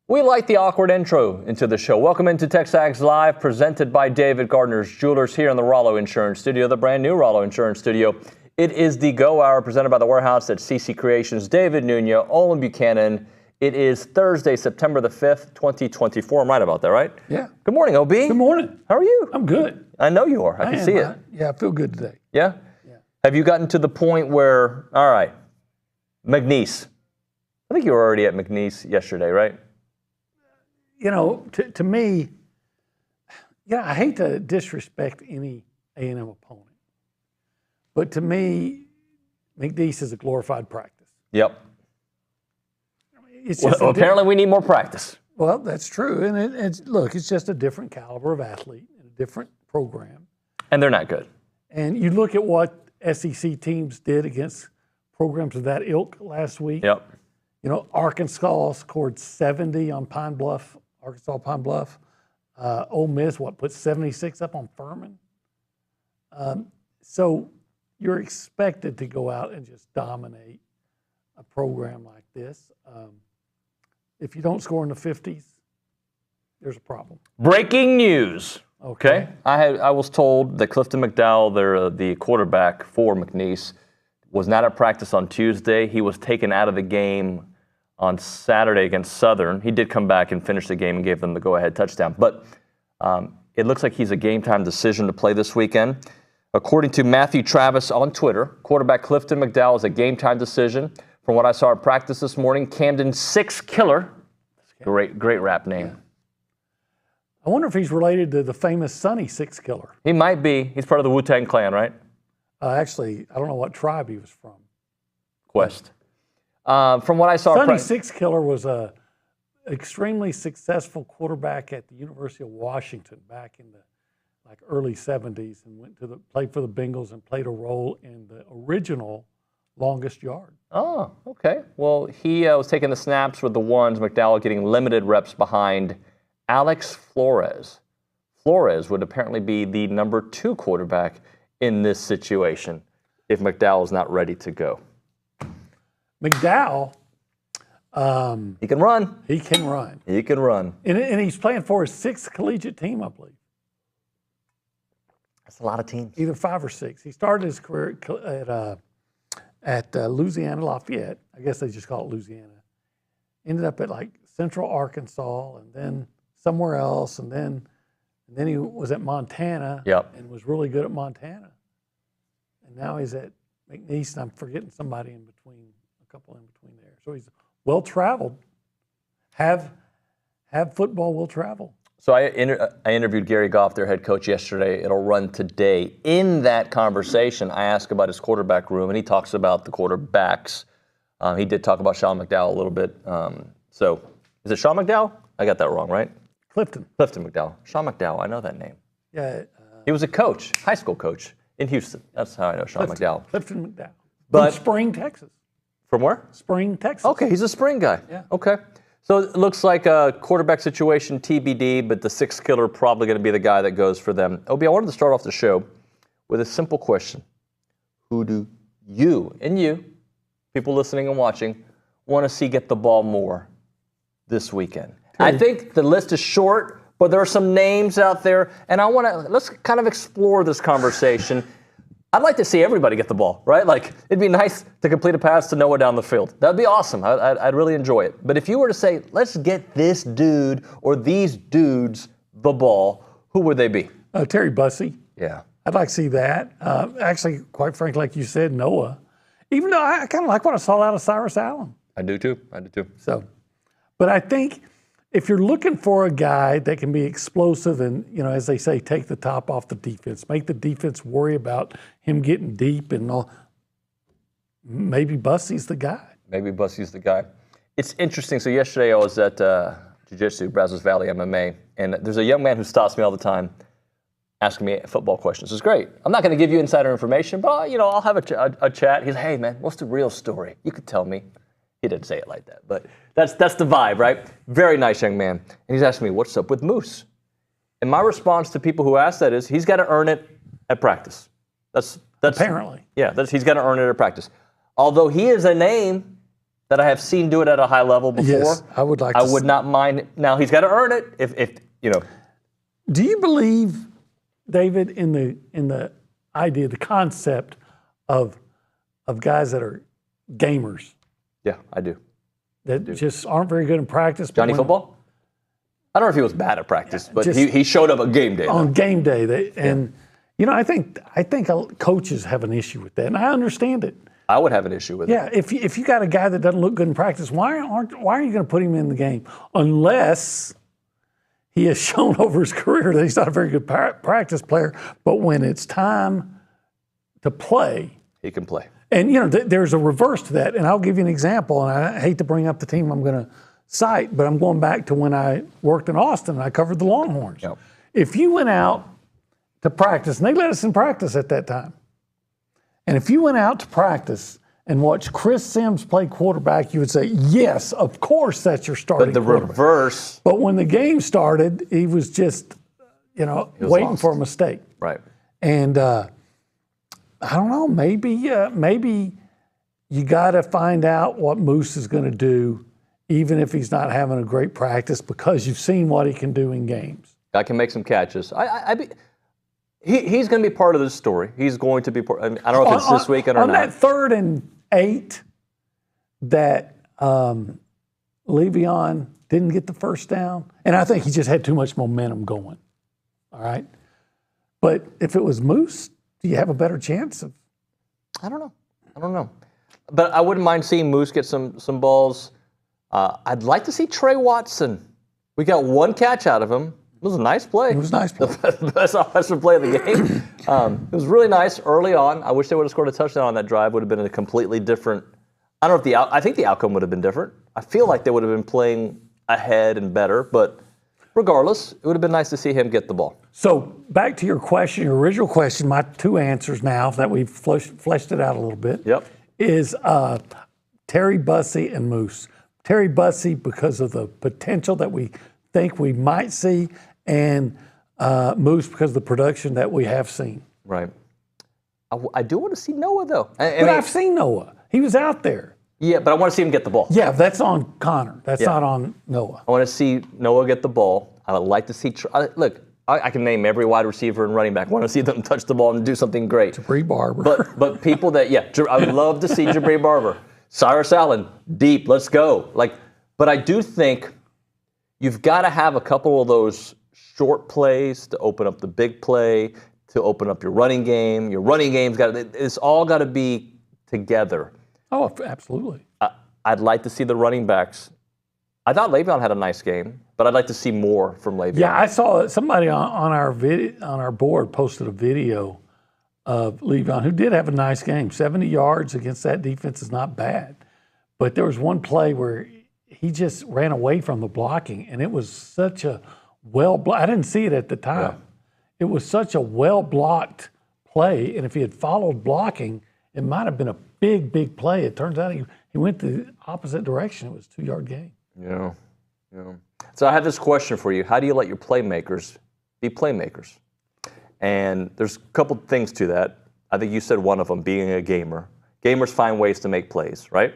We like the awkward intro into the show. Welcome into TexAgs Live, presented by David Gardner's Jewelers here in the Rollo Insurance Studio, the brand new Rollo Insurance Studio. It is the Go Hour presented by the Warehouse at CC Creations. David Nuño, Olin Buchanan. It is Thursday, September the 5th, 2024. I'm right about that, right? Yeah. Good morning, OB. Good morning. How are you? I'm good. I know you are. I can see it. Yeah, I feel good today. Yeah? Yeah. Have you gotten to the point where, all right, McNeese. I think you were already at McNeese yesterday, right? You know, to me, I hate to disrespect any A&M opponent, but to me, McNeese is a glorified practice. Yep. It's just apparently we need more practice. Well, that's true. And it's just a different caliber of athlete, and a different program. And they're not good. And you look at what SEC teams did against programs of that ilk last week. Yep. You know, Arkansas scored 70 on Arkansas Pine Bluff. Ole Miss, put 76 up on Furman? So you're expected to go out and just dominate a program like this. If you don't score in the 50s, there's a problem. Breaking news. Okay. I was told that Clifton McDowell, the quarterback for McNeese, was not at practice on Tuesday. He was taken out of the game on Saturday against Southern. He did come back and finish the game and gave them the go-ahead touchdown. But it looks like he's a game-time decision to play this weekend. According to Matthew Travis on Twitter, quarterback Clifton McDowell is a game-time decision. From what I saw at practice this morning, Camden's Six Killer. Great rap name. Yeah. I wonder if he's related to the famous Sonny Six Killer. He might be. He's part of the Wu-Tang Clan, right? Actually, I don't know what tribe he was from. Quest. From what I saw, Sonny Six Killer was a extremely successful quarterback at the University of Washington back in the early 70s, and played for the Bengals and played a role in the original longest yard. Oh, okay. Well, he was taking the snaps with the ones. McDowell getting limited reps behind Alex Flores. Flores would apparently be the number 2 quarterback in this situation if McDowell is not ready to go. McDowell, he can run. He can run. He can run. And he's playing for his 6th collegiate team, I believe. That's a lot of teams. Either 5 or 6. He started his career at Louisiana Lafayette. I guess they just call it Louisiana. Ended up at Central Arkansas, and then somewhere else, and then he was at Montana. Yep. And was really good at Montana. And now he's at McNeese, and I'm forgetting somebody in between, a couple in between there. So he's well traveled. Have football will travel. So I interviewed Gary Goff, their head coach, yesterday. It'll run today. In that conversation, I asked about his quarterback room, and he talks about the quarterbacks. He did talk about Sean McDowell a little bit. So is it Sean McDowell? I got that wrong, right? Clifton McDowell. Sean McDowell, I know that name. Yeah. He was a coach, high school coach in Houston. That's how I know Sean McDowell. Clifton McDowell. But from Spring, Texas. From where? Spring, Texas. Okay, he's a Spring guy. Yeah. Okay. So it looks like a quarterback situation, TBD, but the 6th killer probably going to be the guy that goes for them. OB, I wanted to start off the show with a simple question. Who do you, people listening and watching, want to see get the ball more this weekend? I think the list is short, but there are some names out there, and let's kind of explore this conversation. I'd like to see everybody get the ball, right? It'd be nice to complete a pass to Noah down the field. That'd be awesome. I'd really enjoy it. But if you were to say, let's get this dude or these dudes the ball, who would they be? Terry Bussey. Yeah. I'd like to see that. Actually, quite frankly, like you said, Noah. Even though I kind of like what I saw out of Cyrus Allen. I do too. So, but I think if you're looking for a guy that can be explosive and, as they say, take the top off the defense, make the defense worry about him getting deep and all, maybe Bussey's the guy. It's interesting. So yesterday I was at Jiu-Jitsu, Brazos Valley MMA, and there's a young man who stops me all the time asking me football questions. It's great. I'm not going to give you insider information, but, I'll have a chat. He's like, hey, man, what's the real story? You could tell me. He didn't say it like that, but that's the vibe, right? Very nice young man. And he's asking me, what's up with Moose? And my response to people who ask that is, he's got to earn it at practice. That's apparently. Yeah, he's got to earn it at practice. Although he is a name that I have seen do it at a high level before. Yes, I would like. I would not mind. Now he's got to earn it. If you know. Do you believe, David, in the idea, the concept of guys that are gamers? Yeah, I do. That just aren't very good in practice. Johnny Football? I don't know if he was bad at practice, but he showed up at game day. On game day. I think coaches have an issue with that, and I understand it. I would have an issue with it. Yeah, if you got a guy that doesn't look good in practice, why are you going to put him in the game? Unless he has shown over his career that he's not a very good practice player, but when it's time to play, he can play. And, there's a reverse to that. And I'll give you an example. And I hate to bring up the team I'm going to cite, but I'm going back to when I worked in Austin and I covered the Longhorns. Yep. If you went out to practice, and they let us in practice at that time, and if you went out to practice and watched Chris Sims play quarterback, you would say, yes, of course that's your starting quarterback. Reverse. But when the game started, he was just, waiting lost for a mistake. Right. And I don't know, maybe you got to find out what Moose is going to do, even if he's not having a great practice, because you've seen what he can do in games. I can make some catches. He's going to be part of this story. He's going to be part. I don't know if it's this weekend or not. not. On that 3rd and 8 that Le'Veon didn't get the first down, and I think he just had too much momentum going. All right? But if it was Moose, do you have a better chance of? I don't know. But I wouldn't mind seeing Moose get some balls. I'd like to see Trey Watson. We got one catch out of him. It was a nice play. It was a nice play. The best offensive play of the game. It was really nice early on. I wish they would have scored a touchdown on that drive. Would have been a completely different. I don't know if I think the outcome would have been different. I feel like they would have been playing ahead and better, but regardless, it would have been nice to see him get the ball. So back to your question, your original question, my 2 answers now that we've fleshed it out a little bit. Yep. Is Terry Bussey and Moose. Terry Bussey because of the potential that we think we might see, and Moose because of the production that we have seen. Right. I do want to see Noah, though. But I've seen Noah. He was out there. Yeah, but I want to see him get the ball. Yeah, that's on Conner. That's not on Noah. I want to see Noah get the ball. I would like to see look, I can name every wide receiver and running back. I want to see them touch the ball and do something great. Jabri Barber. But people that, I would love to see Jabri Barber. Cyrus Allen, deep, let's go. But I do think you've got to have a couple of those short plays to open up the big play, to open up your running game. Your running game's it's all got to be together. Oh, absolutely. I'd like to see the running backs. I thought Le'Veon had a nice game, but I'd like to see more from Le'Veon. Yeah, I saw somebody on our board posted a video of Le'Veon, who did have a nice game. 70 yards against that defense is not bad. But there was one play where he just ran away from the blocking, and it was such a I didn't see it at the time. Yeah. It was such a well-blocked play, and if he had followed blocking, it might have been a big play. It turns out he went the opposite direction. It was a 2-yard gain. Yeah. So I have this question for you. How do you let your playmakers be playmakers? And there's a couple things to that. I think you said one of them, being a gamer. Gamers find ways to make plays, right?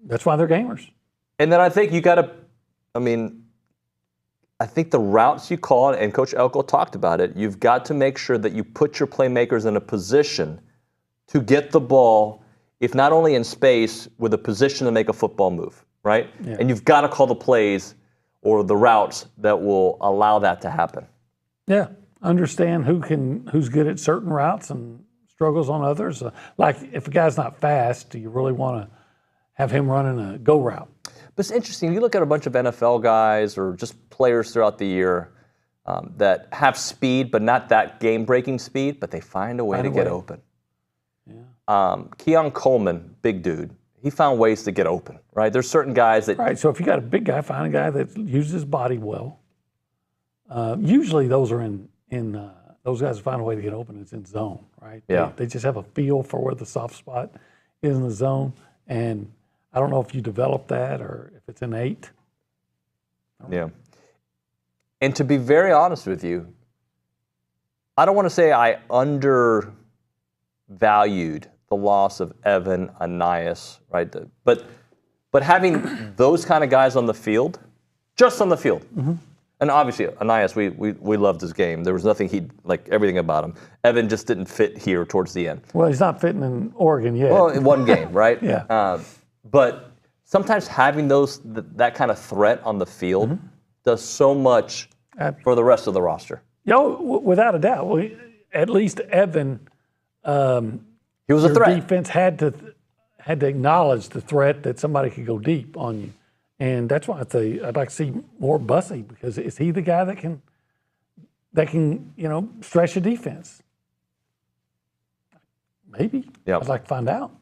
That's why they're gamers. And then I think you got to, I think the routes you call, and Coach Elko talked about it, you've got to make sure that you put your playmakers in a position to get the ball, if not only in space, with a position to make a football move, right? Yeah. And you've got to call the plays or the routes that will allow that to happen. Yeah, understand who's good at certain routes and struggles on others. Like if a guy's not fast, do you really want to have him running a go route? But it's interesting. You look at a bunch of NFL guys or just players throughout the year that have speed, but not that game-breaking speed, but they find a way to get open. Yeah. Keon Coleman, big dude, he found ways to get open, right? There's certain guys that... Right, so if you got a big guy, find a guy that uses his body well. Usually those are in those guys find a way to get open. It's in zone, right? Yeah. They just have a feel for where the soft spot is in the zone, and I don't know if you develop that or if it's innate. Yeah. And to be very honest with you, I don't want to say I undervalued the loss of Evan Anias, right? But But having those kind of guys on the field, just on the field, and obviously Anias, we loved his game. There was nothing everything about him. Evan just didn't fit here towards the end. Well, he's not fitting in Oregon yet. Well, in one game, right? Yeah. But sometimes having that kind of threat on the field does so much for the rest of the roster. Without a doubt. Well, at least Evan, he was a threat. Defense had to acknowledge the threat that somebody could go deep on you. And that's why I'd like to see more Bussey, because is he the guy that can stretch a defense? Maybe. Yep. I'd like to find out.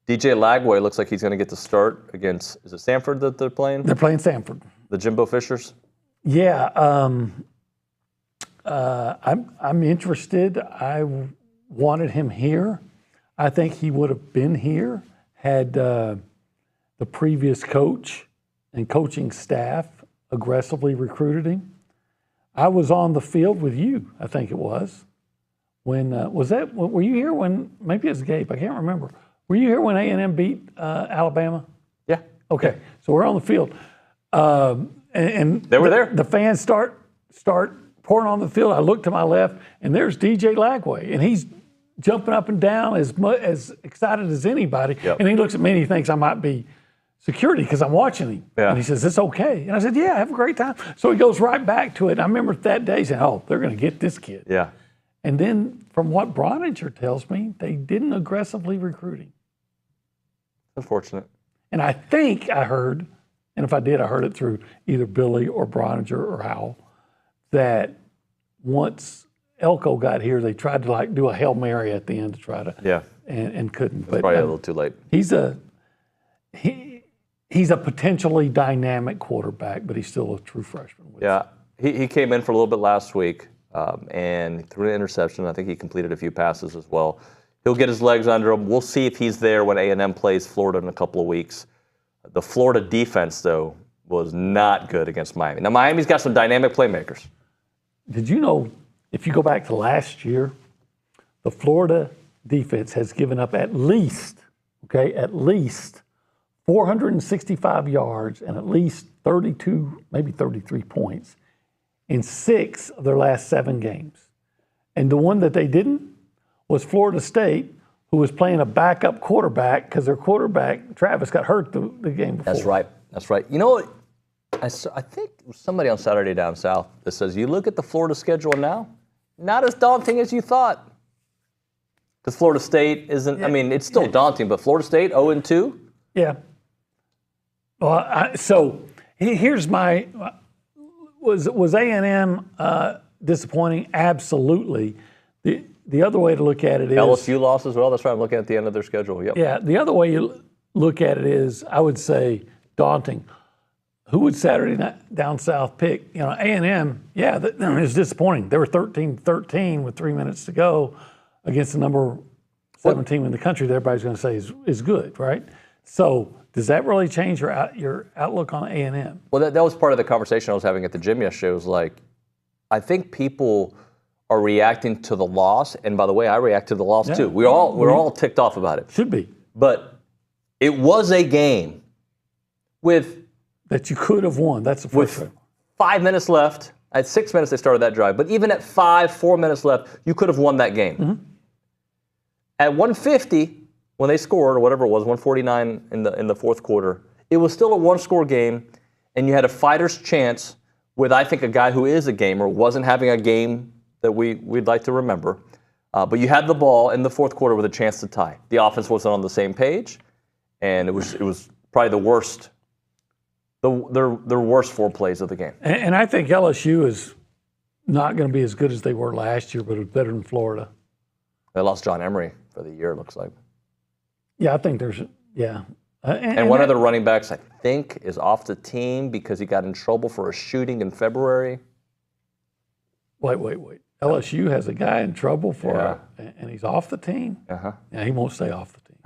DJ Lagway looks like he's going to get to start against, is it Samford that they're playing? They're playing Samford. The Jimbo Fishers? Yeah. I'm interested. I wanted him here. I think he would have been here had the previous coach and coaching staff aggressively recruited him. I was on the field with you, I think it was. When were you here when, maybe it was Gabe, I can't remember. Were you here when A&M beat Alabama? Yeah. Okay, so we're on the field. And they were there. The fans start pouring on the field. I look to my left, and there's DJ Lagway, and he's jumping up and down as excited as anybody. Yep. And he looks at me and he thinks I might be security because I'm watching him. Yeah. And he says, "It's okay." And I said, "Yeah, have a great time." So he goes right back to it. And I remember that day saying, "Oh, they're going to get this kid." Yeah. And then from what Broninger tells me, they didn't aggressively recruit him. Unfortunate. And I think I heard, and if I did, I heard it through either Billy or Broninger or Howell, that once Elko got here, they tried to do a Hail Mary at the end to try to, and couldn't. But probably a little too late. He's a potentially dynamic quarterback, but he's still a true freshman. Yeah, he came in for a little bit last week and threw an interception. I think he completed a few passes as well. He'll get his legs under him. We'll see if he's there when A&M plays Florida in a couple of weeks. The Florida defense, though, was not good against Miami. Now, Miami's got some dynamic playmakers. Did you know, if you go back to last year, the Florida defense has given up at least 465 yards and at least 32, maybe 33 points in 6 of their last 7 games. And the one that they didn't was Florida State, who was playing a backup quarterback because their quarterback, Travis, got hurt the game before. That's right. You know what? I think it was somebody on Saturday Down South that says, you look at the Florida schedule now, not as daunting as you thought. Because Florida State isn't, it's still daunting, but Florida State 0-2? Yeah. Well, so here's my, was A&M disappointing? Absolutely. The other way to look at it is... LSU lost as well. That's right. I'm looking at the end of their schedule. Yep. Yeah. The other way you look at it is, I would say, daunting. Who would Saturday Night Down South pick? A&M, it was disappointing. They were 13-13 with 3 minutes to go against the number 7 team in the country that everybody's going to say is good, right? So does that really change your outlook on A&M? Well, that was part of the conversation I was having at the gym yesterday. It was like, I think people are reacting to the loss, and by the way, I react to the loss too. We're all ticked off about it. Should be. But it was a game with that you could have won. That's the first with 5 minutes left. At 6 minutes they started that drive, but even at 4 minutes left, you could have won that game. Mm-hmm. At 1:50, when they scored, or whatever it was, 1:49 in the fourth quarter, it was still a one-score game, and you had a fighter's chance with, I think, a guy who is a gamer, wasn't having a game that we'd like to remember. But you had the ball in the fourth quarter with a chance to tie. The offense wasn't on the same page, and it was probably the worst, their worst 4 plays of the game. And I think LSU is not going to be as good as they were last year, but it's better than Florida. They lost John Emery for the year, it looks like. Yeah, I think there's, And one of the running backs, I think, is off the team because he got in trouble for a shooting in February. Wait. LSU has a guy in trouble and he's off the team? Uh-huh. Yeah, he won't stay off the team.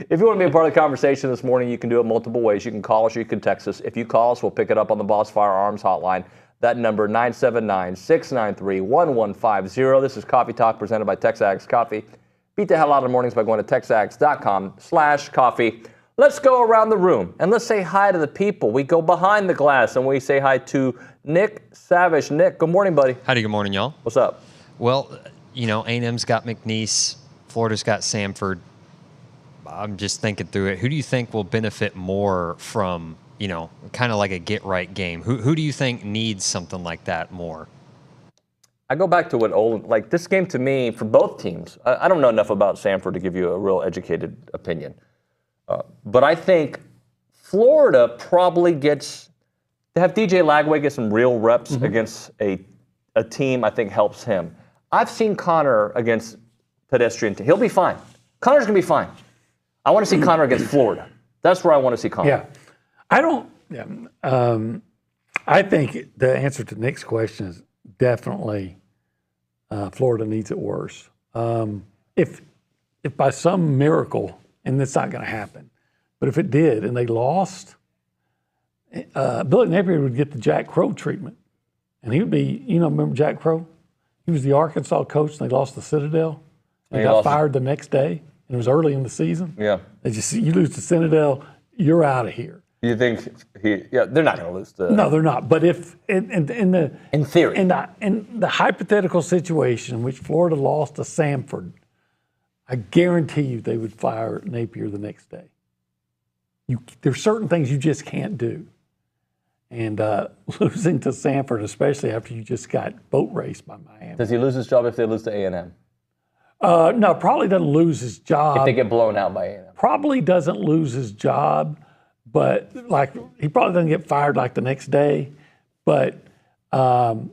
If you want to be a part of the conversation this morning, you can do it multiple ways. You can call us or you can text us. If you call us, we'll pick it up on the Boss Firearms hotline. That number, 979-693-1150. This is Coffee Talk presented by TexAgs Coffee. Beat the hell out of the mornings by going to TexAgs.com/coffee. Let's go around the room and let's say hi to the people. We go behind the glass and we say hi to Nick Savage. Nick, good morning, buddy. Howdy, good morning, y'all. What's up? Well, A&M's got McNeese, Florida's got Samford. I'm just thinking through it. Who do you think will benefit more from, kind of like a get-right game? Who do you think needs something like that more? I go back to what Olin, like this game to me, for both teams, I don't know enough about Samford to give you a real educated opinion. But I think Florida probably gets, to have DJ Lagway get some real reps against a team, I think helps him. I've seen Conner against pedestrian team. He'll be fine. Conner's going to be fine. I want to see Conner against Florida. That's where I want to see Conner. Yeah. I think the answer to Nick's question is definitely Florida needs it worse. If by some miracle, and it's not going to happen, but if it did and they lost, Billy Napier would get the Jack Crow treatment. And he would be, remember Jack Crow? He was the Arkansas coach and they lost the Citadel. And he got fired the next day. And it was early in the season. Yeah. You lose to Citadel, you're out of here. You think they're not going to lose to... No, they're not. But if in theory, in the hypothetical situation in which Florida lost to Samford, I guarantee you they would fire Napier the next day. There's certain things you just can't do. And losing to Samford, especially after you just got boat raced by Miami. Does he lose his job if they lose to A&M? No, probably doesn't lose his job. If they get blown out by A&M? Probably doesn't lose his job, but he probably doesn't get fired the next day. But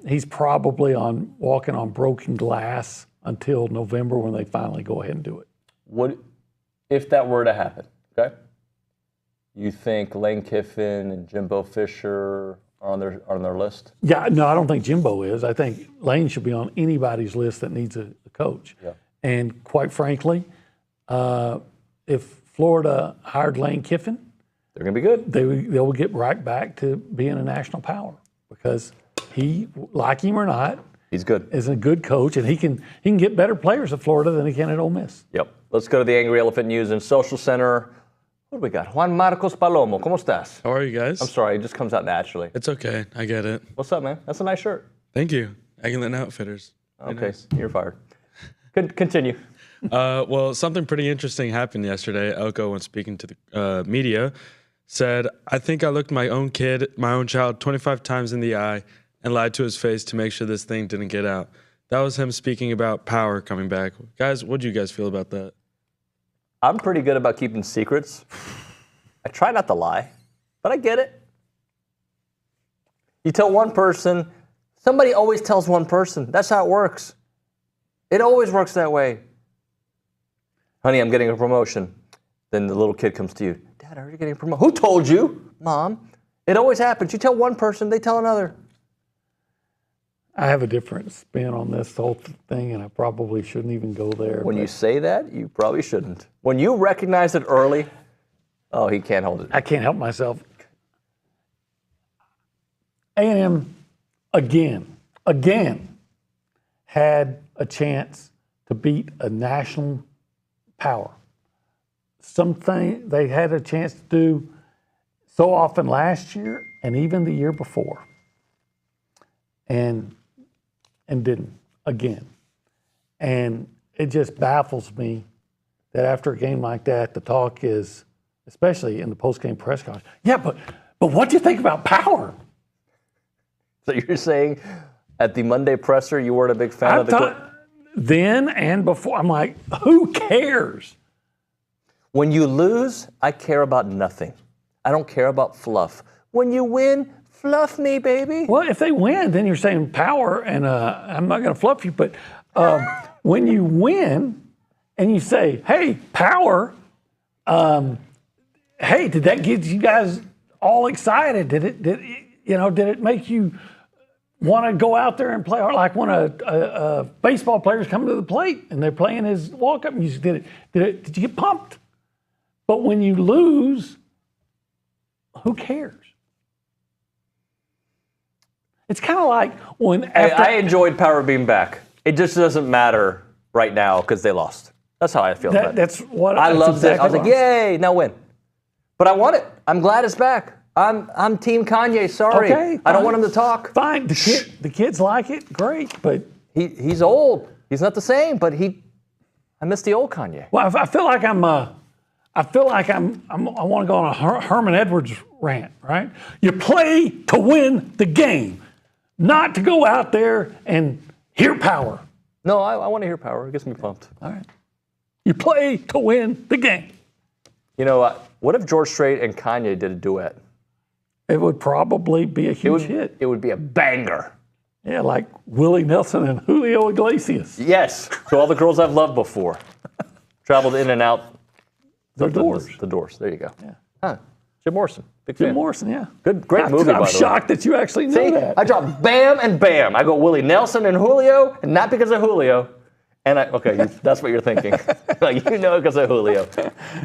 he's probably walking on broken glass until November when they finally go ahead and do it. What if that were to happen? Okay, you think Lane Kiffin and Jimbo Fisher are on their list? Yeah, no, I don't think Jimbo is. I think Lane should be on anybody's list that needs a coach. Yeah. And quite frankly, if Florida hired Lane Kiffin, they're going to be good. They will get right back to being a national power because he, like him or not, he's good. Is a good coach, and he can get better players at Florida than he can at Ole Miss. Yep. Let's go to the Angry Elephant News and Social Center. What do we got? Juan Marcos Palomo. ¿Cómo estás? How are you guys? I'm sorry, it just comes out naturally. It's okay. I get it. What's up, man? That's a nice shirt. Thank you. Eggland Outfitters. Okay, nice. You're fired. Continue. Well, something pretty interesting happened yesterday. Elko, when speaking to the media, said, "I think I looked my own child 25 times in the eye and lied to his face to make sure this thing didn't get out." That was him speaking about power coming back. Guys, what do you guys feel about that? I'm pretty good about keeping secrets. I try not to lie, but I get it. You tell one person, somebody always tells one person. That's how it works. It always works that way. Honey, I'm getting a promotion. Then the little kid comes to you. Dad, are you getting a promotion? Who told you? Mom. It always happens. You tell one person, they tell another. I have a different spin on this whole thing, and I probably shouldn't even go there. When you say that, you probably shouldn't. When you recognize it early, oh, he can't hold it. I can't help myself. A&M, again, had a chance to beat a national power. Something they had a chance to do so often last year and even the year before. And didn't again. And it just baffles me that after a game like that, the talk is, especially in the post-game press conference, yeah, but what do you think about power? So you're saying at the Monday presser you weren't a big fan of the clip? Then and before, I'm like, who cares? When you lose, I care about nothing. I don't care about fluff. When you win, fluff me, baby. Well, if they win, then you're saying power, and I'm not going to fluff you, but when you win and you say, hey, power, hey, did that get you guys all excited? Did it make you want to go out there and play? Or like when a baseball player's coming to the plate and they're playing his walk-up music, did you get pumped? But when you lose, who cares? It's kind of like when after... I enjoyed Power being back. It just doesn't matter right now because they lost. That's how I feel about it. That's what I that's loved exactly it. I was like, what I'm- yay, now win. But I want it. I'm glad it's back. I'm Team Kanye. Sorry. Okay, I don't fine. want him to talk. Fine, the kids like it, great, but He's old. He's not the same, but I miss the old Kanye. well, I feel like I want to go on a Herman Edwards rant, right? You play to win the game, not to go out there and hear power. No, I want to hear power. It gets me pumped. All right. You play to win the game. You know, what if George Strait and Kanye did a duet? It would probably be a huge hit. It would be a banger. Yeah, like Willie Nelson and Julio Iglesias. Yes, to all the girls I've loved before. Traveled in and out. The Doors. The Doors. There you go. Yeah. Huh. Jim Morrison. Big fan. Jim Morrison, yeah. Great movie, by the way. I'm shocked that you actually know See, that. I drop bam and bam. I go Willie Nelson and Julio, and not because of Julio. And that's what you're thinking. Like, you know, because of Julio.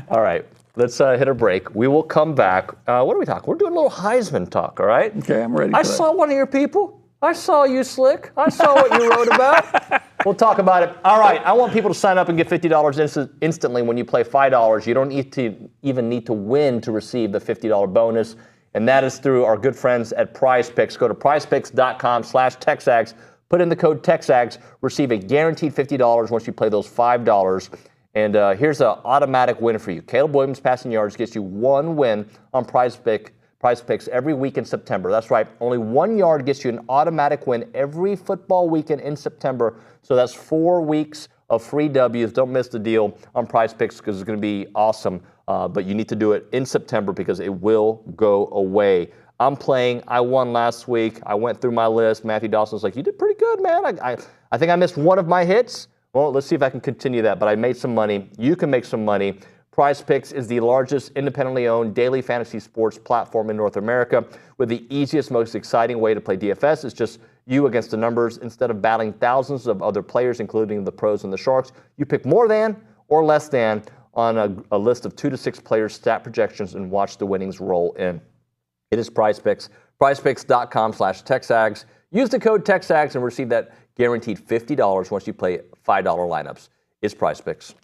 All right, let's hit a break. We will come back. What are we talking? We're doing a little Heisman talk, all right? Okay, I'm ready for I that. saw one of your people. I saw you, Slick. I saw what you wrote about. We'll talk about it. All right, I want people to sign up and get $50 instantly when you play $5. You don't even need to win to receive the $50 bonus, and that is through our good friends at Prize Picks. Go to prizepicks.com/TexAgs. Put in the code TexAgs. Receive a guaranteed $50 once you play those $5. And here's an automatic win for you. Caleb Williams passing yards gets you one win on Prize Picks every week in September. That's right. Only 1 yard gets you an automatic win every football weekend in September. So that's 4 weeks of free W's. Don't miss the deal on Prize Picks because it's going to be awesome. But you need to do it in September because it will go away. I'm playing. I won last week. I went through my list. Matthew Dawson was like, you did pretty good, man. I think I missed one of my hits. Well, let's see if I can continue that. But I made some money. You can make some money. Prize Picks is the largest independently owned daily fantasy sports platform in North America with the easiest, most exciting way to play DFS. It's just you against the numbers. Instead of battling thousands of other players, including the pros and the sharks, you pick more than or less than on a list of 2 to 6 players' stat projections and watch the winnings roll in. It is Prize Picks. PrizePicks.com/TexAgs. Use the code TexAgs and receive that guaranteed $50 once you play $5 lineups. It's Prize Picks.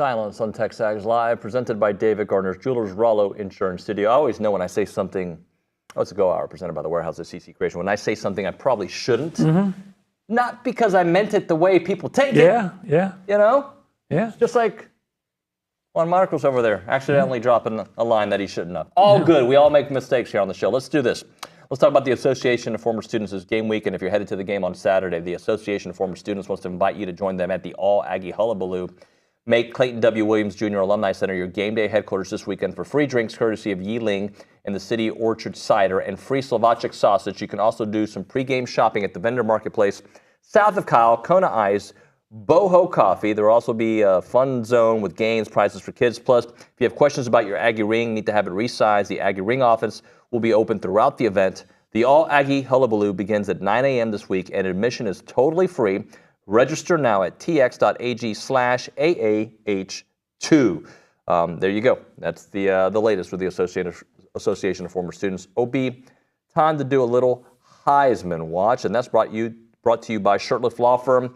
Silence on TexAgs Live, presented by David Gardner's Jewelers Rollo Insurance Studio. I always know when I say something, it's a Go Hour presented by the Warehouse at CC Creation. When I say something I probably shouldn't, not because I meant it the way people take it. Yeah. You know? Yeah. Just like Juan Marcos over there, accidentally dropping a line that he shouldn't have. All good. We all make mistakes here on the show. Let's do this. Let's talk about the Association of Former Students. It's game week, and if you're headed to the game on Saturday, the Association of Former Students wants to invite you to join them at the All Aggie Hullabaloo. Make Clayton W. Williams Jr. Alumni Center your game day headquarters this weekend for free drinks courtesy of Yiling and the City Orchard Cider and free Slovakic sausage. You can also do some pregame shopping at the vendor marketplace south of Kyle, Kona Ice, Boho Coffee. There will also be a fun zone with games, prizes for kids. Plus, if you have questions about your Aggie ring, need to have it resized, the Aggie Ring office will be open throughout the event. The All Aggie Hullabaloo begins at 9 a.m. this week, and admission is totally free. Register now at tx.ag/AAH2. There you go. That's the latest with the Association of Former Students. OB, time to do a little Heisman watch, and that's brought to you by Shirtlift Law Firm.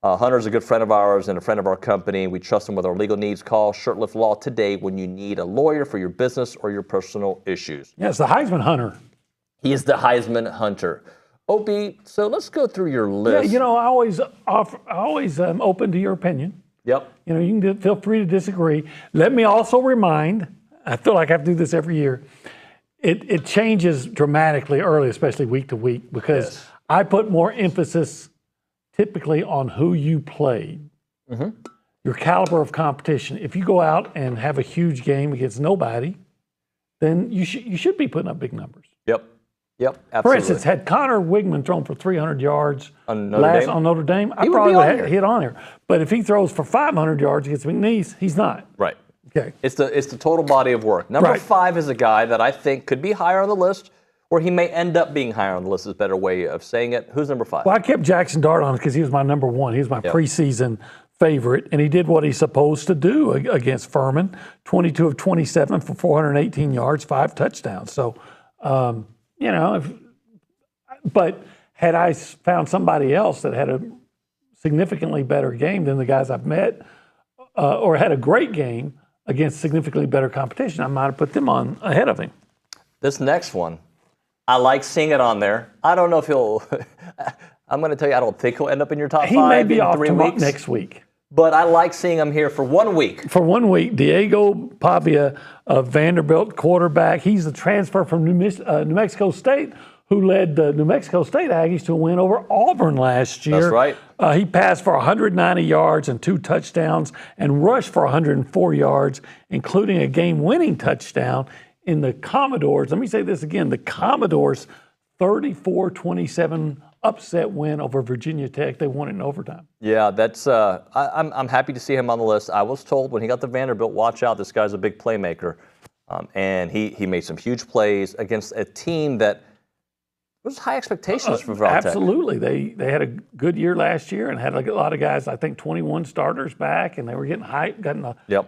Hunter's a good friend of ours and a friend of our company. We trust him with our legal needs. Call Shirtlift Law today when you need a lawyer for your business or your personal issues. Yeah, it's the Heisman Hunter. He is the Heisman Hunter. OB, so let's go through your list. Yeah, you know, I always am open to your opinion. Yep. You know, you can feel free to disagree. Let me also remind, I feel like I have to do this every year, it changes dramatically early, especially week to week, because I put more emphasis typically on who you played, your caliber of competition. If you go out and have a huge game against nobody, then you should be putting up big numbers. Yep, absolutely. For instance, had Conner Weigman thrown for 300 yards on Notre Dame, I probably would have hit on here. But if he throws for 500 yards against McNeese, he's not. Right. Okay. It's the total body of work. Number 5 is a guy that I think could be higher on the list, or he may end up being higher on the list is a better way of saying it. Who's number 5? Well, I kept Jackson Dart on because he was my number 1. He was my preseason favorite, and he did what he's supposed to do against Furman, 22 of 27 for 418 yards, 5 touchdowns. So, you know, but had I found somebody else that had a significantly better game than the guys I've met, or had a great game against significantly better competition, I might have put them on ahead of him. This next one, I like seeing it on there. I don't know if he'll, I'm going to tell you, I don't think he'll end up in your top 5 He may be off 3 weeks. Next week. But I like seeing him here for 1 week. For 1 week, Diego Pavia, a Vanderbilt quarterback. He's a transfer from New Mexico State, who led the New Mexico State Aggies to a win over Auburn last year. That's right. He passed for 190 yards and 2 touchdowns and rushed for 104 yards, including a game-winning touchdown in the Commodores. Let me say this again. The Commodores' 34-27 upset win over Virginia Tech. They won it in overtime. Yeah, that's. I'm happy to see him on the list. I was told when he got to Vanderbilt, watch out, this guy's a big playmaker, and he made some huge plays against a team that was high expectations for Val Tech. Absolutely, they had a good year last year and had a lot of guys. I think 21 starters back, and they were getting hype.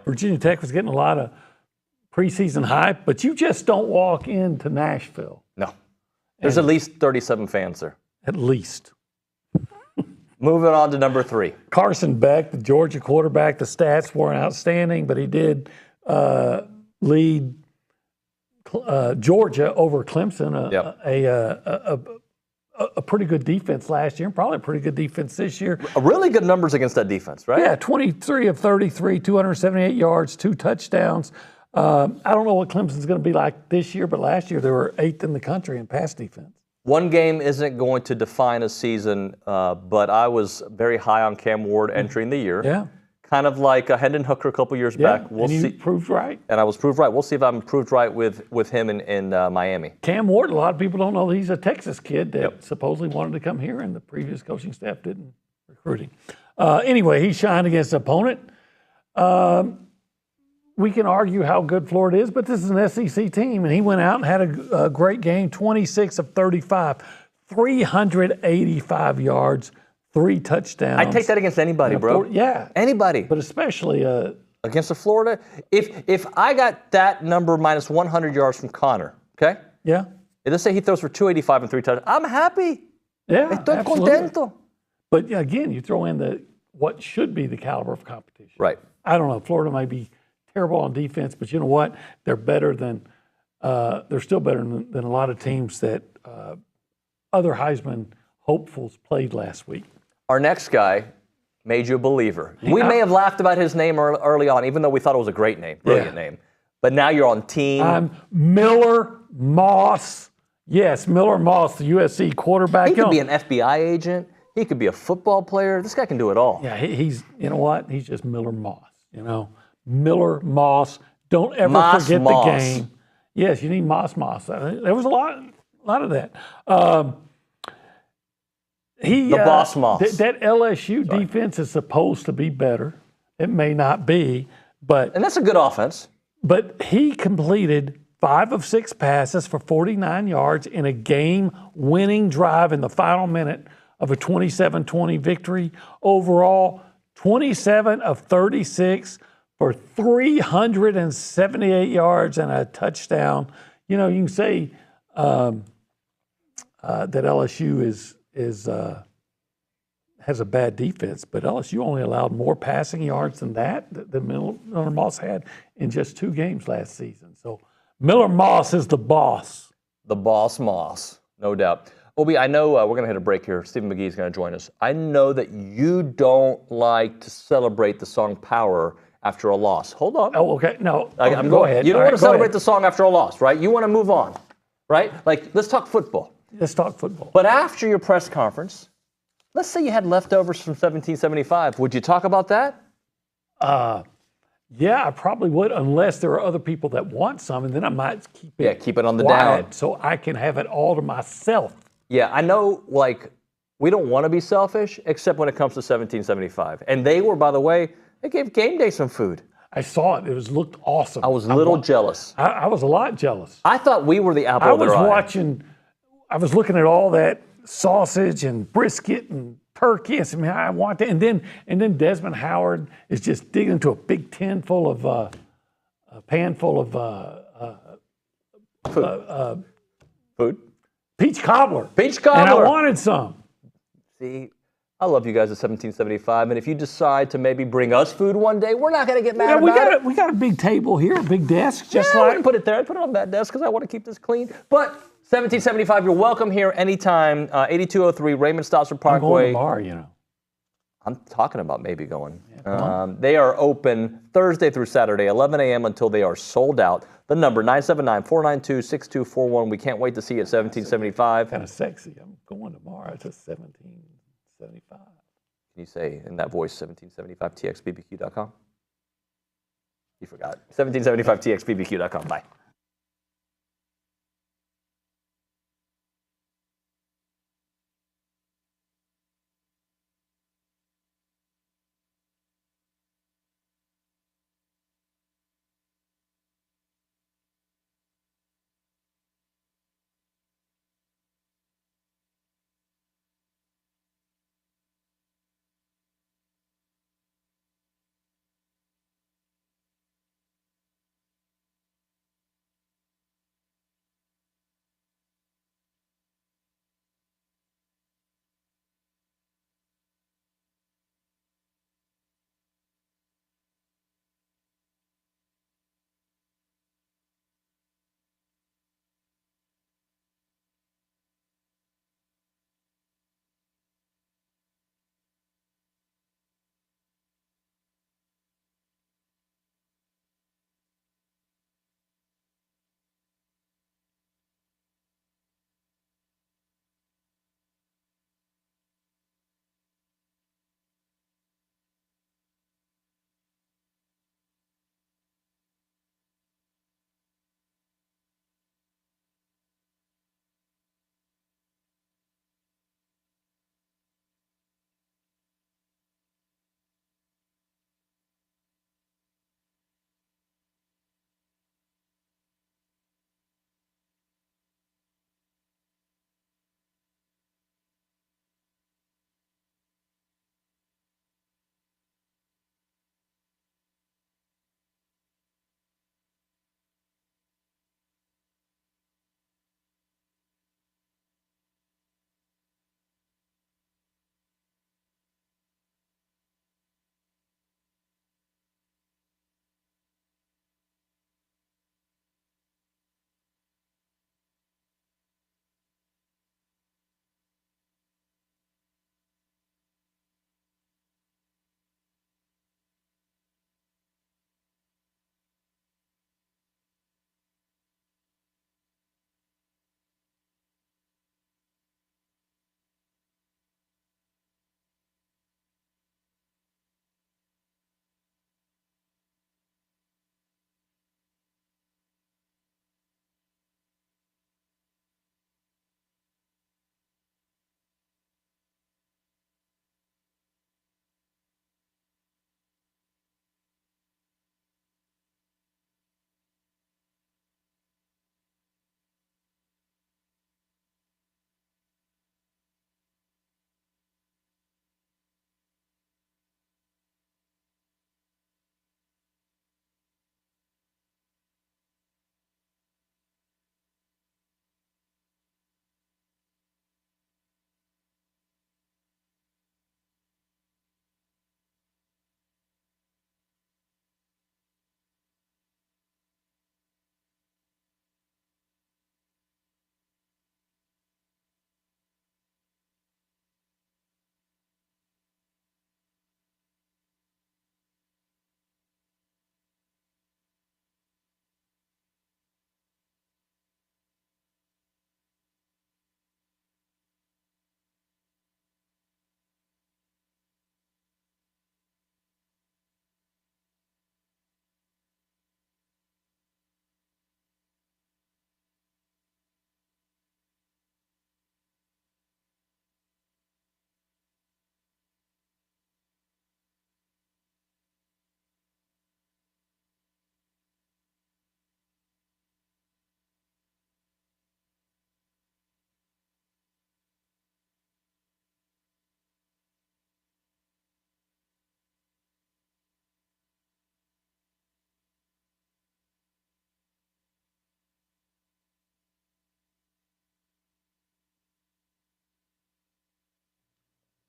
Virginia Tech was getting a lot of preseason hype, but you just don't walk into Nashville. No, there's at least 37 fans there. At least. Moving on to number 3. Carson Beck, the Georgia quarterback. The stats weren't outstanding, but he did lead Georgia over Clemson, a pretty good defense last year, and probably a pretty good defense this year. Really good numbers against that defense, right? Yeah, 23 of 33, 278 yards, 2 touchdowns. I don't know what Clemson's going to be like this year, but last year they were 8th in the country in pass defense. One game isn't going to define a season, but I was very high on Cam Ward entering the year. Yeah. Kind of like Hendon Hooker a couple years back. We'll see. Proved right. And I was proved right. We'll see if I'm proved right with him in Miami. Cam Ward, a lot of people don't know he's a Texas kid that supposedly wanted to come here, and the previous coaching staff didn't recruit him. Anyway, he shined against an opponent. We can argue how good Florida is, but this is an SEC team, and he went out and had a great game, 26 of 35, 385 yards, 3 touchdowns. I take that against anybody, bro. Yeah. Anybody. But especially against the Florida. If I got that number minus 100 yards from Conner, okay? Yeah. Let's say he throws for 285 and 3 touchdowns. I'm happy. Yeah, Estoy absolutely. contento. But again, you throw in the what should be the caliber of competition. Right. I don't know. Florida may be terrible on defense, but you know what? They're better than they're still better than a lot of teams that other Heisman hopefuls played last week. Our next guy made you a believer. We may have laughed about his name early on, even though we thought it was a great name, brilliant name. But now you're on team. Miller Moss. Yes, Miller Moss, the USC quarterback. He could be an FBI agent. He could be a football player. This guy can do it all. Yeah, he's, you know what? He's just Miller Moss, you know. Miller Moss. Don't ever forget the game. Yes, you need Moss. There was a lot of that. The boss Moss. That LSU defense is supposed to be better. It may not be, but and that's a good offense. But he completed 5 of 6 passes for 49 yards in a game-winning drive in the final minute of a 27-20 victory. Overall, 27 of 36 for 378 yards and a touchdown. You know, you can say that LSU has a bad defense, but LSU only allowed more passing yards than Miller Moss had in just 2 games last season. So Miller Moss is the boss. The boss Moss, no doubt. Obi, I know we're going to hit a break here. Stephen McGee is going to join us. I know that you don't like to celebrate the song Power after a loss. Hold on. Oh, okay. No, go ahead. You don't want to celebrate the song after a loss, right? You want to move on, right? Like, let's talk football. Let's talk football. But after your press conference, let's say you had leftovers from 1775. Would you talk about that? Yeah, I probably would, unless there are other people that want some, and then I might keep it. Yeah, keep it on the quiet down, so I can have it all to myself. Yeah, I know. Like, we don't want to be selfish, except when it comes to 1775. And they were, by the way, they gave game day some food. I saw it. It looked awesome. I was a little jealous. I was a lot jealous. I thought we were the apple of their eye. I was looking at all that sausage and brisket and turkey. I said, man, I want that. And then Desmond Howard is just digging into a big pan full of food. Peach cobbler. Peach cobbler. And I wanted some. See, I love you guys at 1775. And if you decide to maybe bring us food one day, we're not going to get mad about it. We got a big table here, a big desk. I wouldn't put it there. I'd put it on that desk because I want to keep this clean. But 1775, you're welcome here anytime. 8203 Raymond Stosser Parkway. I'm going tomorrow, you know. I'm talking about maybe going. They are open Thursday through Saturday, 11 a.m. until they are sold out. The number, 979-492-6241. We can't wait to see you at 1775. Kind of sexy. I'm going tomorrow to 1775. Can you say in that voice, 1775txbbq.com? You forgot. 1775txbbq.com. Bye.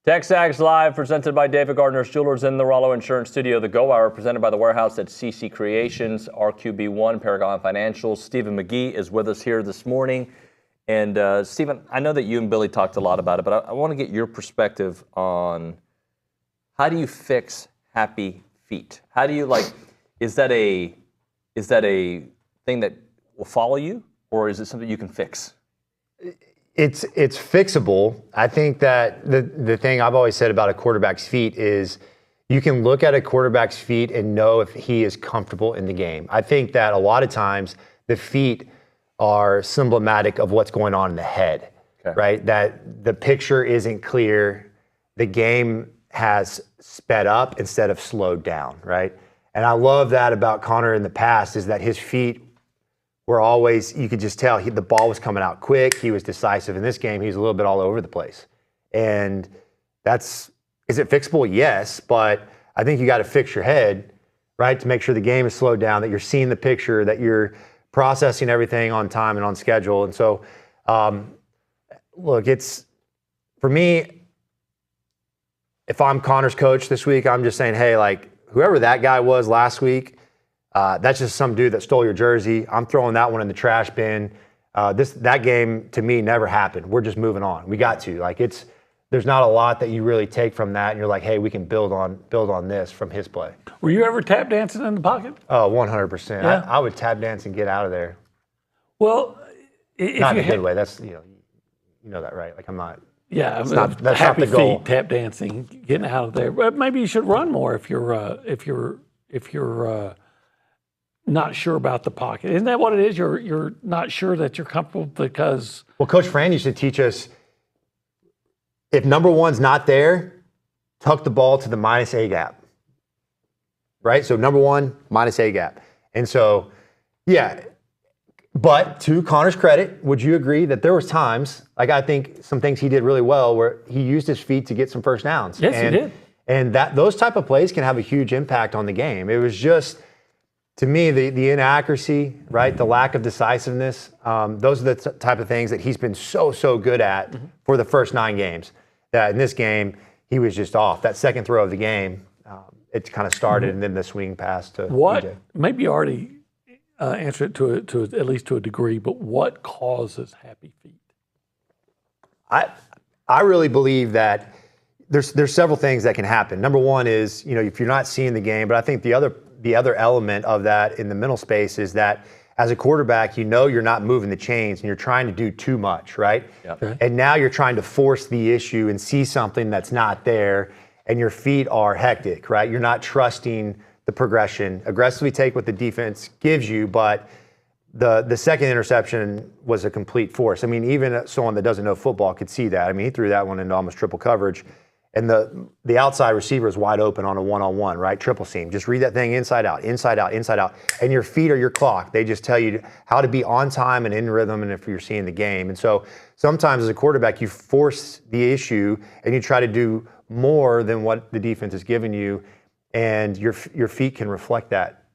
TexAgs Live, presented by David Gardner's Jewelers in the Rollo Insurance Studio. The Go Hour, presented by The Warehouse at CC Creations, RQB1, Paragon Financial. Stephen McGee is with us here this morning. And Stephen, I know that you and Billy talked a lot about it, but I want to get your perspective on how do you fix happy feet? How do you, is that a thing that will follow you, or is it something you can fix? It's fixable. I think that the thing I've always said about a quarterback's feet is you can look at a quarterback's feet and know if he is comfortable in the game. I think that a lot of times the feet are symptomatic of what's going on in the head, right? That the picture isn't clear. The game has sped up instead of slowed down, right? And I love that about Conner in the past is that his feet were always, you could just tell the ball was coming out quick. He was decisive. In this game, he was a little bit all over the place. And is it fixable? Yes, but I think you got to fix your head, right, to make sure the game is slowed down, that you're seeing the picture, that you're processing everything on time and on schedule. And so, look, for me, if I'm Conner's coach this week, I'm just saying, hey, whoever that guy was last week, that's just some dude that stole your jersey. I'm throwing that one in the trash bin. That game to me never happened. We're just moving on. We got to there's not a lot that you really take from that, and you're like, hey, we can build on this from his play. Were you ever tap dancing in the pocket? Oh, 100%. Yeah. I would tap dance and get out of there. Well, not in a good way. That's you know that, right? I'm not. Yeah, that's happy not the goal. feet, tap dancing, getting out of there. But maybe you should run more if you're not sure about the pocket. Isn't that what it is? You're not sure that you're comfortable because. Well, Coach Fran used to teach us if number one's not there, tuck the ball to the minus A gap. Right? So number one, minus A gap. And so, yeah. But to Conner's credit, would you agree that there was times, I think some things he did really well where he used his feet to get some first downs. Yes, he did. And those type of plays can have a huge impact on the game. It was just, to me, the inaccuracy, right, the lack of decisiveness, those are the type of things that he's been so good at for the first 9 games. That in this game, he was just off. That second throw of the game, it kind of started, and then the swing pass to DJ. Maybe you already answered it to at least to a degree, but what causes happy feet? I really believe that there's several things that can happen. Number one is, if you're not seeing the game, but I think the other element of that in the mental space is that as a quarterback, you're not moving the chains and you're trying to do too much, right? Yep. Okay. And now you're trying to force the issue and see something that's not there, and your feet are hectic, right? You're not trusting the progression. Aggressively take what the defense gives you, but the second interception was a complete force. I mean, even someone that doesn't know football could see that. I mean, he threw that one into almost triple coverage. And the outside receiver is wide open on a one-on-one, right? Triple seam. Just read that thing inside out, inside out, inside out. And your feet are your clock. They just tell you how to be on time and in rhythm and if you're seeing the game. And so sometimes as a quarterback, you force the issue and you try to do more than what the defense is giving you, and your feet can reflect that.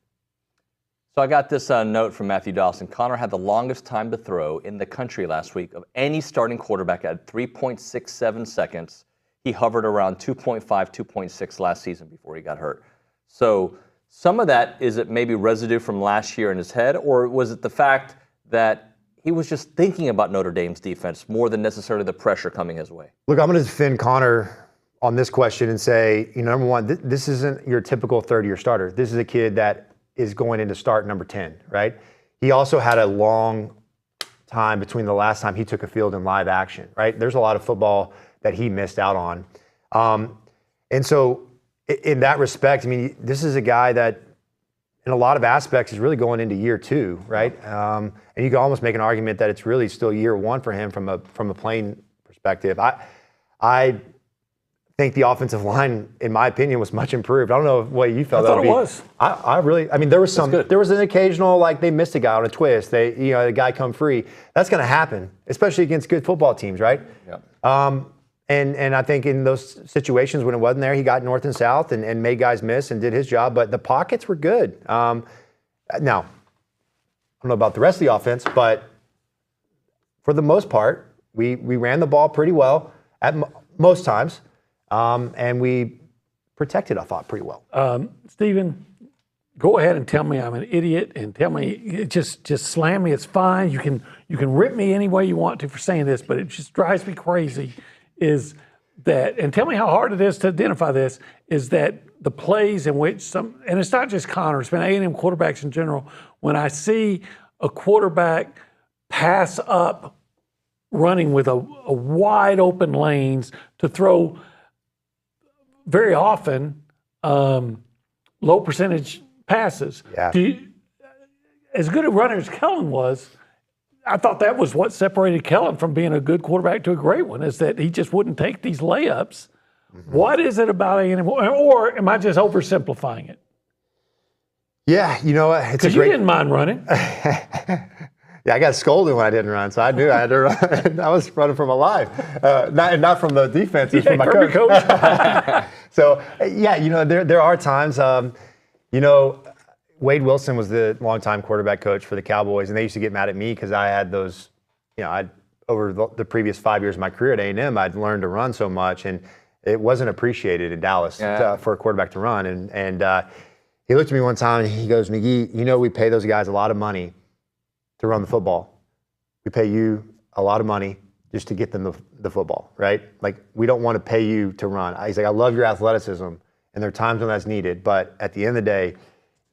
So I got this note from Matthew Dawson. Conner had the longest time to throw in the country last week of any starting quarterback at 3.67 seconds. He hovered around 2.5, 2.6 last season before he got hurt. So some of that, is it maybe residue from last year in his head, or was it the fact that he was just thinking about Notre Dame's defense more than necessarily the pressure coming his way? Look, I'm going to defend Conner on this question and say, number one, this isn't your typical third-year starter. This is a kid that is going into start number 10, right? He also had a long time between the last time he took a field in live action, right? There's a lot of football that he missed out on. And so in that respect, I mean, this is a guy that in a lot of aspects is really going into year 2, right? And you can almost make an argument that it's really still year 1 for him from a playing perspective. I think the offensive line, in my opinion, was much improved. I don't know what you felt. I thought it was. I mean, there was an occasional, they missed a guy on a twist. The guy come free. That's going to happen, especially against good football teams, right? Yeah. And I think in those situations when it wasn't there, he got north and south and made guys miss and did his job. But the pockets were good. Now, I don't know about the rest of the offense, but for the most part, we ran the ball pretty well at most times. and we protected, I thought, pretty well. Stephen, go ahead and tell me I'm an idiot, and tell me just slam me. It's fine. You can rip me any way you want to for saying this, but it just drives me crazy. Is that, and tell me how hard it is to identify this, is that the plays in which some, and it's not just Conner, it's been A&M quarterbacks in general, when I see a quarterback pass up running with a wide open lanes to throw very often low percentage passes. Yeah. As good a runner as Kellen was, I thought that was what separated Kellen from being a good quarterback to a great one, is that he just wouldn't take these layups. Mm-hmm. What is it about A&M, or am I just oversimplifying it? Yeah, you know what? Because you didn't mind running. Yeah, I got scolded when I didn't run, so I knew I had to run. I was running for my life, not from the defense, it was from my coach. So, yeah, you know, there are times, you know, Wade Wilson was the longtime quarterback coach for the Cowboys, and they used to get mad at me because I had those, you know, over the previous 5 years of my career at A&M, I'd learned to run so much, and it wasn't appreciated in Dallas for a quarterback to run. And he looked at me one time and he goes, McGee, you know, we pay those guys a lot of money to run the football. We pay you a lot of money just to get them the football, right? Like, we don't want to pay you to run. He's like, I love your athleticism, and there are times when that's needed, but at the end of the day,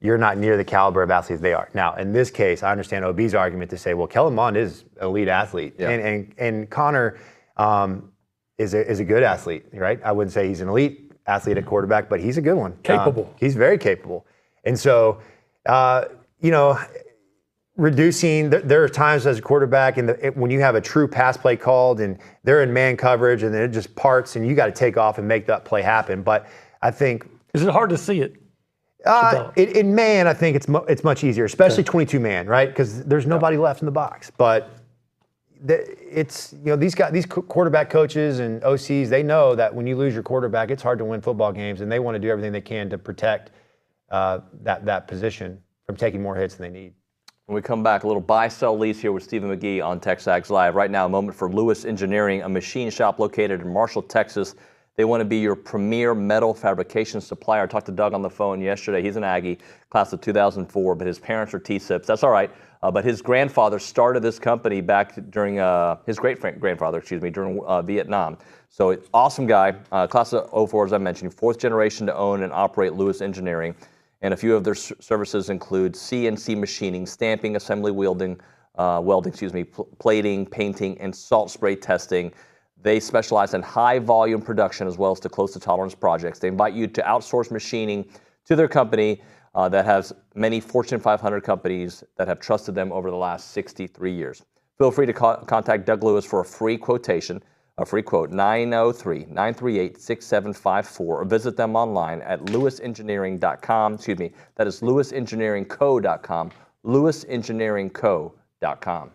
you're not near the caliber of athletes they are. Now, in this case, I understand OB's argument to say, well, Kellen Mond is an elite athlete, and Conner is a good athlete, right? I wouldn't say he's an elite athlete at quarterback, but he's a good one. Capable. He's very capable. And so, you know, reducing, there are times as a quarterback, when you have a true pass play called and they're in man coverage and then it just parts and you got to take off and make that play happen. But I think. Is it hard to see it? In man, I think it's much easier, especially 22 man, right? Because there's nobody left in the box. But it's, you know, these quarterback coaches and OCs, they know that when you lose your quarterback, it's hard to win football games, and they want to do everything they can to protect that position from taking more hits than they need. When we come back, a little buy-sell lease here with Stephen McGee on TexAgs Live. Right now, a moment for Lewis Engineering, a machine shop located in Marshall, Texas. They want to be your premier metal fabrication supplier. I talked to Doug on the phone yesterday. He's an Aggie, class of 2004, but his parents are T-SIPs. That's all right. But his grandfather started this company back during, his great-grandfather, during Vietnam. So awesome guy, class of 04, as I mentioned, fourth generation to own and operate Lewis Engineering. And a few of their services include CNC machining, stamping, assembly, welding, plating, painting, and salt spray testing. They specialize in high volume production as well as to close to tolerance projects. They invite you to outsource machining to their company that has many Fortune 500 companies that have trusted them over the last 63 years. Feel free to contact Doug Lewis for a free quotation, a free quote, 903-938-6754, or visit them online at lewisengineering.com. That is lewisengineeringco.com, lewisengineeringco.com.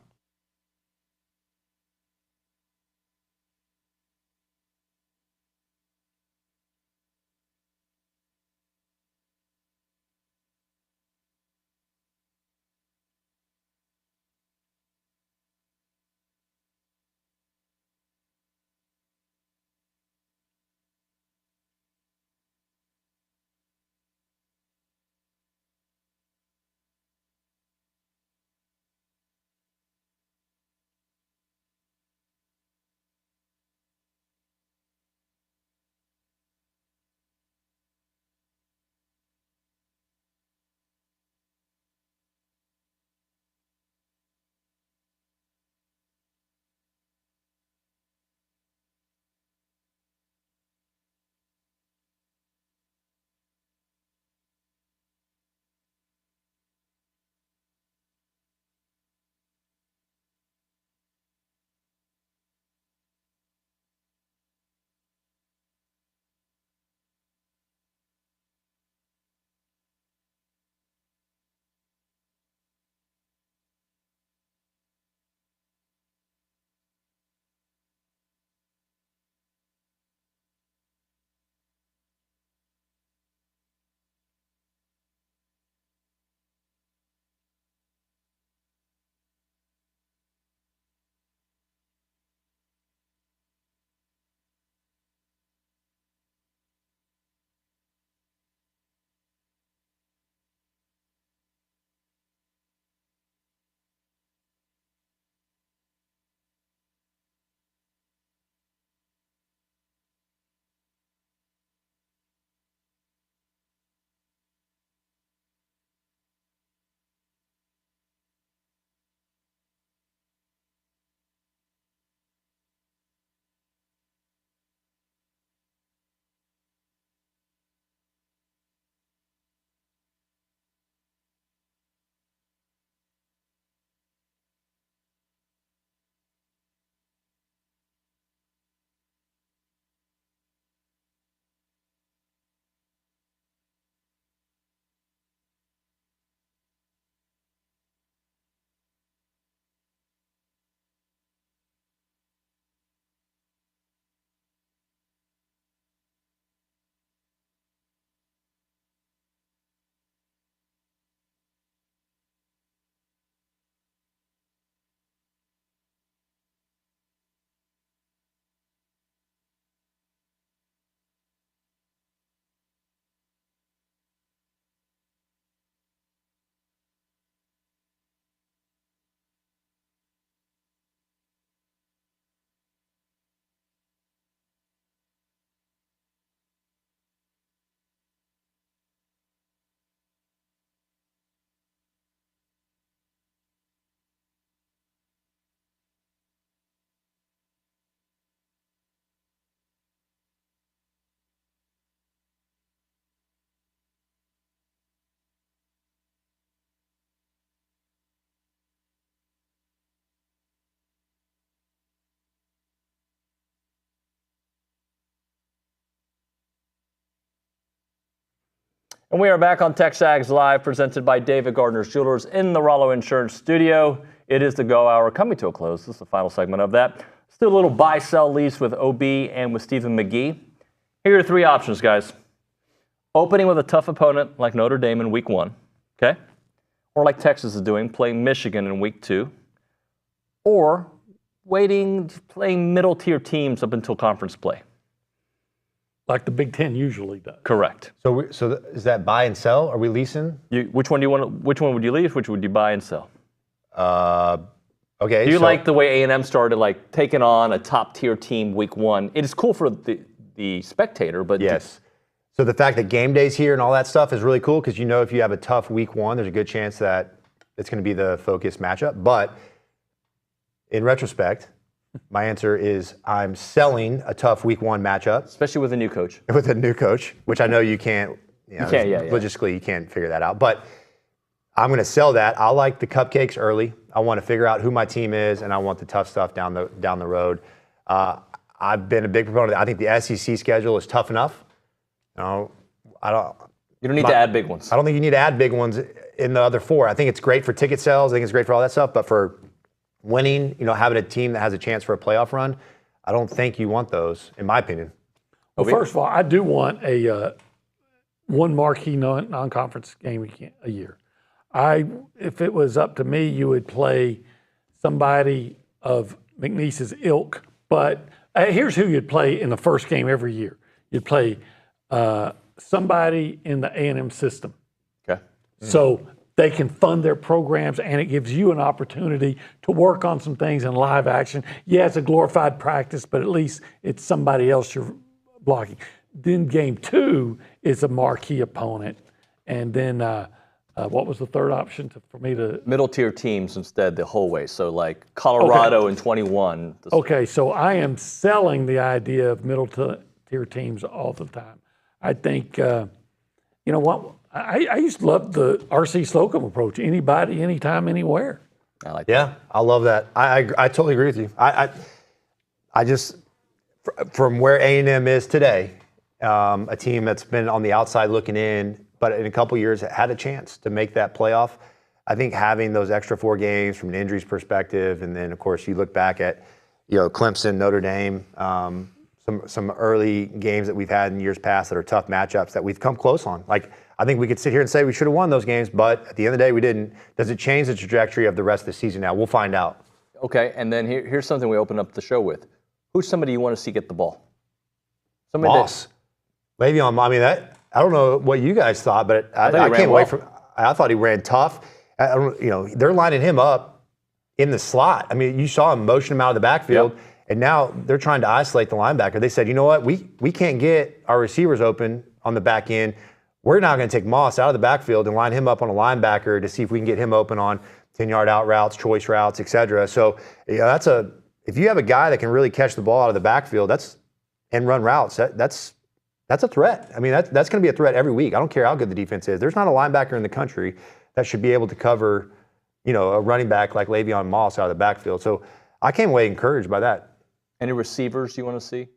And we are back on TexAgs Live, presented by David Gardner's Jewelers in the Rollo Insurance Studio. It is the Go Hour coming to a close. This is the final segment of that. Still a little buy-sell lease with OB and with Stephen McGee. Here are your three options, guys. Opening with a tough opponent like Notre Dame in week 1, okay? Or like Texas is doing, playing Michigan in week 2. Or playing middle-tier teams up until conference play. Like the Big Ten usually does. Correct. So is that buy and sell? Are we leasing? Which one would you lease? Which would you buy and sell? Okay. Do you like the way A&M started, like taking on a top-tier team week 1? It is cool for the spectator, but yes. So the fact that game day's here and all that stuff is really cool because if you have a tough week 1, there's a good chance that it's going to be the focus matchup. But in retrospect, my answer is I'm selling a tough week 1 matchup. Especially with a new coach. With a new coach, which I know you can't. Logistically, you can't figure that out. But I'm going to sell that. I like the cupcakes early. I want to figure out who my team is, and I want the tough stuff down the road. I've been a big proponent of that. I think the SEC schedule is tough enough. You don't need to add big ones. I don't think you need to add big ones in the other 4. I think it's great for ticket sales. I think it's great for all that stuff. But for winning, having a team that has a chance for a playoff run, I don't think you want those, in my opinion. Well, first of all, I do want one marquee non-conference game a year. If it was up to me, you would play somebody of McNeese's ilk. But here's who you'd play in the first game every year. You'd play somebody in the A&M system. Okay. So they can fund their programs, and it gives you an opportunity to work on some things in live action. Yeah, it's a glorified practice, but at least it's somebody else you're blocking. Then game 2 is a marquee opponent. And then what was the third option for me to? Middle tier teams instead the whole way. So like Colorado in 21. Okay, so I am selling the idea of middle tier teams all the time. I think, you know what? I used to love the R.C. Slocum approach. Anybody, anytime, anywhere. I like that. Yeah, I love that. I totally agree with you. I just, from where A&M is today, a team that's been on the outside looking in, but in a couple years had a chance to make that playoff. I think having those extra 4 games from an injuries perspective, and then of course you look back at, Clemson, Notre Dame, some early games that we've had in years past that are tough matchups that we've come close on. Like, I think we could sit here and say we should have won those games, but at the end of the day, we didn't. Does it change the trajectory of the rest of the season now? We'll find out. Okay, and then here's something we open up the show with. Who's somebody you want to see get the ball? Moss. Le'Veon, I mean, I don't know what you guys thought, but I can't wait for. I thought he ran tough. They're lining him up in the slot. I mean, you saw him motion him out of the backfield, and now they're trying to isolate the linebacker. They said, you know what, we can't get our receivers open on the back end. We're now going to take Moss out of the backfield and line him up on a linebacker to see if we can get him open on 10-yard out routes, choice routes, et cetera. So if you have a guy that can really catch the ball out of the backfield, and run routes, that's a threat. I mean, that's going to be a threat every week. I don't care how good the defense is. There's not a linebacker in the country that should be able to cover, a running back like Le'Veon Moss out of the backfield. So I came away encouraged by that. Any receivers you want to see?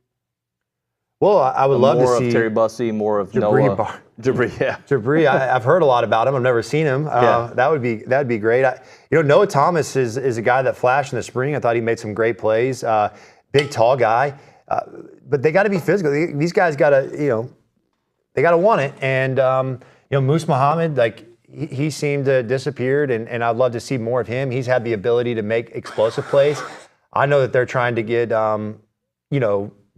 Well, I would love to see more of Terry Bussey, more of Noah. Jabri, I've heard a lot about him. I've never seen him. That'd be great. Noah Thomas is a guy that flashed in the spring. I thought he made some great plays. Big, tall guy. But they got to be physical. These guys got to, they got to want it. And, Moose Muhammad, like, he seemed to have disappeared, and I'd love to see more of him. He's had the ability to make explosive plays. I know that they're trying to get,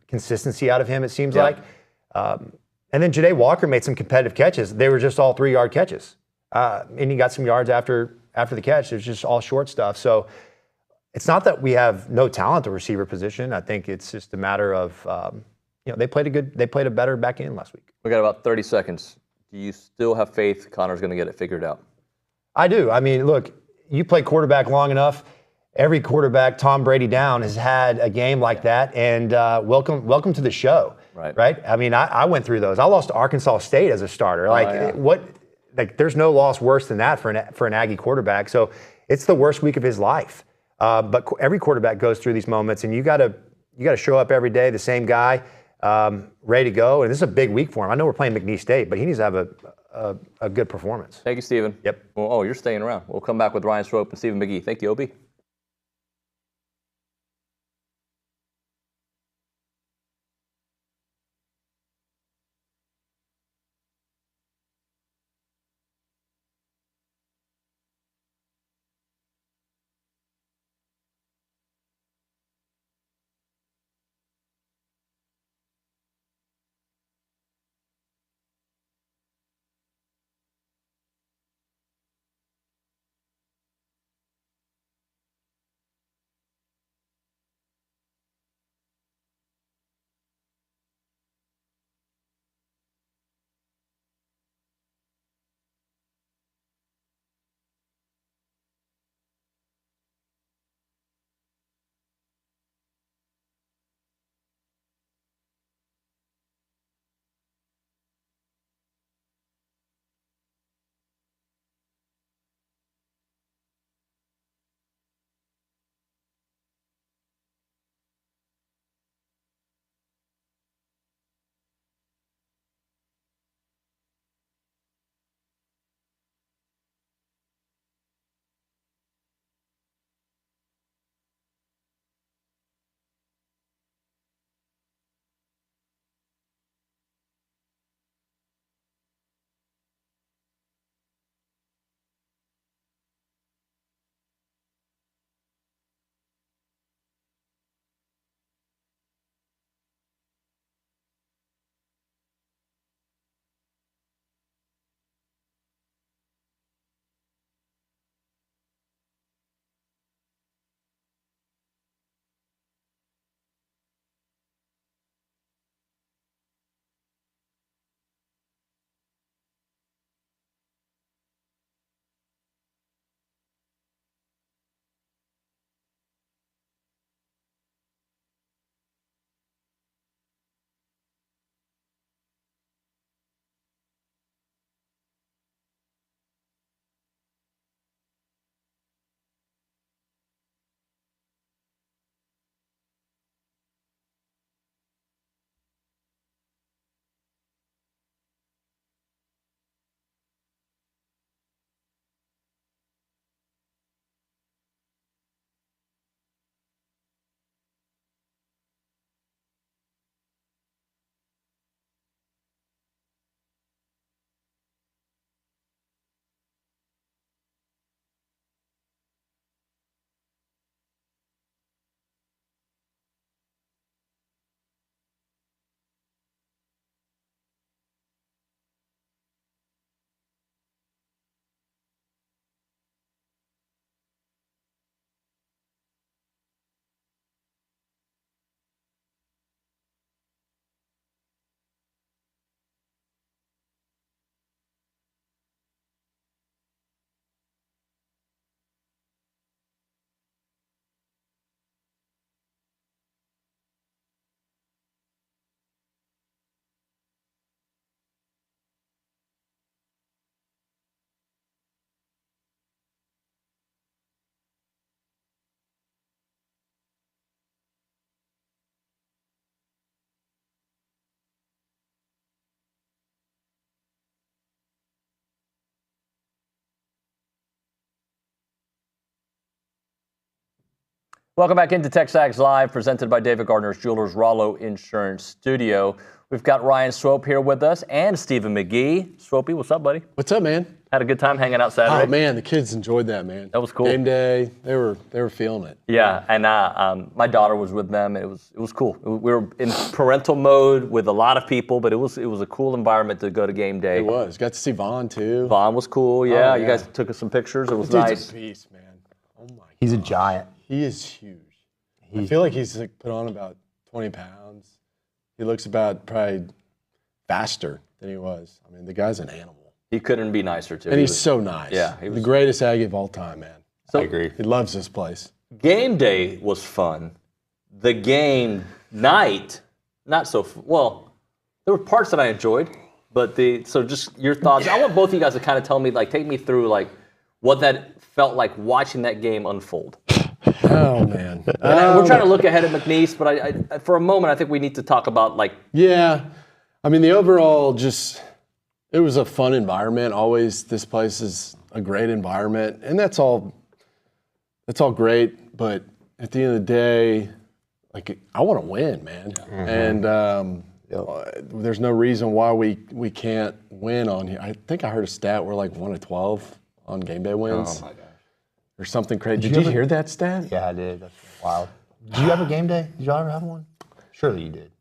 consistency out of him, it seems like. And then Ja'Day Walker made some competitive catches. They were just all 3-yard catches. And he got some yards after the catch. It was just all short stuff. So it's not that we have no talent at the receiver position. I think it's just a matter of, they played a better back end last week. We got about 30 seconds. Do you still have faith Connor's going to get it figured out? I do. I mean, look, you play quarterback long enough. Every quarterback, Tom Brady down, has had a game like that, and welcome to the show. Right? I mean, I went through those. I lost to Arkansas State as a starter. There's no loss worse than that for an Aggie quarterback. So it's the worst week of his life. But every quarterback goes through these moments, and you got to show up every day, the same guy. ready to go. And this is a big week for him. I know we're playing McNeese State, but he needs to have a good performance. Thank you, Stephen. Yep. Well, you're staying around. We'll come back with Ryan Swope and Stephen McGee. Thank you, Obi. Welcome back into TexAgs Live, presented by David Gardner's Jewelers, Rollo Insurance Studio. We've got Ryan Swope here with us and Stephen McGee. Swopey, what's up, buddy? What's up, man? Had a good time hanging out Saturday. Oh man, the kids enjoyed that, man. That was cool. Game day, they were feeling it. Yeah, and my daughter was with them, and it was cool. We were in parental mode with a lot of people, but it was a cool environment to go to game day. It was. Got to see Vaughn too. Vaughn was cool. Yeah, Oh, you yeah. guys took us some pictures. It was Dude's nice. a beast, man. Oh my. He's a giant. He is huge. I feel like he's like put on about 20 pounds. He looks about probably faster than he was. I mean, the guy's an animal. He couldn't be nicer too. And he's so nice. Yeah, he was- the greatest Aggie of all time, man. So, I agree. He loves this place. Game day was fun. The game night, not so well. There were parts that I enjoyed, but so just your thoughts. I want both of you guys to kind of tell me, like, take me through like what that felt like watching that game unfold. Oh, man. And we're trying to look ahead at McNeese, but I, for a moment, I think we need to talk about, like, Yeah. I mean, the overall it was a fun environment. Always, this place is a great environment, and that's all great. But at the end of the day, like, I want to win, man. And there's no reason why we can't win on here. I think I heard a stat we're like 1 of 12 on game day wins. oh my gosh. Or something crazy. Did you hear that stat? Yeah, I did. That's wild. Did you have a game day? Did y'all ever have one? Surely you did.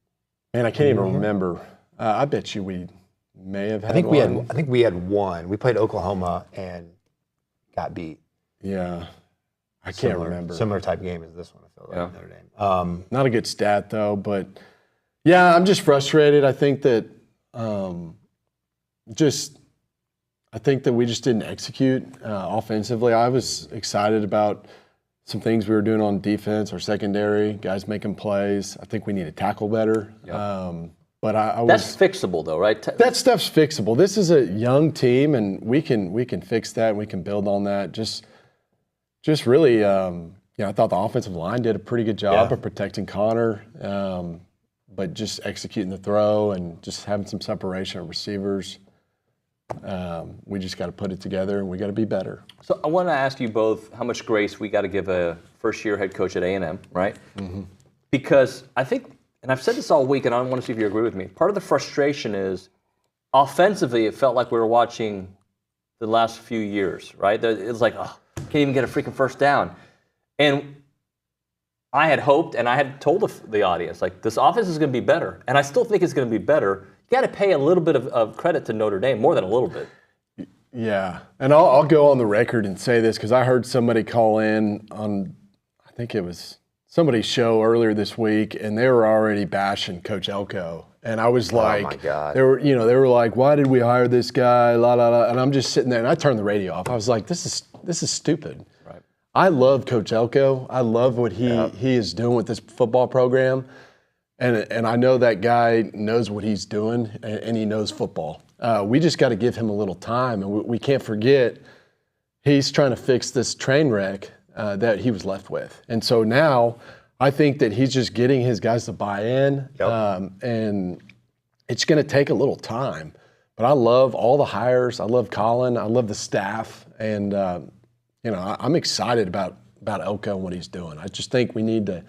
Man, I can't even remember. I bet you we may have had I think one. we had one. We played Oklahoma and got beat. Yeah. I can't remember. Similar type game as this one, I feel like, Notre Dame. Not a good stat, though. But, yeah, I'm just frustrated. I think that I think that we just didn't execute offensively. I was excited about some things we were doing on defense, our secondary, guys making plays. I think we need to tackle better. Yep. But That's fixable, though, right? That stuff's fixable. This is a young team, and we can fix that, and we can build on that. Just really, I thought the offensive line did a pretty good job of protecting Conner, but just executing the throw and just having some separation of receivers. We just got to put it together, and we got to be better. So I want to ask you both how much grace we got to give a first-year head coach at A&M, right? Mm-hmm. Because I think, and I've said this all week, and I want to see if you agree with me, part of the frustration is offensively it felt like we were watching the last few years, right? It was like, oh, can't even get a freaking first down. And I had hoped, and I had told the audience, like, this offense is going to be better. And I still think it's going to be better. You got to pay a little bit of credit to Notre Dame, more than a little bit. Yeah, and I'll go on the record and say this because I heard somebody call in on, I think it was somebody's show earlier this week, and they were already bashing Coach Elko. And I was like, oh my God. They were like, why did we hire this guy? La la la. And I'm just sitting there, and I turned the radio off. I was like, this is stupid. Right. I love Coach Elko. I love what he is doing with this football program. And I know that guy knows what he's doing, and he knows football. We just got to give him a little time, and we can't forget he's trying to fix this train wreck that he was left with. And so now I think that he's just getting his guys to buy in, and it's going to take a little time. But I love all the hires. I love Colin. I love the staff, and I'm excited about Elko and what he's doing. I just think we need to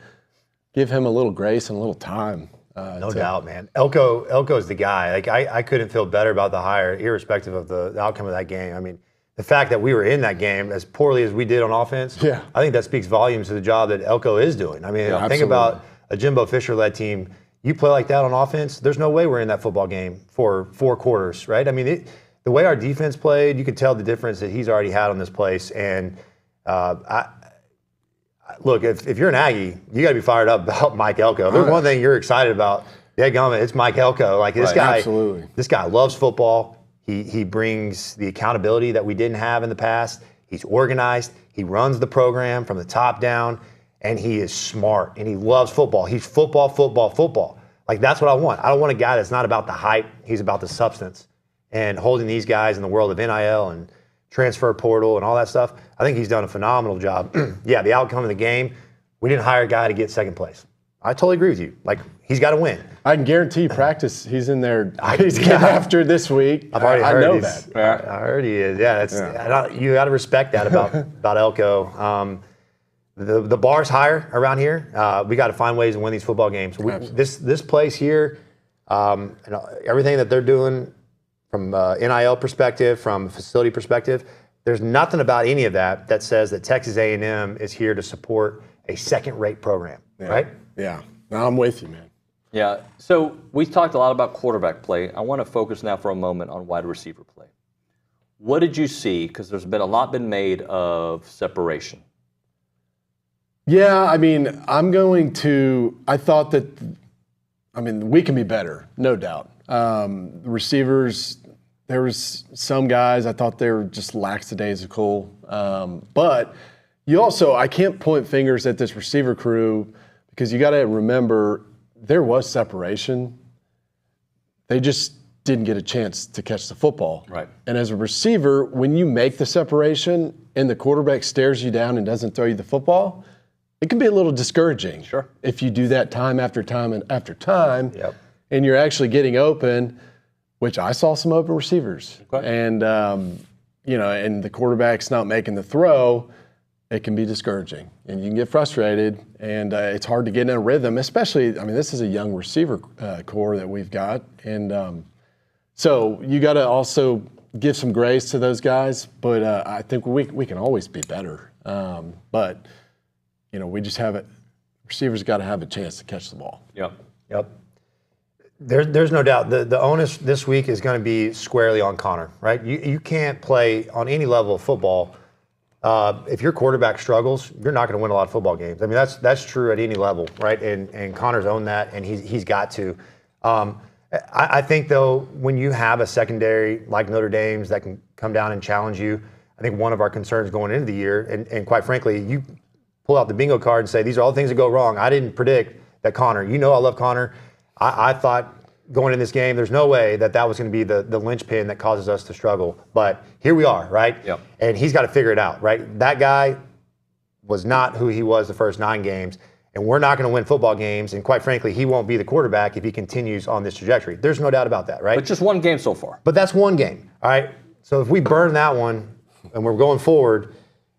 give him a little grace and a little time. No doubt, man. Elko's the guy. Like I couldn't feel better about the hire, irrespective of the outcome of that game. I mean, the fact that we were in that game as poorly as we did on offense, I think that speaks volumes to the job that Elko is doing. I mean, think about a Jimbo Fisher-led team. You play like that on offense, there's no way we're in that football game for 4 quarters, right? I mean, the way our defense played, you could tell the difference that he's already had on this place. And look, if you're an Aggie, you got to be fired up about Mike Elko. If there's one thing you're excited about, it's Mike Elko. Like this guy, absolutely. This guy loves football. He brings the accountability that we didn't have in the past. He's organized. He runs the program from the top down, and he is smart, and he loves football. He's football. Like, that's what I want. I don't want a guy that's not about the hype. He's about the substance. And holding these guys in the world of NIL and transfer portal and all that stuff, I think he's done a phenomenal job. Yeah, the outcome of the game, we didn't hire a guy to get second place. I totally agree with you. Like, he's got to win. I can guarantee practice. He's in there. He's getting after this week. I've already heard. I know that. I heard he is. Yeah, you got to respect that about Elko. The bar's higher around here. We got to find ways to win these football games. This place here, everything that they're doing from NIL perspective, from facility perspective, there's nothing about any of that says that Texas A&M is here to support a second-rate program, right? Yeah. No, I'm with you, man. Yeah. So we talked a lot about quarterback play. I want to focus now for a moment on wide receiver play. What did you see? Because there's been a lot made of separation. Yeah, I mean, I thought that, we can be better, no doubt. The receivers, there was some guys, I thought they were just lackadaisical. But I can't point fingers at this receiver crew because you got to remember there was separation. They just didn't get a chance to catch the football. Right. And as a receiver, when you make the separation and the quarterback stares you down and doesn't throw you the football, it can be a little discouraging. Sure. If you do that time after time and after time, Yep. and you're actually getting open, which I saw some open receivers. Okay. And, and the quarterback's not making the throw, it can be discouraging. And you can get frustrated, and it's hard to get in a rhythm, especially, this is a young receiver core that we've got. And so you got to also give some grace to those guys, but I think we can always be better. But, we just have it. Receivers got to have a chance to catch the ball. Yep. There's no doubt. The onus this week is going to be squarely on Conner, right? You can't play on any level of football. If your quarterback struggles, you're not going to win a lot of football games. That's true at any level, right? And Conner's owned that, and he's got to. I think, though, when you have a secondary like Notre Dame's that can come down and challenge you, I think one of our concerns going into the year, and quite frankly, you pull out the bingo card and say, these are all the things that go wrong. I didn't predict that Conner, I love Conner. I thought going in this game, there's no way that was going to be the linchpin that causes us to struggle. But here we are, right? Yep. And he's got to figure it out, right? That guy was not who he was the first 9 games. And we're not going to win football games. And quite frankly, he won't be the quarterback if he continues on this trajectory. There's no doubt about that, right? But just one game so far. But that's one game, all right? So if we burn that one and we're going forward,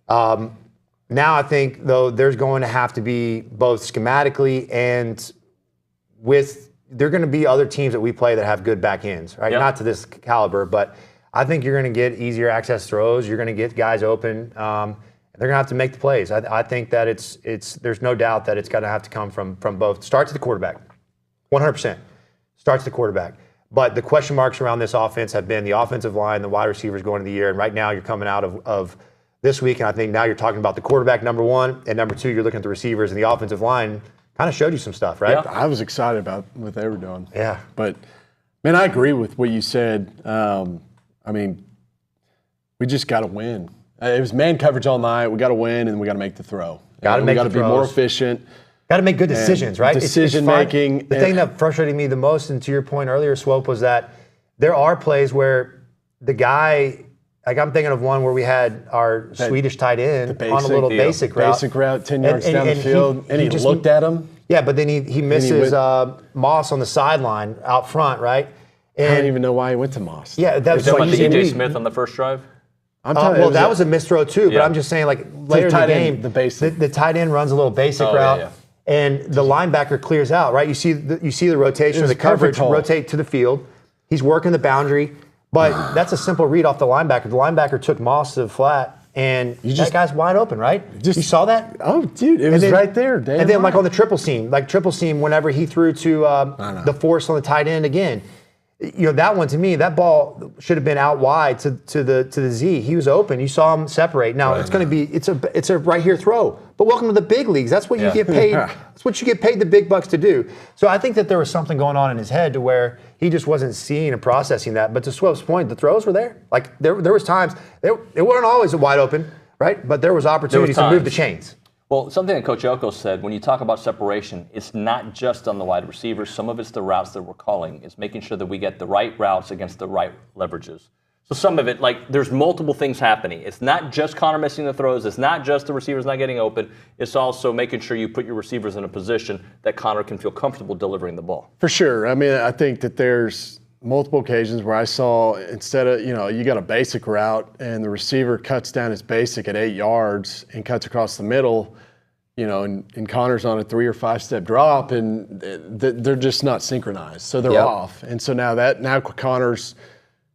now I think, though, there's going to have to be both schematically and there are going to be other teams that we play that have good back ends, right? Yep. Not to this caliber, but I think you're going to get easier access throws. You're going to get guys open. They're going to have to make the plays. I think that there's no doubt that it's going to have to come from both. Start to the quarterback, 100%. Start to the quarterback. But the question marks around this offense have been the offensive line, the wide receivers going into the year, and right now you're coming out of this week, and I think now you're talking about the quarterback, number one, and number two, you're looking at the receivers, and the offensive line kind of showed you some stuff, right? Yeah. I was excited about what they were doing. Yeah. But, man, I agree with what you said. We just got to win. It was man coverage all night. We got to win, and we got to make the throw. We got to be more efficient. Got to make good decisions, right? Decision making. The thing that frustrated me the most, and to your point earlier, Swope, was that there are plays where the guy, like I'm thinking of one where we had our Swedish tight end on a little basic route. Basic route, 10 yards down the field, and he just looked at him. Yeah, but then he misses Moss on the sideline out front, right? And I don't even know why he went to Moss. Yeah, that's Like easy DJ read. Smith on the first drive? That was a misthrow too, but I'm just saying, like, later in the game, the tight end runs a little basic route, and the linebacker clears out, right? You see the rotation, the coverage rotate to the field. He's working the boundary, but that's a simple read off the linebacker. The linebacker took Moss to the flat, and that guy's wide open, right? You saw that? Oh, dude, it was right there. Damn and then, like on the triple seam, whenever he threw to the force on the tight end again. That one, to me, that ball should have been out wide to the Z. He was open. You saw him separate. Now it's going to be it's a right here throw. But welcome to the big leagues. That's what you get paid. That's what you get paid the big bucks to do. So I think that there was something going on in his head to where he just wasn't seeing and processing that. But to Swope's point, the throws were there. Like there was times they weren't always wide open, right? But there was opportunities to move the chains. Well, something that Coach Elko said, when you talk about separation, it's not just on the wide receivers. Some of it's the routes that we're calling. It's making sure that we get the right routes against the right leverages. So some of it, like, there's multiple things happening. It's not just Conner missing the throws. It's not just the receivers not getting open. It's also making sure you put your receivers in a position that Conner can feel comfortable delivering the ball. For sure. I think that there's multiple occasions where I saw, instead of, you got a basic route and the receiver cuts down his basic at 8 yards and cuts across the middle, and Conner's on a 3 or 5 step drop, and they're just not synchronized. So they're off. And so now Conner's,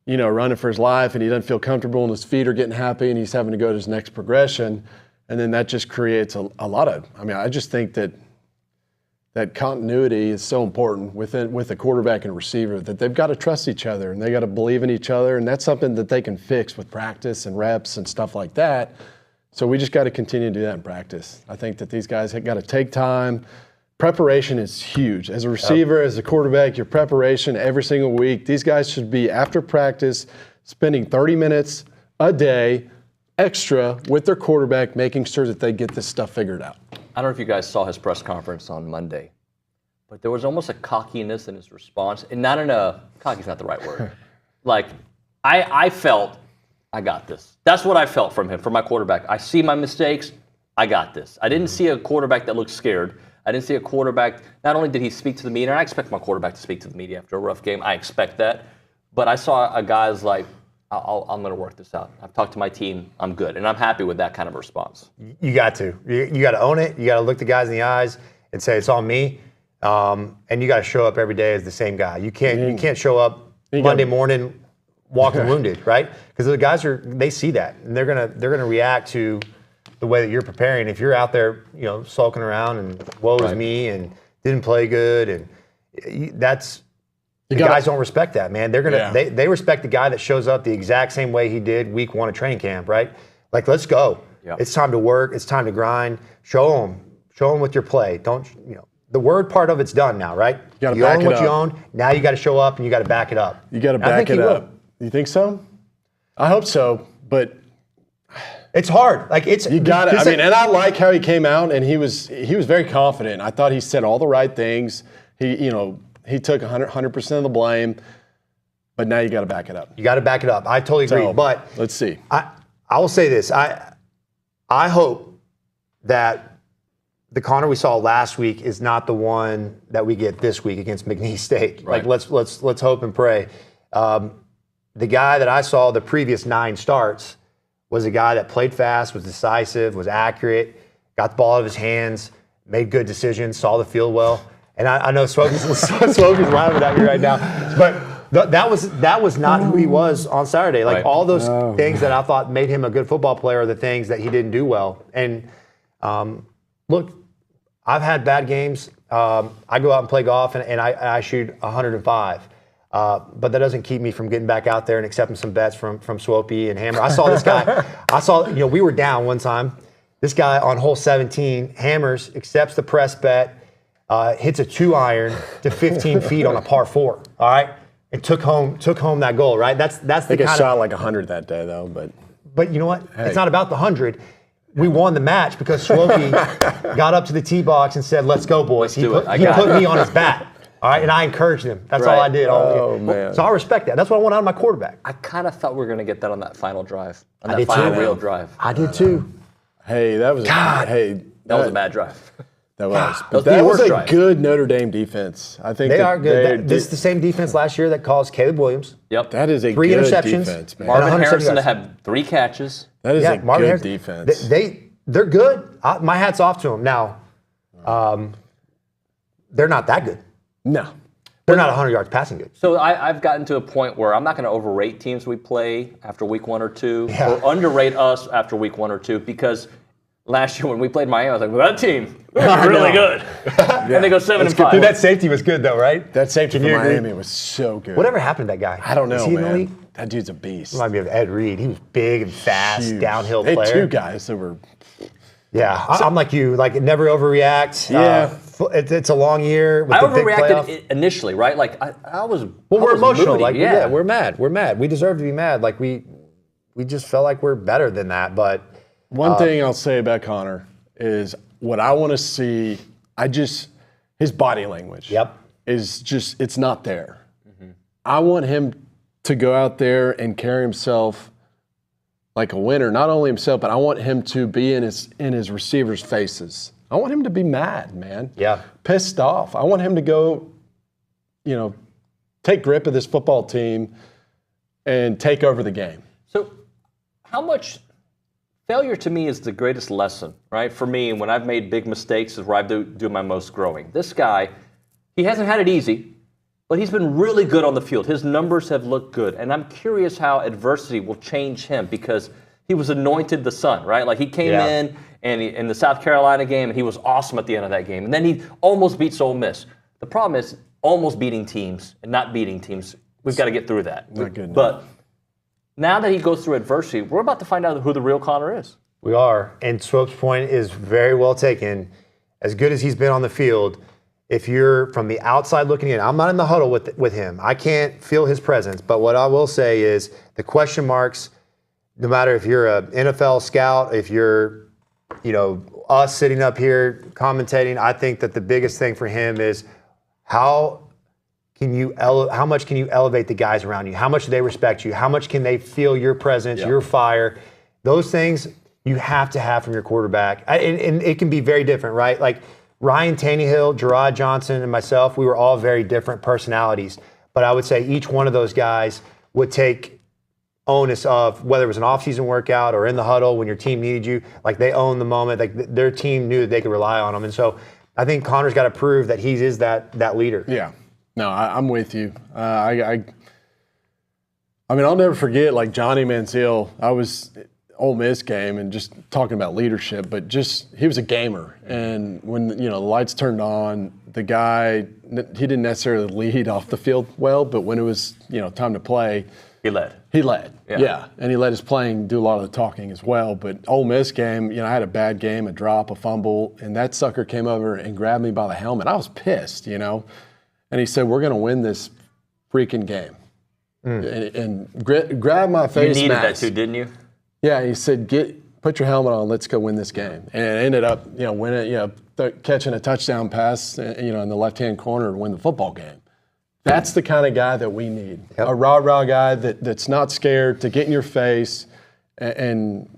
running for his life, and he doesn't feel comfortable, and his feet are getting happy, and he's having to go to his next progression. And then that just creates a lot of, I just think that continuity is so important with a quarterback and receiver, that they've got to trust each other, and they got to believe in each other, and that's something that they can fix with practice and reps and stuff like that. So we just got to continue to do that in practice. I think that these guys have got to take time. Preparation is huge. As a receiver, as a quarterback, your preparation every single week. These guys should be, after practice, spending 30 minutes a day extra with their quarterback, making sure that they get this stuff figured out. I don't know if you guys saw his press conference on Monday, but there was almost a cockiness in his response. And not in a, cocky's not the right word. Like, I felt, I got this. That's what I felt from him, from my quarterback. I see my mistakes. I got this. I didn't see a quarterback that looked scared. I didn't see a quarterback. Not only did he speak to the media, and I expect my quarterback to speak to the media after a rough game. I expect that. But I saw a guy's like, I'm going to work this out. I've talked to my team. I'm good. And I'm happy with that kind of response. You got to. You got to own it. You got to look the guys in the eyes and say, it's on me. And you got to show up every day as the same guy. You can't show up Monday morning walking wounded, right? Because the guys they see that, and they're gonna react to the way that you're preparing. If you're out there, sulking around and woe is me and didn't play good, and guys don't respect that, man. They're gonna they respect the guy that shows up the exact same way he did week 1 of training camp, right? Like, let's go. Yep. It's time to work. It's time to grind. Show them with your play. Don't the word part of it's done now, right? You own what you own. Now you got to show up and you got to back it up. You got to back it up. You think so? I hope so, but it's hard. Like, you got it. And I like how he came out and he was very confident. I thought he said all the right things. He took 100% of the blame, but now you got to back it up. You got to back it up. I totally agree. But let's see. I will say this. I hope that the Conner we saw last week is not the one that we get this week against McNeese State. Right. Like, let's hope and pray. The guy that I saw the previous 9 starts was a guy that played fast, was decisive, was accurate, got the ball out of his hands, made good decisions, saw the field well. And I know Swope's laughing at me right now, but that was not who he was on Saturday. Like, all those things that I thought made him a good football player are the things that he didn't do well. And look, I've had bad games. I go out and play golf, and I shoot 105. But that doesn't keep me from getting back out there and accepting some bets from Swope and Hammer. I saw this guy. We were down one time. This guy on hole 17, hammers, accepts the press bet, hits a 2-iron to 15 feet on a par 4. All right, and took home that goal. Right. That's the kind of shot like 100 that day though. But you know what? Hey. It's not about the 100. We won the match because Swope got up to the tee box and said, "Let's go, boys." He put me on his back. All right, and I encouraged him. That's all I did. Man. So I respect that. That's what I want out of my quarterback. I kind of thought we were going to get that on that final drive, on that final real drive. I did too. Hey, that was that was a bad drive. That was. But that was a good Notre Dame defense. I think they are good. This is the same defense last year that caused Caleb Williams. Yep. That is a 3 good interceptions. Defense, man. Marvin Harrison had 3 catches. That is a good defense. They're good. My hat's off to them. Now, they're not that good. No. They're not 100 yards passing good. So I've gotten to a point where I'm not going to overrate teams we play after week 1 or 2, or underrate us after week 1 or 2, because last year when we played Miami, I was like, well, that team, they're really good. And they go 7-5. Dude, that safety was good, though, right? That safety for Miami was so good. Whatever happened to that guy? I don't know, Is he man. in the league? That dude's a beast. Remind me of Ed Reed. He was big and fast, Huge. downhill they player. Had 2 guys that were... Yeah, I'm like you. Like, never overreact. Yeah. It's a long year with I the big playoff. overreacted initially, right? Like, I was Well, we're emotional. Moody. Like, we're mad. We're mad. We deserve to be mad. Like, we just felt like we're better than that. But one thing I'll say about Conner is what I want to see. His body language. Is just, it's not there. Mm-hmm. I want him to go out there and carry himself like a winner. Not only himself, but I want him to be in his receivers' faces. I want him to be mad, man. Yeah. Pissed off. I want him to go, take grip of this football team and take over the game. So how much failure to me is the greatest lesson, right? For me, when I've made big mistakes is where I do my most growing. This guy, he hasn't had it easy, but he's been really good on the field. His numbers have looked good. And I'm curious how adversity will change him, because he was anointed the son, right? Like, he came in and in the South Carolina game, and he was awesome at the end of that game. And then he almost beats Ole Miss. The problem is almost beating teams and not beating teams. We've got to get through that. Not good enough. But now that he goes through adversity, we're about to find out who the real Conner is. We are. And Swope's point is very well taken. As good as he's been on the field, if you're from the outside looking in, I'm not in the huddle with him. I can't feel his presence. But what I will say is the question marks, no matter if you're an NFL scout, if you're, us sitting up here commentating, I think that the biggest thing for him is how much can you elevate the guys around you? How much do they respect you? How much can they feel your presence, your fire? Those things, you have to have from your quarterback. And it can be very different, right? Like Ryan Tannehill, Gerard Johnson, and myself, we were all very different personalities. But I would say each one of those guys would take onus of whether it was an offseason workout or in the huddle when your team needed you. Like they owned the moment. Like their team knew that they could rely on them. And so I think Connor's got to prove that he is that leader. Yeah. No, I'm with you. I mean, I'll never forget, like, Johnny Manziel. I was Ole Miss game and just talking about leadership, but just he was a gamer. And when, the lights turned on, the guy, he didn't necessarily lead off the field well, but when it was, time to play. He led. Yeah. And he let his playing do a lot of the talking as well. But Ole Miss game, I had a bad game, a drop, a fumble, and that sucker came over and grabbed me by the helmet. I was pissed, And he said, we're going to win this freaking game. And grab my face mask. You needed that too, didn't you? Yeah, he said, put your helmet on, let's go win this game. And it ended up, winning, catching a touchdown pass, in the left-hand corner to win the football game. That's the kind of guy that we need. Yep. A rah-rah guy that's not scared to get in your face and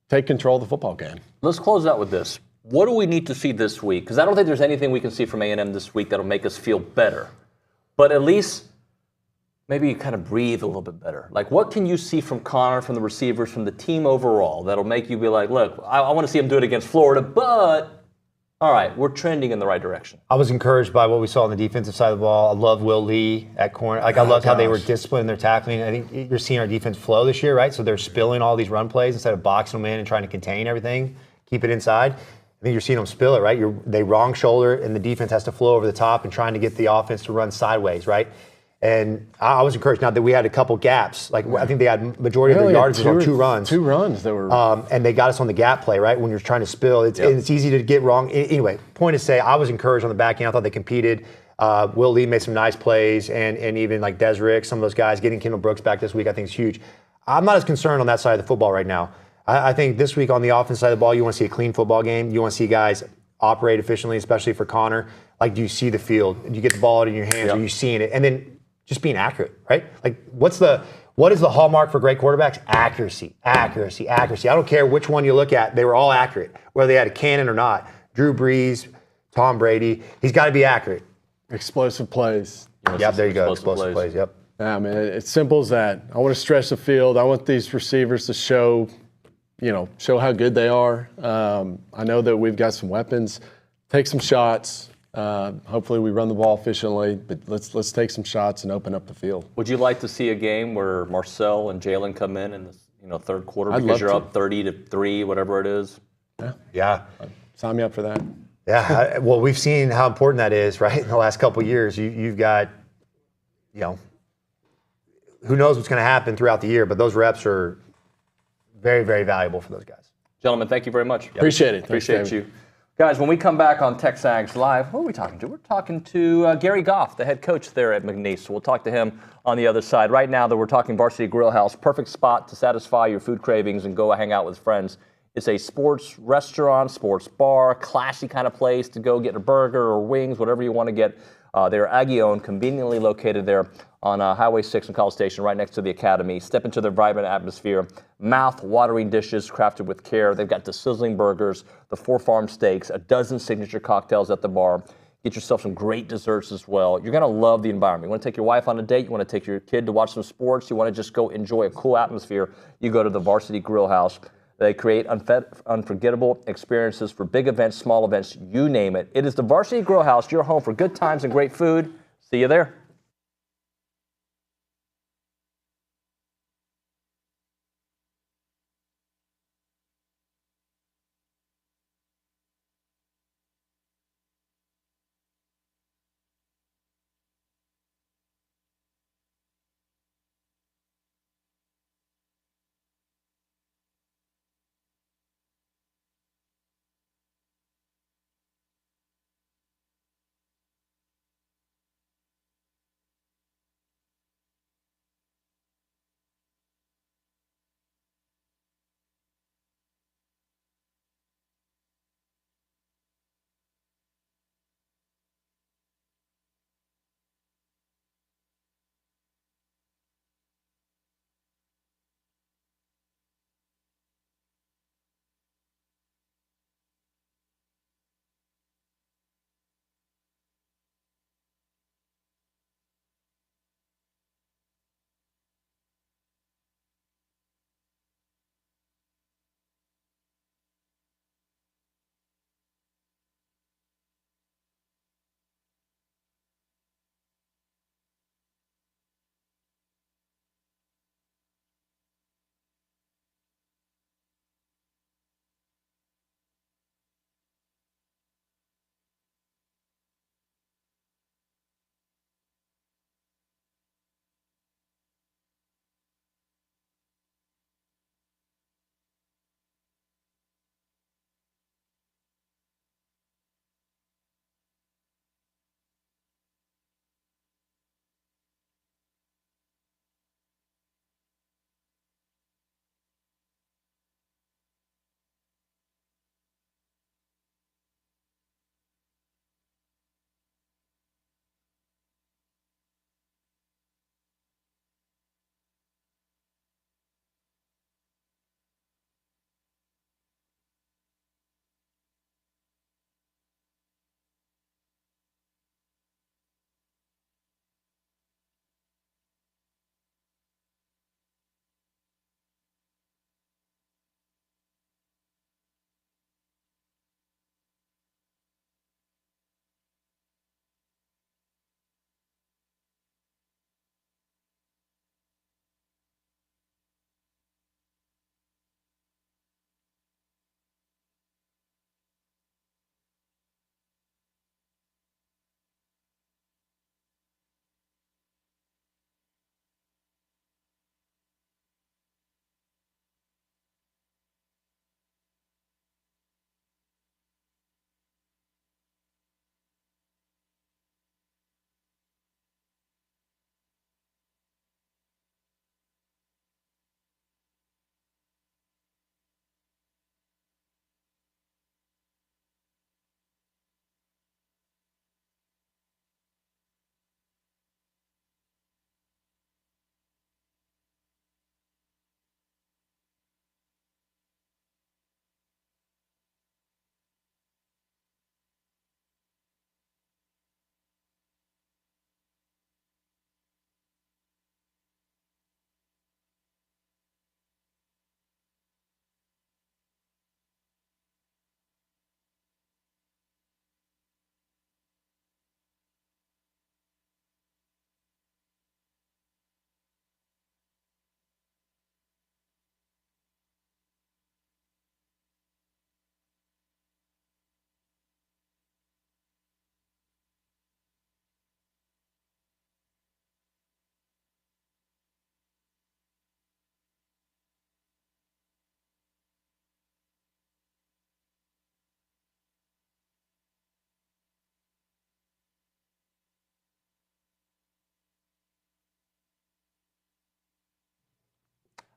take control of the football game. Let's close out with this. What do we need to see this week? Because I don't think there's anything we can see from A&M this week that'll make us feel better. But at least maybe you kind of breathe a little bit better. Like, what can you see from Conner, from the receivers, from the team overall that'll make you be like, look, I want to see him do it against Florida, but all right, we're trending in the right direction. I was encouraged by what we saw on the defensive side of the ball. I love Will Lee at corner. I loved how they were disciplined in their tackling. I think you're seeing our defense flow this year, right? So they're spilling all these run plays instead of boxing them in and trying to contain everything, keep it inside. I think you're seeing them spill it, right? They wrong shoulder, and the defense has to flow over the top and trying to get the offense to run sideways, right? And I was encouraged. Now that we had a couple gaps, like I think they had majority of their yards on 2 runs. 2 runs that were. And they got us on the gap play, right? When you're trying to spill, it's easy to get wrong. Anyway, point to say, I was encouraged on the back end. I thought they competed. Will Lee made some nice plays, and even like Desrick, some of those guys getting Kendall Brooks back this week, I think is huge. I'm not as concerned on that side of the football right now. I think this week on the offense side of the ball, you want to see a clean football game. You want to see guys operate efficiently, especially for Conner. Like, do you see the field? Do you get the ball out in your hands? Are you seeing it? And then just being accurate, right? Like, what is the hallmark for great quarterbacks? Accuracy. I don't care which one you look at. They were all accurate, whether they had a cannon or not. Drew Brees, Tom Brady. He's got to be accurate. Explosive plays. Yep, there you go. Explosive plays. Yep. Yeah, man, it's simple as that. I want to stretch the field. I want these receivers to show how good they are. I know that we've got some weapons. Take some shots. Hopefully we run the ball efficiently, but let's take some shots and open up the field. Would you like to see a game where Marcel and Jalen come in the third quarter because you're up 30-3, whatever it is? Yeah. Sign me up for that. Yeah. Well, we've seen how important that is, right? In the last couple of years, you've got, who knows what's going to happen throughout the year, but those reps are very, very valuable for those guys. Gentlemen, thank you very much. Appreciate it. Appreciate you. Guys, when we come back on TexAgs Live, who are we talking to? We're talking to Gary Goff, the head coach there at McNeese. So we'll talk to him on the other side. Right now, though, we're talking Varsity Grill House, perfect spot to satisfy your food cravings and go hang out with friends. It's a sports restaurant, sports bar, classy kind of place to go get a burger or wings, whatever you want to get. They're Aggie-owned, conveniently located there on Highway 6 in College Station, right next to the Academy. Step into their vibrant atmosphere. Mouth-watering dishes crafted with care. They've got the sizzling burgers, the 4 farm steaks, a dozen signature cocktails at the bar. Get yourself some great desserts as well. You're going to love the environment. You want to take your wife on a date. You want to take your kid to watch some sports. You want to just go enjoy a cool atmosphere. You go to the Varsity Grill House. They create unforgettable experiences for big events, small events, you name it. It is the Varsity Grill House, your home for good times and great food. See you there.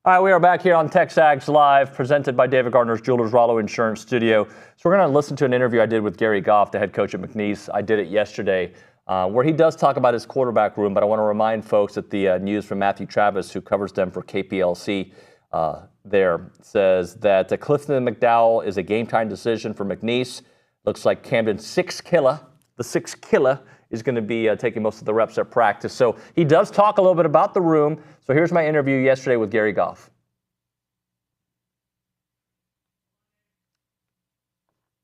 All right, we are back here on TexAgs Live, presented by David Gardner's Jewelers Rollo Insurance Studio. So we're going to listen to an interview I did with Gary Goff, the head coach at McNeese. I did it yesterday, where he does talk about his quarterback room, but I want to remind folks that the news from Matthew Travis, who covers them for KPLC, there says that Clifton McDowell is a game-time decision for McNeese. Looks like Camden the six killer, is going to be taking most of the reps at practice. So he does talk a little bit about the room. So here's my interview yesterday with Gary Goff.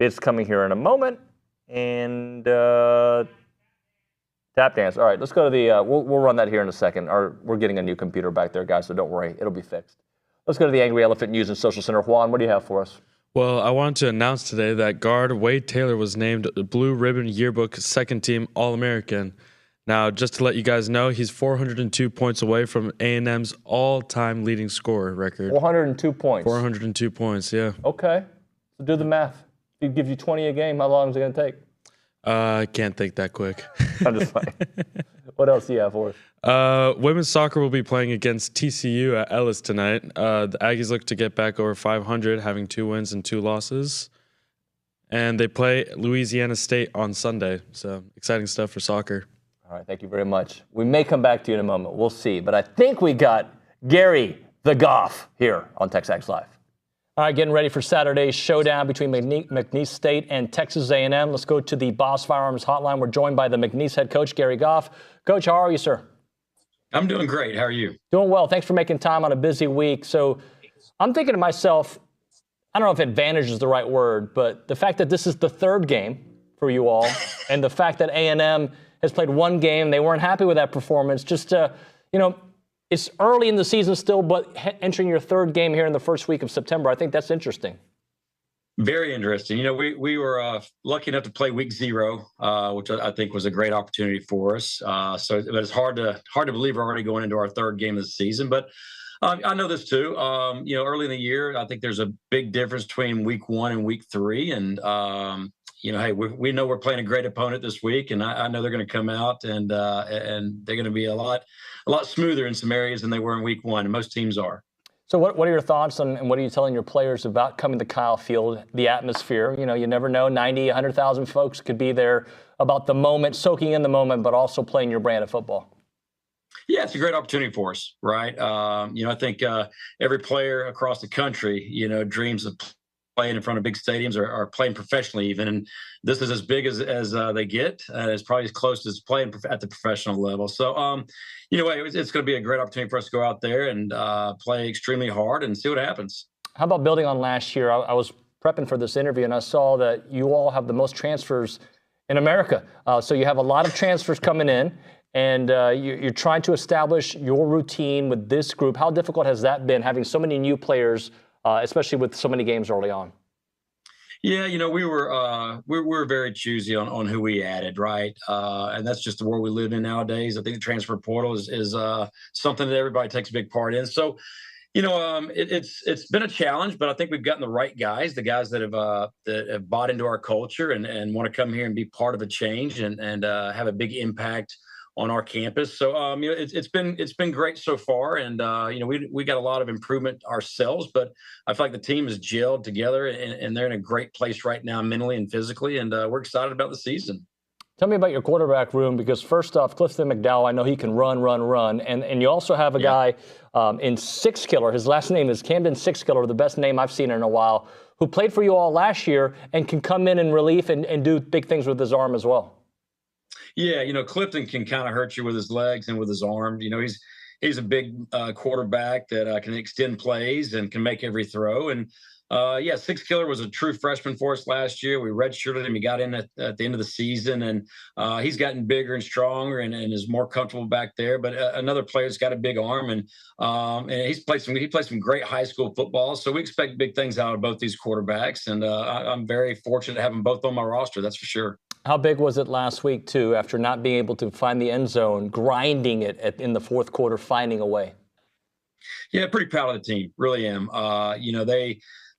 It's coming here in a moment. And tap dance. All right, let's go to the, we'll run that here in a second. We're getting a new computer back there, guys, so don't worry. It'll be fixed. Let's go to the Angry Elephant News and Social Center. Juan, what do you have for us? Well, I wanted to announce today that guard Wade Taylor was named Blue Ribbon Yearbook second-team All-American. Now, just to let you guys know, he's 402 points away from A&M's all-time leading scorer record. 402 points. 402 points, yeah. Okay. So do the math. He'd give you 20 a game. How long is it going to take? I can't think that quick. I'm just playing. What else do you have for us? Women's soccer will be playing against TCU at Ellis tonight. The Aggies look to get back over 500, having 2 wins and 2 losses. And they play Louisiana State on Sunday. So exciting stuff for soccer. All right, thank you very much. We may come back to you in a moment. We'll see. But I think we got Gary the Goff here on TexAgs Live. All right, getting ready for Saturday's showdown between McNeese State and Texas A&M. Let's go to the Boss Firearms Hotline. We're joined by the McNeese head coach, Gary Goff. Coach, how are you, sir? I'm doing great. How are you? Doing well. Thanks for making time on a busy week. So I'm thinking to myself, I don't know if advantage is the right word, but the fact that this is the third game for you all and the fact that A&M has played one game, they weren't happy with that performance. Just, it's early in the season still, but entering your third game here in the first week of September, I think that's interesting. Very interesting. We were lucky enough to play week 0, which I think was a great opportunity for us. But it's hard to believe we're already going into our third game of the season. But I know this too. Early in the year, I think there's a big difference between week 1 and week 3. And hey, we know we're playing a great opponent this week, and I know they're going to come out and they're going to be a lot smoother in some areas than they were in week 1, and most teams are. So what are your thoughts on, and what are you telling your players about coming to Kyle Field, the atmosphere? You never know, 90, 100,000 folks could be there, about the moment, soaking in the moment, but also playing your brand of football. Yeah, it's a great opportunity for us, right? I think every player across the country, dreams of playing in front of big stadiums or playing professionally even. And this is as big as they get. It's probably as close as playing at the professional level. So, it's going to be a great opportunity for us to go out there and play extremely hard and see what happens. How about building on last year? I was prepping for this interview, and I saw that you all have the most transfers in America. So you have a lot of transfers coming in, and you're trying to establish your routine with this group. How difficult has that been, having so many new players, especially with so many games early on? Yeah, we were very choosy on who we added, right? And that's just the world we live in nowadays. I think the transfer portal is something that everybody takes a big part in. So, it's been a challenge, but I think we've gotten the right guys, the guys that have bought into our culture and want to come here and be part of a change and have a big impact on our campus. So, it's been great so far. And, we got a lot of improvement ourselves, but I feel like the team is gelled together and they're in a great place right now, mentally and physically. And we're excited about the season. Tell me about your quarterback room, because first off, Clifton McDowell, I know he can run. And you also have a guy in Six Killer. His last name is Camden Six Killer, the best name I've seen in a while, who played for you all last year and can come in relief and do big things with his arm as well. Yeah, Clifton can kind of hurt you with his legs and with his arm. He's a big quarterback that can extend plays and can make every throw. And Six Killer was a true freshman for us last year. We redshirted him. He got in at the end of the season, and he's gotten bigger and stronger and is more comfortable back there. But another player's got a big arm, and he played some great high school football. So we expect big things out of both these quarterbacks, and I'm very fortunate to have them both on my roster. That's for sure. How big was it last week, too, after not being able to find the end zone, grinding it in the fourth quarter, finding a way? Yeah, pretty proud of the team. Really am.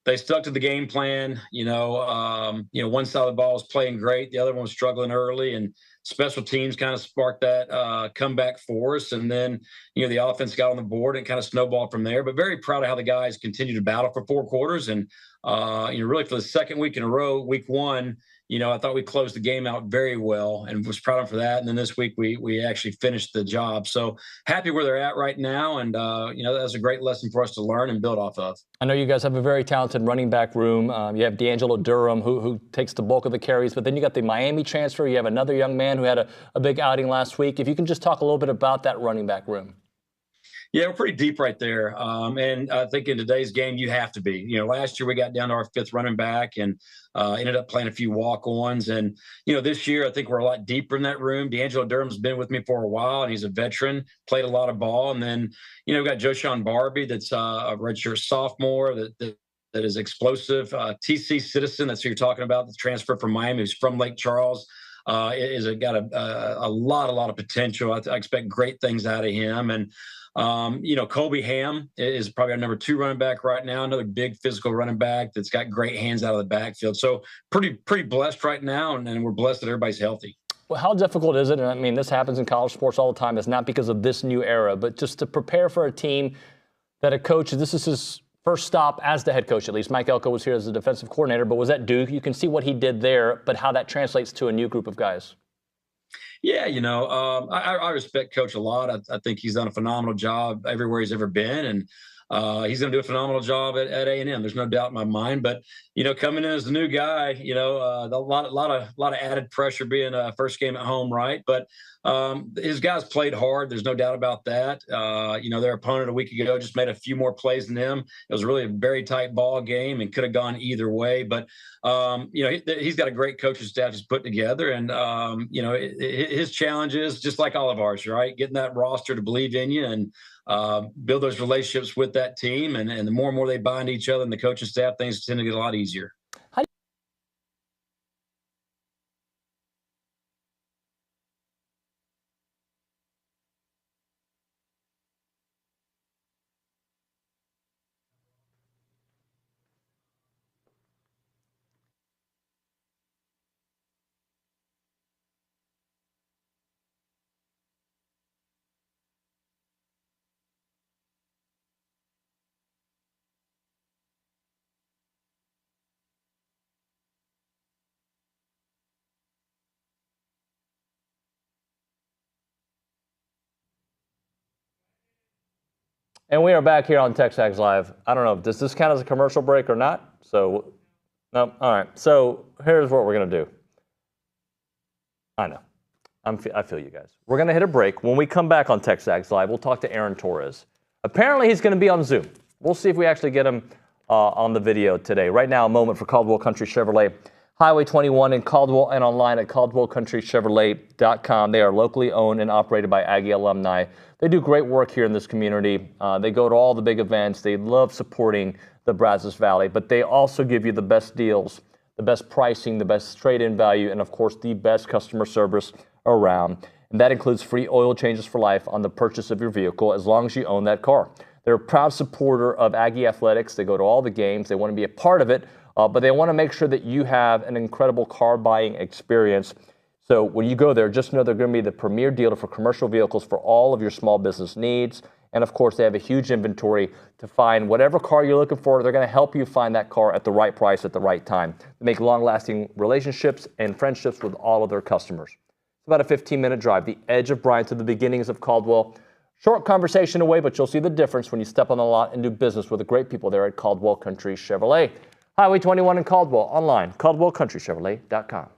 They stuck to the game plan. One side of the ball was playing great. The other one was struggling early. And special teams kind of sparked that comeback for us. And then, the offense got on the board and kind of snowballed from there. But very proud of how the guys continued to battle for 4 quarters. And, really for the second week in a row, week 1, I thought we closed the game out very well and was proud of them for that. And then this week we actually finished the job. So happy where they're at right now. And, that's a great lesson for us to learn and build off of. I know you guys have a very talented running back room. You have D'Angelo Durham, who takes the bulk of the carries, but then you got the Miami transfer. You have another young man who had a big outing last week. If you can just talk a little bit about that running back room. Yeah, we're pretty deep right there. And I think in today's game, you have to be. Last year we got down to our 5th running back and ended up playing a few walk-ons. And, this year I think we're a lot deeper in that room. D'Angelo Durham's been with me for a while, and he's a veteran, played a lot of ball. And then, we've got Joshawn Barbie that's a redshirt sophomore that is explosive. TC Citizen, that's who you're talking about, the transfer from Miami, who's from Lake Charles. Got a lot of potential. I expect great things out of him. And, Colby Ham is probably our number 2 running back right now, another big physical running back that's got great hands out of the backfield. So pretty blessed right now, and we're blessed that everybody's healthy. Well, how difficult is it? And I mean, this happens in college sports all the time. It's not because of this new era, but just to prepare for a team that a coach, this is his first stop as the head coach, at least. Mike Elko was here as the defensive coordinator, but was at Duke. You can see what he did there, but how that translates to a new group of guys. Yeah, I respect Coach a lot. I think he's done a phenomenal job everywhere he's ever been, and he's going to do a phenomenal job at A&M. There's no doubt in my mind. But coming in as a new guy, a lot of added pressure being a first game at home, right? But his guys played hard. There's no doubt about that. Their opponent a week ago just made a few more plays than him. It was really a very tight ball game and could have gone either way. But he's got a great coaching staff he's put together, and his challenge is just like all of ours, right? Getting that roster to believe in you and build those relationships with that team, and the more and more they bind each other and the coaching staff, things tend to get a lot easier. And we are back here on TexAgs Live. I don't know, does this count as a commercial break or not? So, no, all right. So here's what we're going to do. I know. I feel you guys. We're going to hit a break. When we come back on TexAgs Live, we'll talk to Aaron Torres. Apparently, he's going to be on Zoom. We'll see if we actually get him on the video today. Right now, a moment for Caldwell Country Chevrolet. Highway 21 in Caldwell and online at caldwellcountrychevrolet.com. They are locally owned and operated by Aggie alumni. They do great work here in this community. They go to all the big events. They love supporting the Brazos Valley, but they also give you the best deals, the best pricing, the best trade-in value, and of course, the best customer service around. And that includes free oil changes for life on the purchase of your vehicle as long as you own that car. They're a proud supporter of Aggie athletics. They go to all the games. They want to be a part of it. But they want to make sure that you have an incredible car buying experience. So when you go there, just know they're going to be the premier dealer for commercial vehicles for all of your small business needs. And of course, they have a huge inventory to find whatever car you're looking for. They're going to help you find that car at the right price at the right time. They make long-lasting relationships and friendships with all of their customers. It's about a 15-minute drive, the edge of Bryan to the beginnings of Caldwell. Short conversation away, but you'll see the difference when you step on the lot and do business with the great people there at Caldwell Country Chevrolet. Highway 21 in Caldwell, online, caldwellcountrychevrolet.com.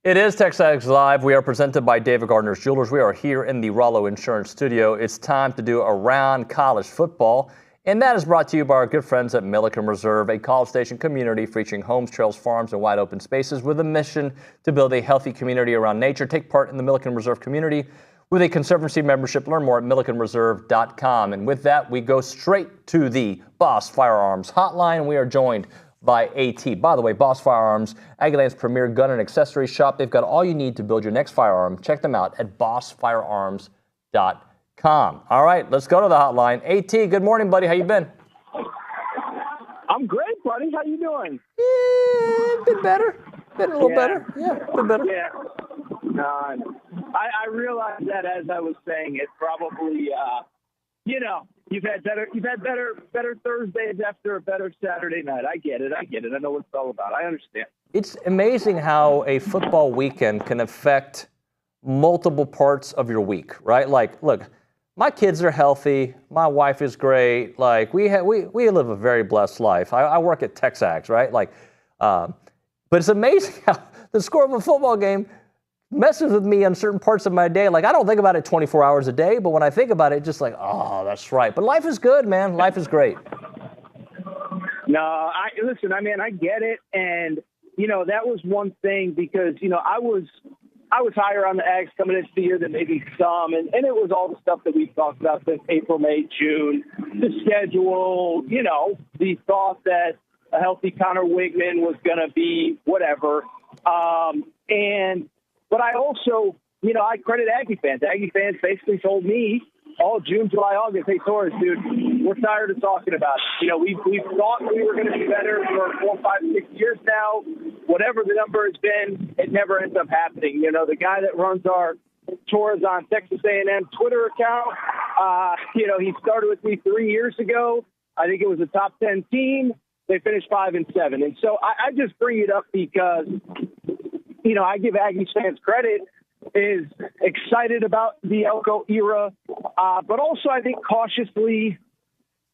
It is TexAgs Live. We are presented by David Gardner's Jewelers. We are here in the Rollo Insurance Studio. It's time to do Around College Football, and that is brought to you by our good friends at Milliken Reserve, a College Station community featuring homes, trails, farms, and wide open spaces with a mission to build a healthy community around nature. Take part in the Milliken Reserve community with a Conservancy membership. Learn more at millikenreserve.com. And with that, we go straight to the Boss Firearms Hotline. We are joined by AT. By the way, Boss Firearms, Aggieland's premier gun and accessory shop. They've got all you need to build your next firearm. Check them out at bossfirearms.com. All right, let's go to the hotline. AT, good morning, buddy. How you been? I'm great, buddy. How you doing? Been better. Been a little better. Yeah, been better. Yeah. I realized that as I was saying it. Probably, you've had better Thursdays after a better Saturday night. I get it. I know what it's all about. I understand. It's amazing how a football weekend can affect multiple parts of your week, right? Like, look, my kids are healthy. My wife is great. Like, we live a very blessed life. I work at TexAgs, right? Like, but it's amazing how the score of a football game messes with me on certain parts of my day. Like, I don't think about it 24 hours a day, but when I think about it, just like, oh, that's right. But life is good, man. Life is great. No, I get it. And, that was one thing because, I was higher on the Aggs coming into the year than maybe some. And it was all the stuff that we've talked about since April, May, June, the schedule, the thought that a healthy Conner Weigman was going to be whatever. But I also, I credit Aggie fans. Aggie fans basically told me all June, July, August, hey, Torres, dude, we're tired of talking about it. We've thought we were going to be better for 4, 5, 6 years now. Whatever the number has been, it never ends up happening. The guy that runs our Torres on Texas A&M Twitter account, he started with me 3 years ago. I think it was a top 10 team. They finished 5-7. And so I just bring it up because I give Aggies fans credit, is excited about the Elko era, but also I think cautiously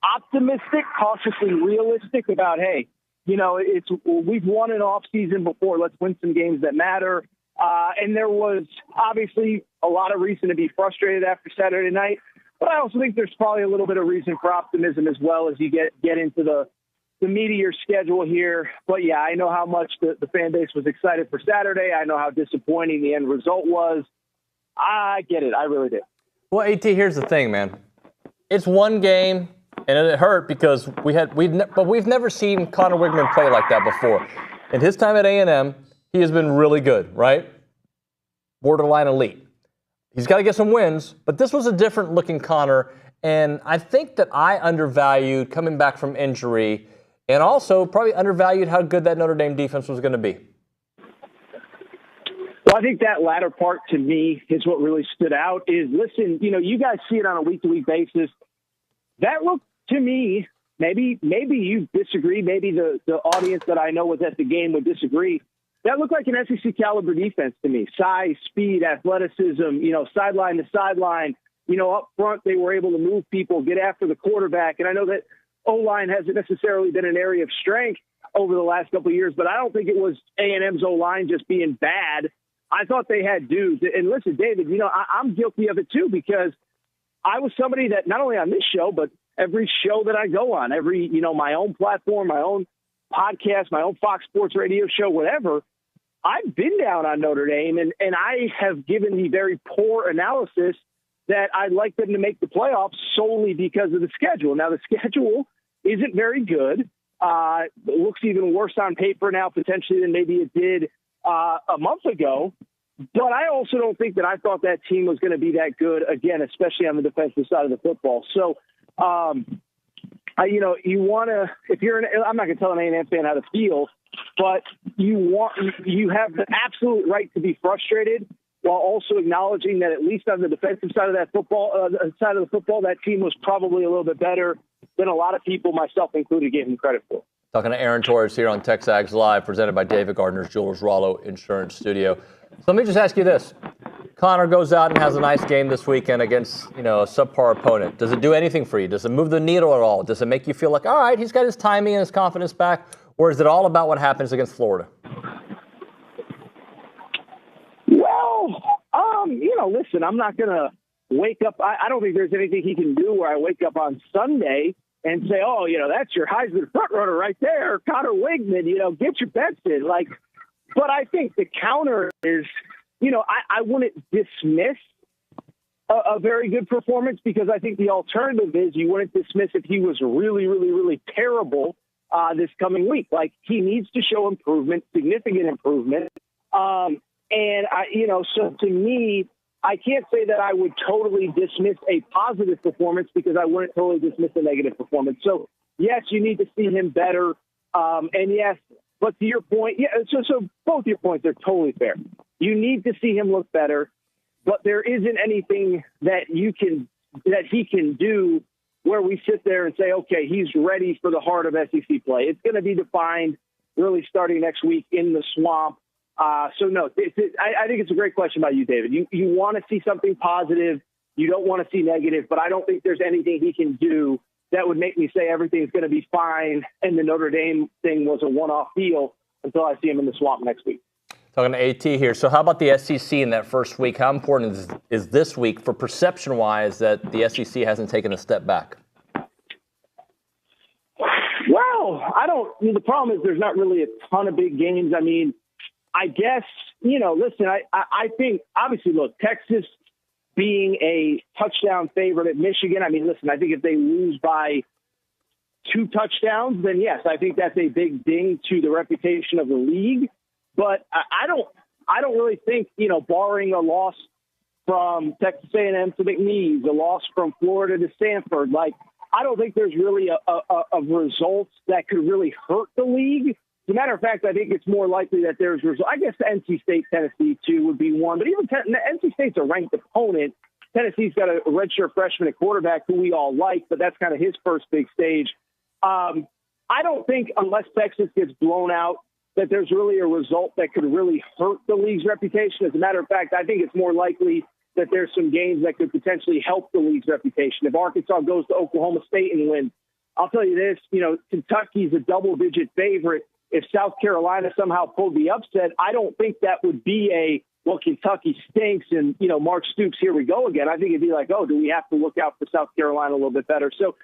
optimistic, cautiously realistic about, hey, we've won an off season before. Let's win some games that matter. And there was obviously a lot of reason to be frustrated after Saturday night, but I also think there's probably a little bit of reason for optimism as well as you get into the meatier schedule here. But yeah, I know how much the fan base was excited for Saturday. I know how disappointing the end result was. I get it. I really do. Well, AT, here's the thing, man. It's one game, and it hurt because we've never seen Conner Weigman play like that before. In his time at A&M, he has been really good, right? Borderline elite. He's got to get some wins, but this was a different looking Conner, and I think that I undervalued coming back from injury and also probably undervalued how good that Notre Dame defense was going to be. Well, I think that latter part to me is what really stood out is, listen, you guys see it on a week-to-week basis. That looked to me, maybe you disagree, maybe the audience that I know was at the game would disagree. That looked like an SEC caliber defense to me. Size, speed, athleticism, sideline to sideline. Up front, they were able to move people, get after the quarterback. And I know that O-line hasn't necessarily been an area of strength over the last couple of years, but I don't think it was A&M's O-line just being bad. I thought they had dudes. And listen, David, I'm guilty of it too, because I was somebody that not only on this show, but every show that I go on, every, my own platform, my own podcast, my own Fox Sports radio show, whatever, I've been down on Notre Dame, and I have given the very poor analysis that I'd like them to make the playoffs solely because of the schedule. Now, the schedule isn't very good. It looks even worse on paper now, potentially, than maybe it did a month ago. But I also don't think that I thought that team was going to be that good, again, especially on the defensive side of the football. So, you want to, I'm not going to tell an A&M fan how to feel, but you have the absolute right to be frustrated while also acknowledging that at least on the defensive side of that football, that team was probably a little bit better than a lot of people, myself included, gave them credit for. Talking to Aaron Torres here on TexAgs Live, presented by David Gardner's Jewelers, Rollo Insurance Studio. So let me just ask you this. Conner goes out and has a nice game this weekend against, a subpar opponent. Does it do anything for you? Does it move the needle at all? Does it make you feel like, all right, he's got his timing and his confidence back? Or is it all about what happens against Florida? listen, I'm not going to wake up. I don't think there's anything he can do where I wake up on Sunday and say, oh, that's your Heisman front runner right there, Conner Weigman, get your bets in. But I think the counter is, I wouldn't dismiss a very good performance, because I think the alternative is you wouldn't dismiss if he was really, really, really terrible this coming week. He needs to show improvement, significant improvement. So to me, I can't say that I would totally dismiss a positive performance, because I wouldn't totally dismiss a negative performance. So yes, you need to see him better. And yes, but to your point, so both your points are totally fair. You need to see him look better, but there isn't anything that he can do where we sit there and say, okay, he's ready for the heart of SEC play. It's going to be defined really starting next week in the swamp. So no, I think it's a great question by you, David. You want to see something positive. You don't want to see negative, but I don't think there's anything he can do that would make me say everything's going to be fine and the Notre Dame thing was a one-off deal until I see him in the swamp next week. Talking to AT here. So how about the SEC in that first week? How important is this week for perception-wise that the SEC hasn't taken a step back? Well, the problem is there's not really a ton of big games. I mean, I guess, listen, I think, obviously, look, Texas being a touchdown favorite at Michigan, I mean, listen, I think if they lose by 2 touchdowns, then yes, I think that's a big ding to the reputation of the league. But I don't really think, barring a loss from Texas A&M to McNeese, a loss from Florida to Stanford, I don't think there's really a result that could really hurt the league. As a matter of fact, I think it's more likely that there's results. I guess the NC State, Tennessee, too, would be one. But even NC State's a ranked opponent. Tennessee's got a redshirt freshman at quarterback who we all like, but that's kind of his first big stage. I don't think, unless Texas gets blown out, that there's really a result that could really hurt the league's reputation. As a matter of fact, I think it's more likely that there's some games that could potentially help the league's reputation. If Arkansas goes to Oklahoma State and wins, I'll tell you this, Kentucky's a double-digit favorite. If South Carolina somehow pulled the upset, I don't think that would be Kentucky stinks and, Mark Stoops, here we go again. I think it'd be like, oh, do we have to look out for South Carolina a little bit better? So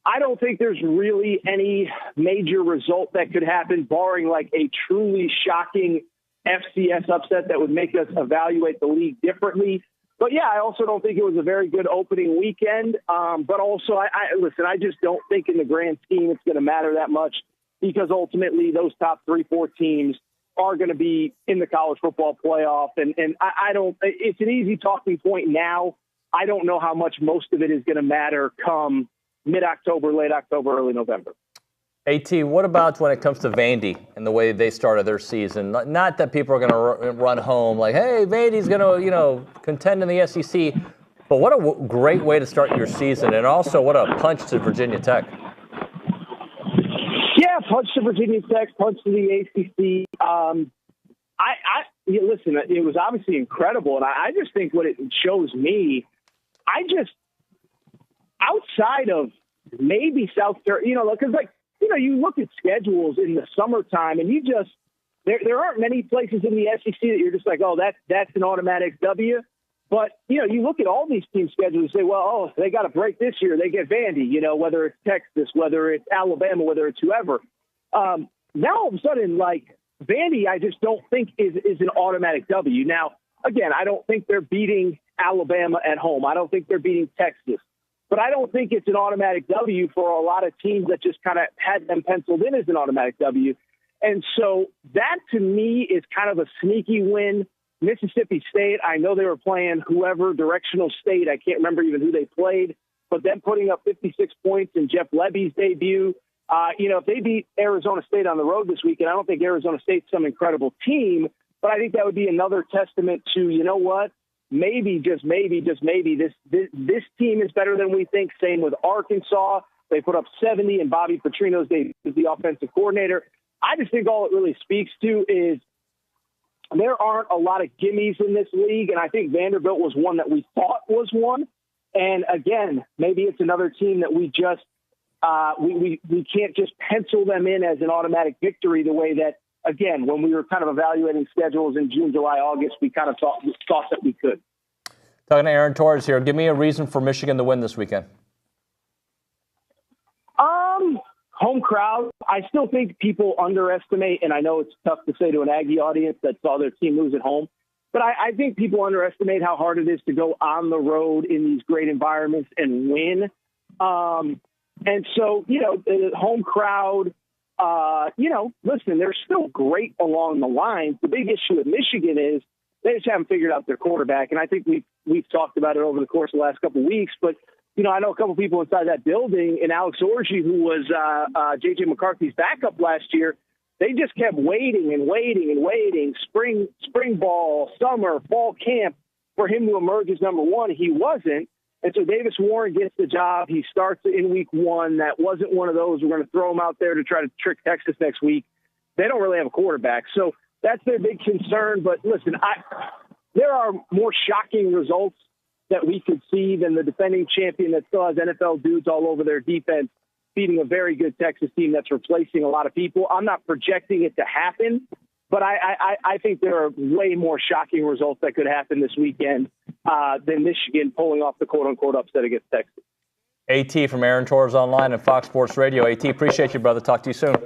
I don't think there's really any major result that could happen, barring a truly shocking FCS upset that would make us evaluate the league differently. But yeah, I also don't think it was a very good opening weekend. But also, I just don't think in the grand scheme it's going to matter that much, because ultimately those top 3-4 teams are going to be in the college football playoff. And I don't, it's an easy talking point now. I don't know how much most of it is going to matter come mid-October, late October, early November. AT, what about when it comes to Vandy and the way they started their season? Not that people are going to run home like, hey, Vandy's going to, contend in the SEC. But what a great way to start your season, and also what a punch to Virginia Tech. Yeah, punch to Virginia Tech, punch to the ACC. Listen, it was obviously incredible, and I just think what it shows me, outside of maybe South Carolina, because you look at schedules in the summertime, and there aren't many places in the SEC that you're just like, oh, that's an automatic W. But, you look at all these team schedules and say, well, they got a break this year. They get Vandy, whether it's Texas, whether it's Alabama, whether it's whoever. Now all of a sudden, Vandy, I just don't think is an automatic W. Now, again, I don't think they're beating Alabama at home. I don't think they're beating Texas. But I don't think it's an automatic W for a lot of teams that just kind of had them penciled in as an automatic W. And so that, to me, is kind of a sneaky win. Mississippi State, I know they were playing directional state. I can't remember even who they played. But them putting up 56 points in Jeff Levy's debut. If they beat Arizona State on the road this weekend, I don't think Arizona State's some incredible team. But I think that would be another testament to, what? Maybe, just maybe, this team is better than we think. Same with Arkansas. They put up 70 in Bobby Petrino's day as the offensive coordinator. I just think all it really speaks to is there aren't a lot of gimmies in this league, and I think Vanderbilt was one that we thought was one. And again, maybe it's another team that we just we can't just pencil them in as an automatic victory the way that, again, when we were kind of evaluating schedules in June, July, August, we kind of thought that we could. Talking to Aaron Torres here. Give me a reason for Michigan to win this weekend. Home crowd. I still think people underestimate, and I know it's tough to say to an Aggie audience that saw their team lose at home, but I think people underestimate how hard it is to go on the road in these great environments and win. And so, the home crowd, listen, they're still great along the lines. The big issue with Michigan is they just haven't figured out their quarterback. And I think we've talked about it over the course of the last couple of weeks. But, I know a couple of people inside that building, and Alex Orji, who was J.J. McCarthy's backup last year, they just kept waiting and waiting and waiting, spring ball, summer, fall camp, for him to emerge as number one. He wasn't. And so Davis Warren gets the job. He starts in week one. That wasn't one of those, we're going to throw him out there to try to trick Texas next week. They don't really have a quarterback. So that's their big concern. But listen, there are more shocking results that we could see than the defending champion that still has NFL dudes all over their defense, beating a very good Texas team that's replacing a lot of people. I'm not projecting it to happen, but I think there are way more shocking results that could happen this weekend than Michigan pulling off the quote-unquote upset against Texas. AT from Aaron Torres Online and Fox Sports Radio. AT, appreciate you, brother. Talk to you soon.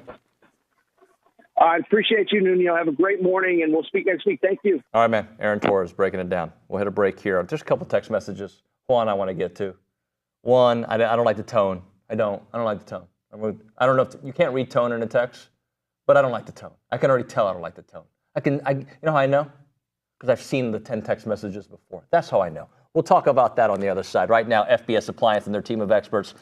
I appreciate you, Nuño. Have a great morning, and we'll speak next week. Thank you. All right, man. Aaron Torres breaking it down. We'll hit a break here. Just a couple text messages. One I want to get to. One, I don't like the tone. I don't like the tone. I don't know if you can't read tone in a text, but I don't like the tone. I can already tell I don't like the tone. You know how I know? Because I've seen the 10 text messages before. That's how I know. We'll talk about that on the other side. Right now, FBS Appliance and their team of experts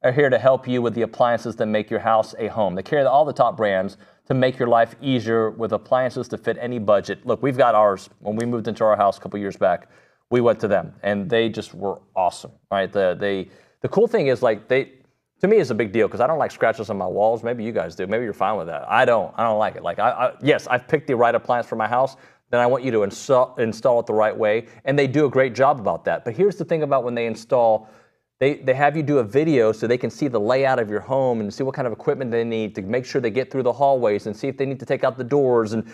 are here to help you with the appliances that make your house a home. They carry all the top brands to make your life easier with appliances to fit any budget. Look, we've got ours. When we moved into our house a couple years back, we went to them, and they just were awesome, right? The cool thing is, like, to me, it's a big deal because I don't like scratches on my walls. Maybe you guys do. Maybe you're fine with that. I don't like it. Like, yes, I've picked the right appliance for my house. Then I want you to install it the right way, and they do a great job about that. But here's the thing about when they install, they have you do a video so they can see the layout of your home and see what kind of equipment they need to make sure they get through the hallways and see if they need to take out the doors. And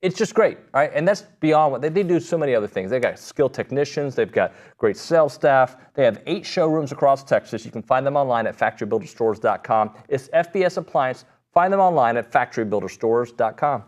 it's just great, right? And that's beyond what they do. So many other things. They've got skilled technicians. They've got great sales staff. They have 8 showrooms across Texas. You can find them online at factorybuilderstores.com. It's FBS Appliance. Find them online at factorybuilderstores.com.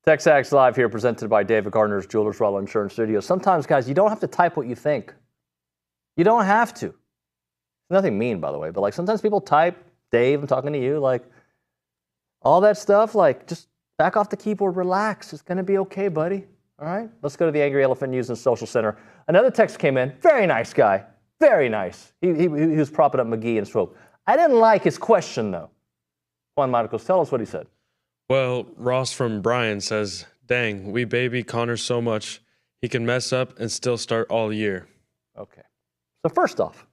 TexAgs Live here, presented by David Gardner's Jewelers Rutland Insurance Studio. Sometimes, guys, you don't have to type what you think. You don't have to. Nothing mean, by the way, but like sometimes people type, Dave, I'm talking to you, like all that stuff, like just back off the keyboard, relax. It's going to be okay, buddy. All right? Let's go to the Angry Elephant News and Social Center. Another text came in. Very nice guy. Very nice. He was propping up McGee and Swope. I didn't like his question, though. Juan Marcos, tell us what he said. Well, Ross from Bryan says, dang, we baby Conner so much. He can mess up and still start all year. Okay. So first off,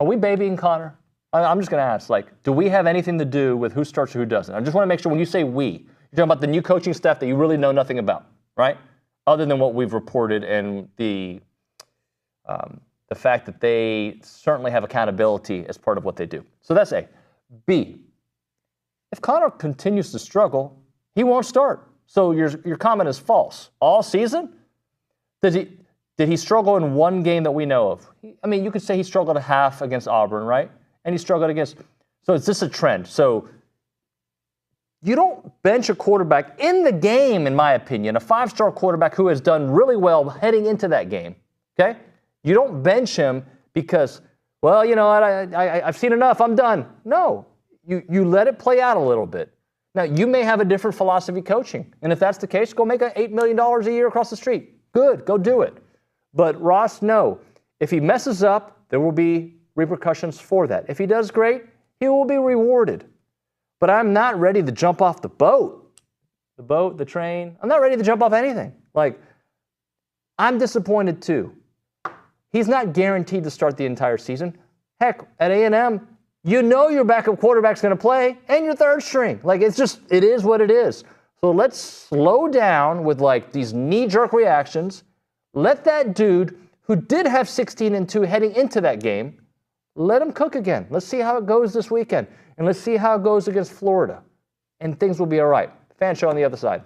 are we babying Conner? I'm just going to ask, like, do we have anything to do with who starts or who doesn't? I just want to make sure when you say we, you're talking about the new coaching staff that you really know nothing about, right? Other than what we've reported and the fact that they certainly have accountability as part of what they do. So that's A. B, if Conner continues to struggle, he won't start. So your comment is false. All season? Did he struggle in one game that we know of? I mean, you could say he struggled a half against Auburn, right? And he struggled against. So is this a trend? So you don't bench a quarterback in the game, in my opinion, a five-star quarterback who has done really well heading into that game, okay? You don't bench him because, well, you know what, I've seen enough, I'm done. No, you let it play out a little bit. Now, you may have a different philosophy coaching, and if that's the case, go make $8 million a year across the street. Good, go do it. But Ross, no. If he messes up, there will be repercussions for that. If he does great, he will be rewarded. But I'm not ready to jump off the boat. The train. I'm not ready to jump off anything. Like, I'm disappointed too. He's not guaranteed to start the entire season. Heck, at A&M, you know your backup quarterback's going to play and your third string. Like, it is what it is. So let's slow down with like these knee-jerk reactions. Let that dude who did have 16-2 heading into that game, let him cook again. Let's see how it goes this weekend. And let's see how it goes against Florida. And things will be all right. Fan show on the other side.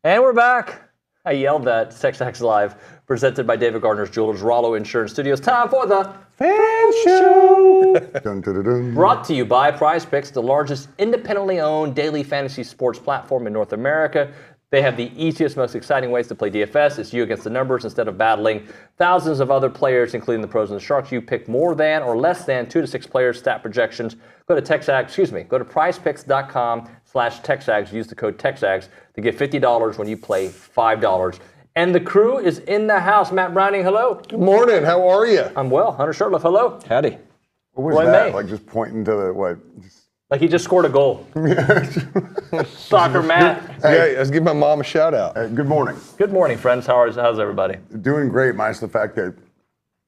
And we're back. I yelled that. TexAgs Live, presented by David Gardner's Jewelers, Rollo Insurance Studios. Time for the Fan Show. Dun, dun, dun, dun. Brought to you by Prize Picks, the largest independently owned daily fantasy sports platform in North America. They have the easiest, most exciting ways to play DFS. It's you against the numbers instead of battling thousands of other players, including the pros and the sharks. You pick more than or less than 2 to 6 players, stat projections. Go to prizepicks.com/TexAgs. Use the code TexAgs to get $50 when you play $5. And the crew is in the house. Matt Browning, hello. Good morning. How are you? I'm well. Hunter Shurtleff, hello. Howdy. What was Roy that? May. Like just pointing to the what? Like he just scored a goal. Soccer Matt. Hey, let's give my mom a shout out. Good morning. Good morning, friends. How's everybody? Doing great, minus the fact that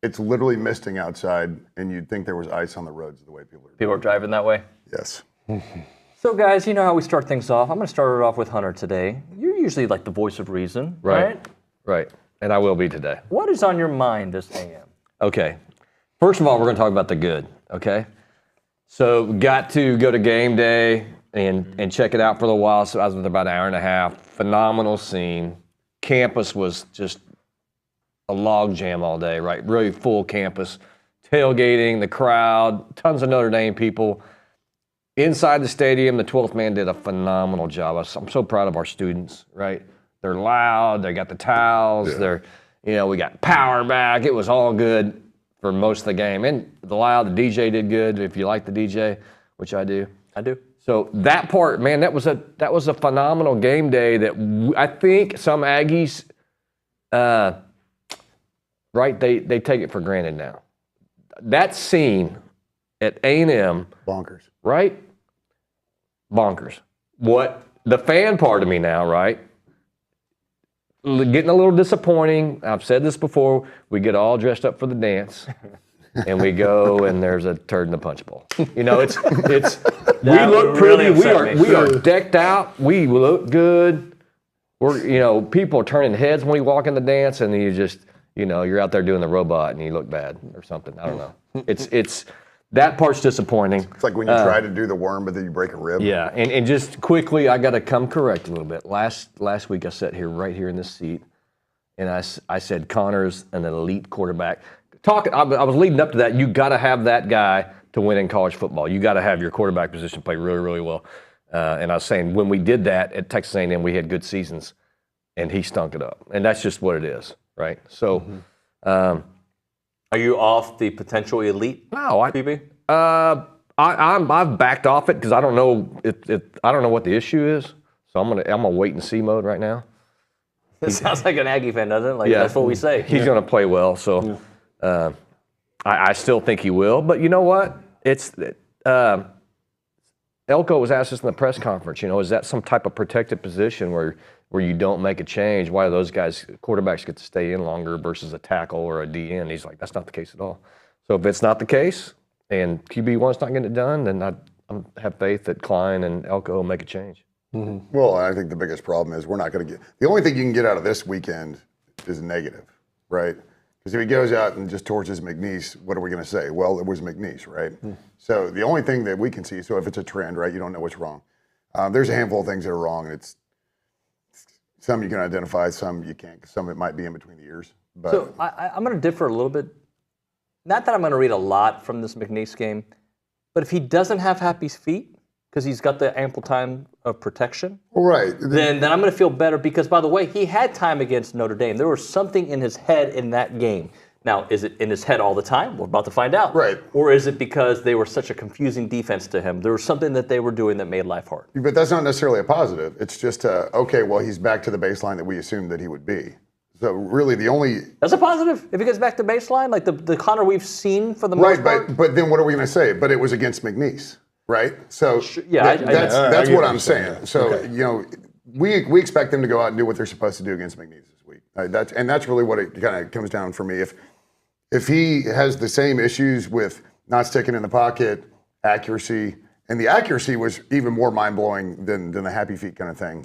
it's literally misting outside, and you'd think there was ice on the roads the way people are. People are driving that way. Yes. So, guys, you know how we start things off. I'm going to start it off with Hunter today. You're usually like the voice of reason, right? Right. And I will be today. What is on your mind this AM? Okay. First of all, we're going to talk about the good, okay? So got to go to game day and check it out for a little while. So I was with about an hour and a half. Phenomenal scene. Campus was just a log jam all day, right? Really full campus. Tailgating, the crowd, tons of Notre Dame people. Inside the stadium, the 12th man did a phenomenal job. I'm so proud of our students, right? They're loud. They got the towels. Yeah. We got power back. It was all good for most of the game. And the DJ did good, if you like the DJ, which I do. I do. So that part, man, that was a phenomenal game day that I think some Aggies, right, they take it for granted now. That scene at A&M. Bonkers. Right? Bonkers. What the fan part of me now, right? Getting a little disappointing. I've said this before. We get all dressed up for the dance, and we go, and there's a turd in the punch bowl. You know, it's. We look pretty. Really we are decked out. We look good. People are turning heads when we walk in the dance, and you just, you're out there doing the robot, and you look bad or something. I don't know. It's. That part's disappointing. It's like when you try to do the worm, but then you break a rib. Yeah, and just quickly, I got to come correct a little bit. Last week, I sat right here in this seat, and I said Conner's an elite quarterback. I was leading up to that. You got to have that guy to win in college football. You got to have your quarterback position play really, really well. And I was saying when we did that at Texas A&M, we had good seasons, and he stunk it up. And that's just what it is, right? So. Are you off the potential elite? No, PB? I've backed off it because I don't know I don't know what the issue is. So I'm gonna wait and see mode right now. It sounds like an Aggie fan, doesn't it? Yeah, That's what we say. He's gonna play well. So I still think he will. But you know what? It's Elko was asked this in the press conference. Is that some type of protected position where you don't make a change? Why do those guys, quarterbacks, get to stay in longer versus a tackle or a DN? He's like, that's not the case at all. So if it's not the case and QB1's not getting it done, then I have faith that Klein and Elko will make a change. Mm-hmm. Well, I think the biggest problem is we're not going to get – the only thing you can get out of this weekend is negative, right? Because if he goes out and just torches McNeese, what are we going to say? Well, it was McNeese, right? So the only thing that we can see – so if it's a trend, right, you don't know what's wrong. There's a handful of things that are wrong. It's some you can identify, some you can't. Some it might be in between the ears. But So I'm going to differ a little bit. Not that I'm going to read a lot from this McNeese game, but if he doesn't have happy feet because he's got the ample time of protection, right, then I'm going to feel better because, by the way, he had time against Notre Dame. There was something in his head in that game. Now, is it in his head all the time? We're about to find out. Right. Or is it because they were such a confusing defense to him? There was something that they were doing that made life hard. But that's not necessarily a positive. It's just, okay, well, he's back to the baseline that we assumed that he would be. So really the only... That's a positive. If he gets back to baseline, like the Conner we've seen for the most part. Right, but then what are we going to say? But it was against McNeese, right? So yeah, that's what I'm saying. So, we expect them to go out and do what they're supposed to do against McNeese this week. That's really what it kind of comes down for me. If he has the same issues with not sticking in the pocket, accuracy, and the accuracy was even more mind-blowing than the happy feet kind of thing.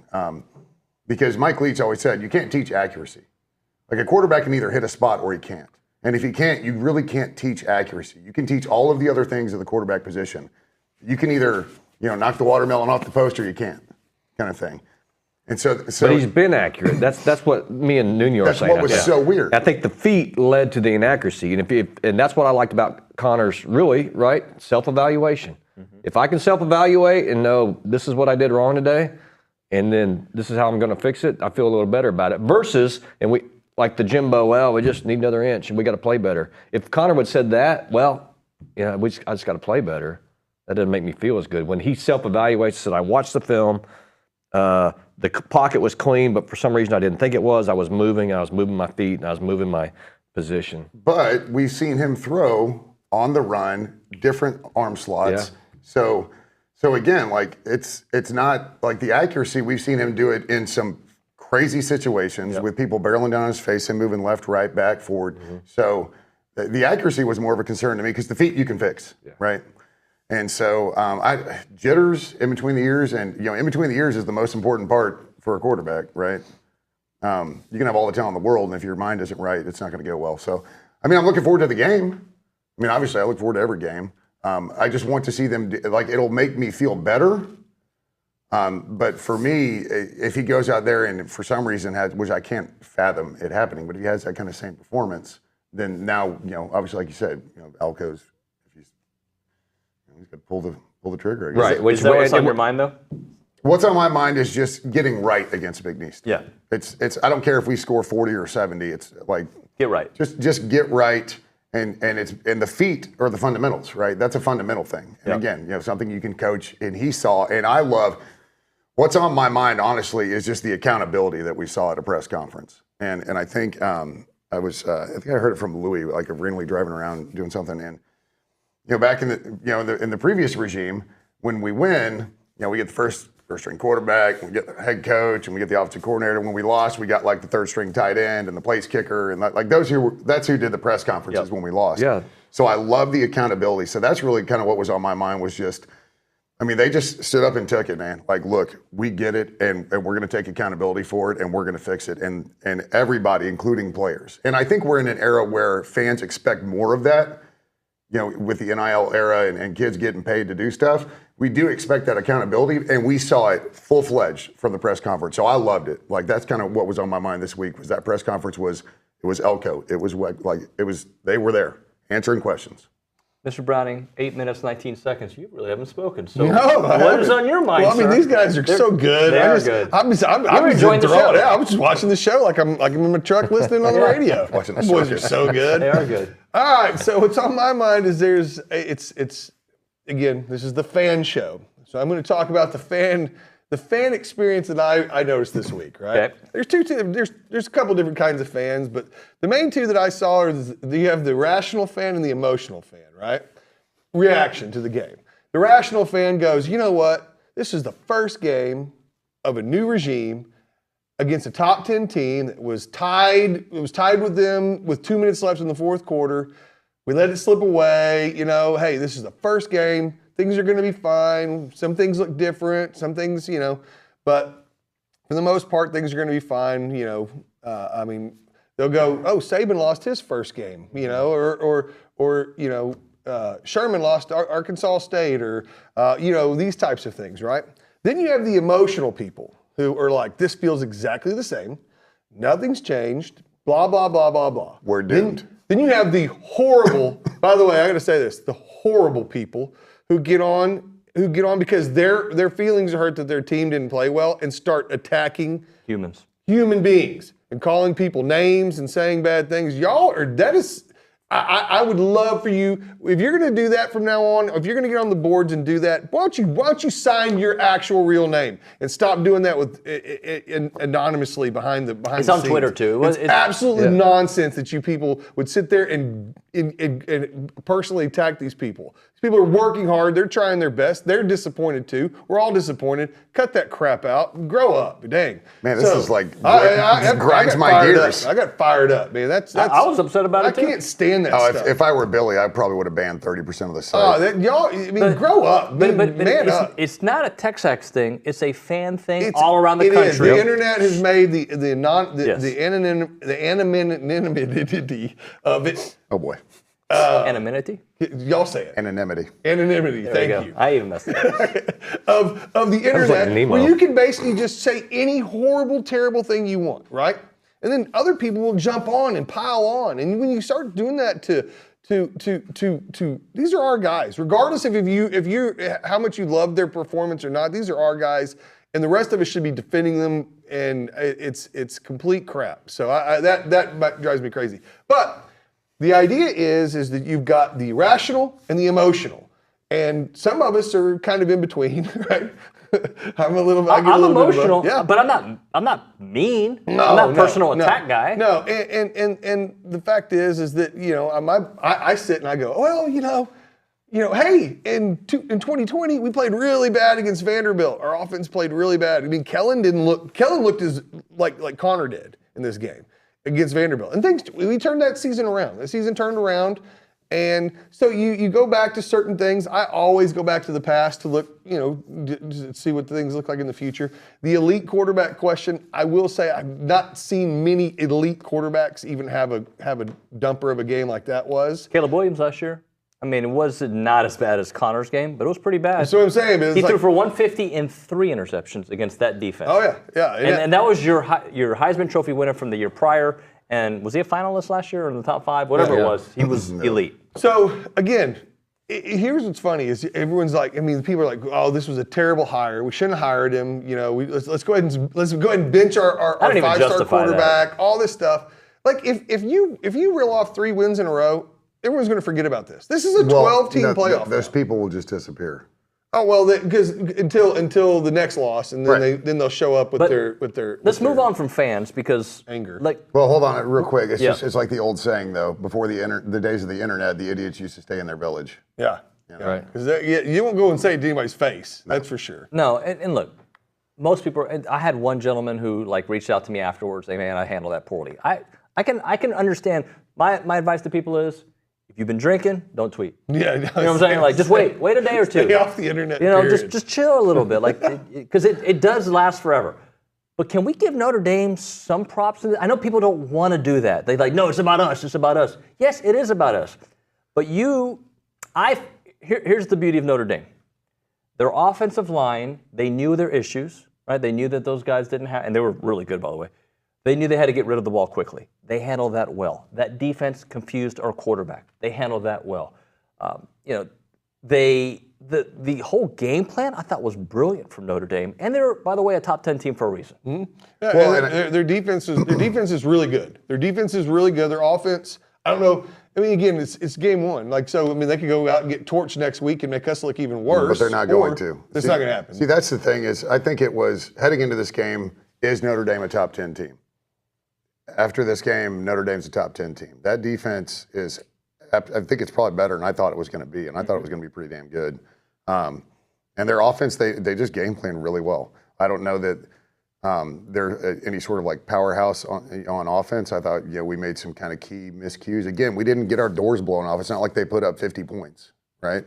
Because Mike Leach always said, you can't teach accuracy. Like a quarterback can either hit a spot or he can't. And if he can't, you really can't teach accuracy. You can teach all of the other things of the quarterback position. You can either, knock the watermelon off the post or you can't, kind of thing. And so But he's been accurate. That's what me and Nuño are saying. what was so weird. I think the feet led to the inaccuracy, and that's what I liked about Connor's right self-evaluation. If I can self-evaluate and know this is what I did wrong today, and then this is how I'm going to fix it, I feel a little better about it. Versus, and we like the Jimbo, well, we just need another inch and we got to play better. If Conner would have said that, well, yeah, I just got to play better. That doesn't make me feel as good. When he self-evaluates, said I watched the film. The pocket was clean, but for some reason I didn't think it was. I was moving my feet, and I was moving my position. But we've seen him throw on the run, different arm slots. Yeah. So again, like it's not like the accuracy. We've seen him do it in some crazy situations with people barreling down his face and moving left, right, back, forward. So the accuracy was more of a concern to me because the feet you can fix, right? And so jitters in between the ears, and in between the ears is the most important part for a quarterback, right? You can have all the talent in the world, and if your mind isn't right, it's not going to go well. So, I mean, I'm looking forward to the game. I mean, obviously, I look forward to every game. I just want to see them it'll make me feel better. But for me, if he goes out there and for some reason which I can't fathom it happening, but if he has that kind of same performance, then now obviously, like you said, Elko's. He's got to pull the trigger. I guess. Right. Is that what's on your mind, though? What's on my mind is just getting right against McNeese. Yeah. It's. I don't care if we score 40 or 70. It's like get right. Just get right, and the feet are the fundamentals, right? That's a fundamental thing. And again, something you can coach. And he saw. And I love. What's on my mind, honestly, is just the accountability that we saw at a press conference. And I think I think I heard it from Louis, like randomly driving around doing something and. Back in the in the previous regime, when we win, we get the first string quarterback, we get the head coach, and we get the offensive coordinator. When we lost, we got like the third string tight end and the place kicker, and that's who did the press conferences when we lost. Yeah. So I love the accountability. So that's really kind of what was on my mind was just, I mean, they just stood up and took it, man. Like, look, we get it, and we're going to take accountability for it, and we're going to fix it, and everybody, including players. And I think we're in an era where fans expect more of that. With the NIL era and kids getting paid to do stuff, we do expect that accountability, and we saw it full-fledged from the press conference. So I loved it. Like, that's kind of what was on my mind this week was that press conference it was Elko. It was they were there answering questions. Mr. Browning, 8 minutes, 19 seconds. You really haven't spoken. So No, what is on your mind, Well, I mean, sir? these guys are so good. They are good. I'm enjoying the show. Yeah, I'm just watching the show like I'm in my truck listening on the radio. Watching the Those show. boys are so good. They are good. All right, so what's on my mind is it's again, this is the fan show. So I'm going to talk about the fan experience that I noticed this week, right? Okay. There's a couple different kinds of fans, but the main two that I saw are you have the rational fan and the emotional fan, right? Reaction to the game. The rational fan goes, you know what? This is the first game of a new regime against a top 10 team that was tied. It was tied with them with 2 minutes left in the fourth quarter. We let it slip away. Hey, this is the first game. Things are going to be fine. Some things look different. Some things, but for the most part, things are going to be fine. I mean, they'll go, oh, Saban lost his first game, or Sherman lost Arkansas State, or these types of things, right? Then you have the emotional people who are like, this feels exactly the same. Nothing's changed. Blah, blah, blah, blah, blah. We're doomed. Then you have the horrible, by the way, I got to say this, the horrible people who get on because their feelings are hurt that their team didn't play well and start attacking human beings and calling people names and saying bad things. I would love for you, if you're going to do that from now on, if you're going to get on the boards and do that, why don't you sign your actual real name and stop doing that with anonymously behind the scenes. It's on Twitter too. It's absolutely nonsense that you people would sit there and personally attack these people. These people are working hard. They're trying their best. They're disappointed too. We're all disappointed. Cut that crap out. Grow up. Dang. Man, this is like grinds my gears. I got fired up, man. That's I was upset about it too. I can't stand that stuff. If I were Billy, I probably would have banned 30% of the site. Grow up. Man up. It's not a TexAgs thing. It's a fan thing all around the country. It is. The internet has made the anonymity of it. Oh boy. Anonymity? Y'all say it. Anonymity. Anonymity. Thank you. I even messed it up. of the internet, Nemo. where you can basically just say any horrible, terrible thing you want, right? And then other people will jump on and pile on. And when you start doing that to these are our guys, regardless of if you how much you love their performance or not. These are our guys, and the rest of us should be defending them. And it's complete crap. So that drives me crazy. But the idea is that you've got the rational and the emotional, and some of us are kind of in between, right? I'm emotional, yeah, but I'm not mean. I'm not a personal attack guy. No, and the fact is that I sit and I go, well, hey, in 2020 we played really bad against Vanderbilt. Our offense played really bad. I mean, Kellen looked as like Conner did in this game against Vanderbilt, and we turned that season around. The season turned around. And so you go back to certain things. I always go back to the past to look, to see what things look like in the future. The elite quarterback question, I will say I've not seen many elite quarterbacks even have a dumper of a game like that was. Caleb Williams last year. I mean, it was not as bad as Connor's game, but it was pretty bad. That's what I'm saying. He threw for 150 and 3 interceptions against that defense. Oh, yeah. And that was your Heisman Trophy winner from the year prior. And was he a finalist last year or in the top 5? Whatever it was, he was elite. So, again, here's what's funny is everyone's like, people are like, oh, this was a terrible hire. We shouldn't have hired him. Let's go ahead and bench our 5-star quarterback, all this stuff. Like, if you reel off 3 wins in a row, everyone's going to forget about this. This is a 12-team playoff. Those people will just disappear. Oh well, because until the next loss, and then they'll show up with their. Let's move on from fans because anger. Well, hold on real quick. It's like the old saying though. Before the days of the internet, the idiots used to stay in their village. Yeah. Right. Because you won't go and say it to anybody's face. That's for sure. No, and look, most people. I had one gentleman who reached out to me afterwards, saying, "Man, I handled that poorly." I can understand. My advice to people is, if you've been drinking, don't tweet. Yeah, you know what I'm saying? Just wait a day or two. Stay off the internet. Just chill a little bit, because it does last forever. But can we give Notre Dame some props? I know people don't want to do that. They no, it's about us. It's about us. Yes, it is about us. But here's the beauty of Notre Dame. Their offensive line, they knew their issues, right? They knew that those guys didn't have, and they were really good, by the way. They knew they had to get rid of the ball quickly. They handled that well. That defense confused our quarterback. They handled that well. The whole game plan I thought was brilliant from Notre Dame, and they're, by the way, a top 10 team for a reason. Mm-hmm. Yeah, their defense is really good. Their defense is really good. Their offense, I don't know. Again, it's game one. They could go out and get torched next week and make us look even worse. But they're not going to. It's not going to happen. See, that's the thing is, I think it was heading into this game. Is Notre Dame a top 10 team? After this game, Notre Dame's a top 10 team. That defense is, I think it's probably better than I thought it was going to be, and I thought it was going to be pretty damn good. And their offense, they just game plan really well. I don't know that they're any sort of powerhouse on offense. I thought, we made some kind of key miscues. Again, we didn't get our doors blown off. It's not like they put up 50 points, right?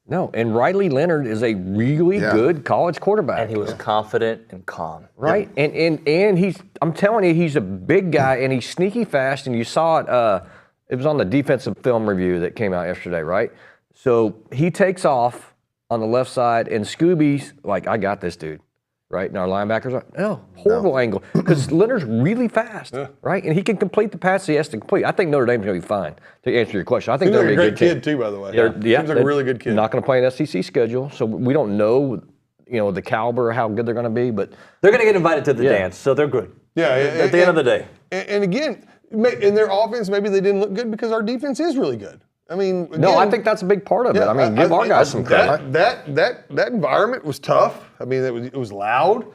No, and Riley Leonard is a really good college quarterback. And he was confident and calm. Right, and he's, I'm telling you, he's a big guy, and he's sneaky fast, and you saw it, it was on the defensive film review that came out yesterday, right? So he takes off on the left side, and Scooby's like, I got this dude, right? And our linebackers are, horrible angle, because Leonard's really fast, right? And he can complete the pass he has to complete. I think Notre Dame's going to be fine, to answer your question. I think they're a great kid, too, by the way. Seems like a really good kid. Not going to play an SEC schedule, so we don't know, the caliber, how good they're going to be, but they're going to get invited to the dance, so they're good. Yeah, at the end of the day. And again, in their offense, maybe they didn't look good because our defense is really good. Again, I think that's a big part of it. Give our guys some credit. That environment was tough. It was loud.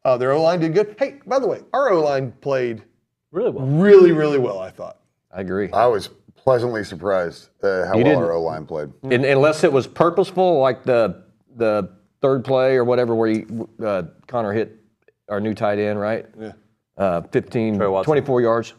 Their O-line did good. Hey, by the way, our O-line played really well. Really, really well, I thought. I agree. I was pleasantly surprised how well our O-line played. Unless it was purposeful, like the third play or whatever, where Conner hit our new tight end, right? Yeah. 24 yards.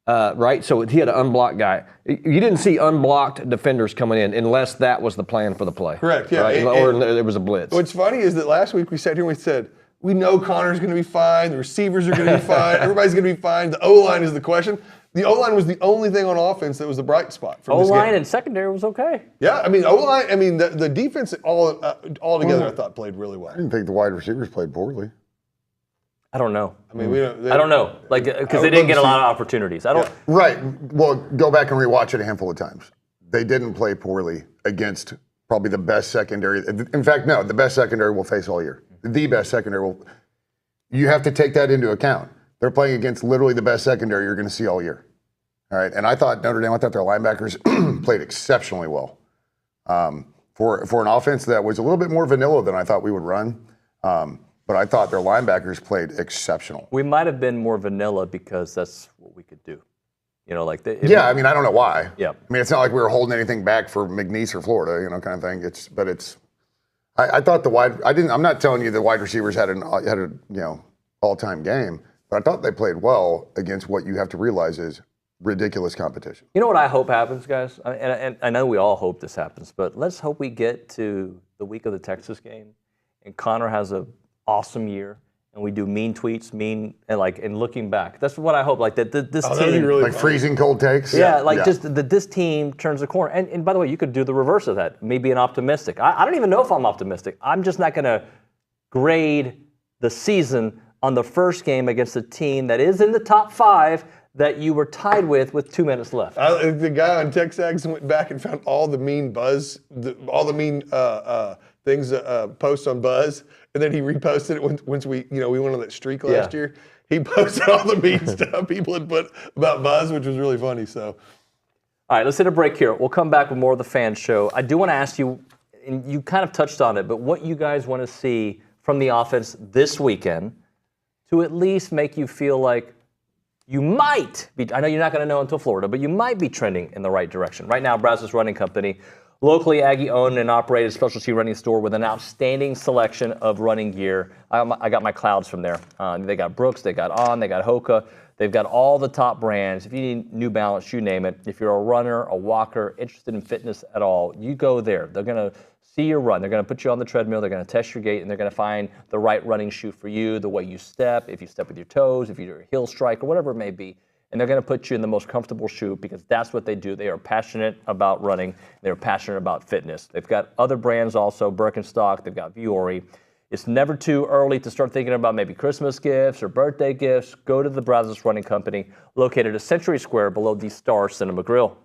Right, so he had an unblocked guy. You didn't see unblocked defenders coming in unless that was the plan for the play. Correct, yeah. Right? Or there was a blitz. What's funny is that last week we sat here and we said, we know Connor's going to be fine, the receivers are going to be fine, everybody's going to be fine, the O-line is the question. the O-line was the only thing on offense that was the bright spot from this game. O-line and secondary was okay. Yeah, I mean, O-line, I mean, the defense all together, I thought, played really well. I didn't think the wide receivers played poorly. I don't know. I mean, I don't know. Like, because they didn't get a lot of opportunities. I don't. Yeah. Right. Well, go back and rewatch it a handful of times. They didn't play poorly against probably the best secondary. In fact, no, the best secondary we'll face all year. The best secondary will. You have to take that into account. They're playing against literally the best secondary you're going to see all year. All right. And I thought Notre Dame, I thought their linebackers played exceptionally well. For an offense that was a little bit more vanilla than I thought we would run. But I thought their linebackers played exceptional. We might have been more vanilla because that's what we could do. You know, like yeah. I mean, I don't know why. Yeah. I mean, it's not like we were holding anything back for McNeese or Florida, you know, kind of thing. I thought I'm not telling you the wide receivers had a all-time game, but I thought they played well against what you have to realize is ridiculous competition. You know what I hope happens, guys? And I know we all hope this happens, but let's hope we get to the week of the Texas game and Conner has a awesome year, and we do mean tweets, and looking back. That's what I hope. Like that, this team, really like freezing cold takes. Yeah, just that this team turns the corner. And by the way, you could do the reverse of that. Maybe an optimistic. I don't even know if I'm optimistic. I'm just not going to grade the season on the first game against a team that is in the top 5 that you were tied with 2 minutes left. The guy on TexAgs went back and found all the mean all the mean things, posts on Buzz, and then he reposted it once we went on that streak last year. He posted all the mean stuff people had put about Buzz, which was really funny. So, all right, let's hit a break here. We'll come back with more of the fan show. I do want to ask you, and you kind of touched on it, but what you guys want to see from the offense this weekend to at least make you feel like you might be, I know you're not going to know until Florida, but you might be trending in the right direction. Right now, Brazos Running Company, locally Aggie-owned and operated specialty running store with an outstanding selection of running gear. I got my clouds from there. They got Brooks, they got On, they got Hoka. They've got all the top brands. If you need New Balance, you name it. If you're a runner, a walker, interested in fitness at all, you go there. They're going to see your run. They're going to put you on the treadmill. They're going to test your gait, and they're going to find the right running shoe for you, the way you step, if you step with your toes, if you're a heel strike, or whatever it may be. And they're going to put you in the most comfortable shoe because that's what they do. They are passionate about running. They're passionate about fitness. They've got other brands also, Birkenstock. They've got Vuori. It's never too early to start thinking about maybe Christmas gifts or birthday gifts. Go to the Brazos Running Company, located at Century Square below the Star Cinema Grill.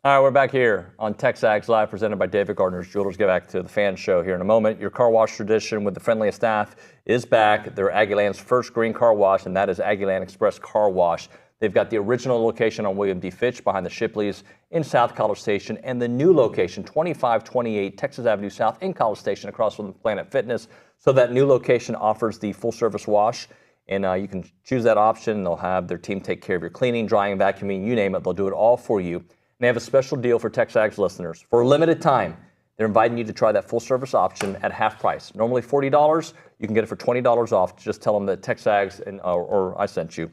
All right, we're back here on TexAgs Live, presented by David Gardner's Jewelers. Get back to the fan show here in a moment. Your car wash tradition with the friendliest staff is back. They're Aggieland's first green car wash, and that is Aggieland Express Car Wash. They've got the original location on William D. Fitch behind the Shipleys in South College Station, and the new location, 2528 Texas Avenue South in College Station across from Planet Fitness. So that new location offers the full-service wash, and you can choose that option. They'll have their team take care of your cleaning, drying, vacuuming, you name it. They'll do it all for you. And they have a special deal for TexAgs listeners. For a limited time, they're inviting you to try that full-service option at half price. Normally $40, you can get it for $20 off. Just tell them that TexAgs or I sent you.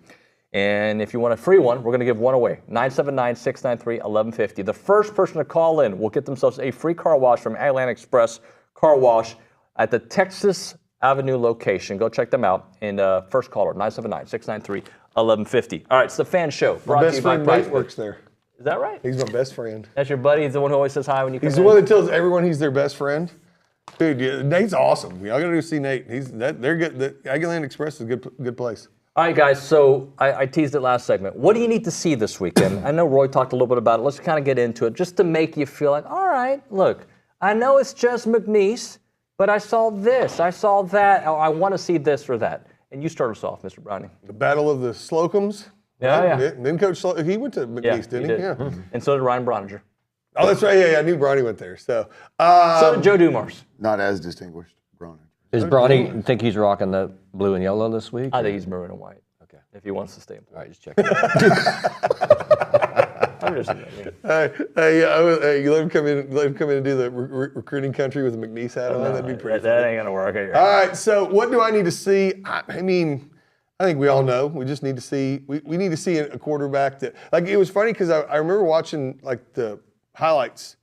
And if you want a free one, we're going to give one away. 979-693-1150. The first person to call in will get themselves a free car wash from Aggieland Express Car Wash at the Texas Avenue location. Go check them out. And first caller, 979-693-1150. All right, it's the fan show. My best friend Nate works there. Is that right? He's my best friend. That's your buddy? He's the one who always says hi when you come in? He's the one that tells everyone he's their best friend. Dude, yeah, Nate's awesome. Y'all got to go see Nate. They're good. The Aggieland Express is a good place. All right, guys, so I teased it last segment. What do you need to see this weekend? I know Roy talked a little bit about it. Let's kind of get into it just to make you feel like, all right, look, I know it's just McNeese, but I saw this, I saw that, or I want to see this or that. And you start us off, Mr. Browning. The Battle of the Slocums. Yeah. Then Coach he went to McNeese, didn't he? Yeah. Mm-hmm. And so did Ryan Browninger. Oh, that's right. Yeah, I knew Bronny went there. So did Joe Dumars. Not as distinguished, Brown. Does Bronny think he's rocking the blue and yellow this week? I think he's maroon and white. Okay. If he wants to stay in. All right, just check it out. I'm just you let him come in and do the recruiting country with the McNeese hat on. That'd be pretty. That ain't gonna work. All right. So what do I need to see? I mean, I think we all know. We just need to see. We need to see a quarterback that, like, it was funny because I remember watching like the highlights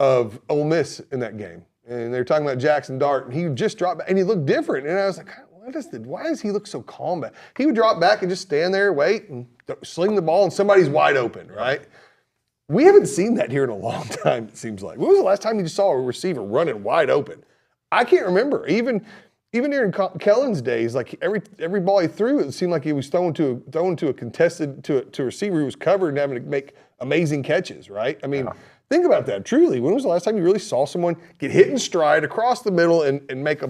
of Ole Miss in that game, and they were talking about Jackson Dart, and he just dropped back, and he looked different, and I was like, why does he look so calm back? He would drop back and just stand there, wait, and sling the ball, and somebody's wide open, right? We haven't seen that here in a long time, it seems like. When was the last time you saw a receiver running wide open? I can't remember. Even during Kellen's days, like every ball he threw, it seemed like he was thrown to a contested to a receiver who was covered and having to make amazing catches, right? I mean, think about that. Truly, when was the last time you really saw someone get hit in stride across the middle and make a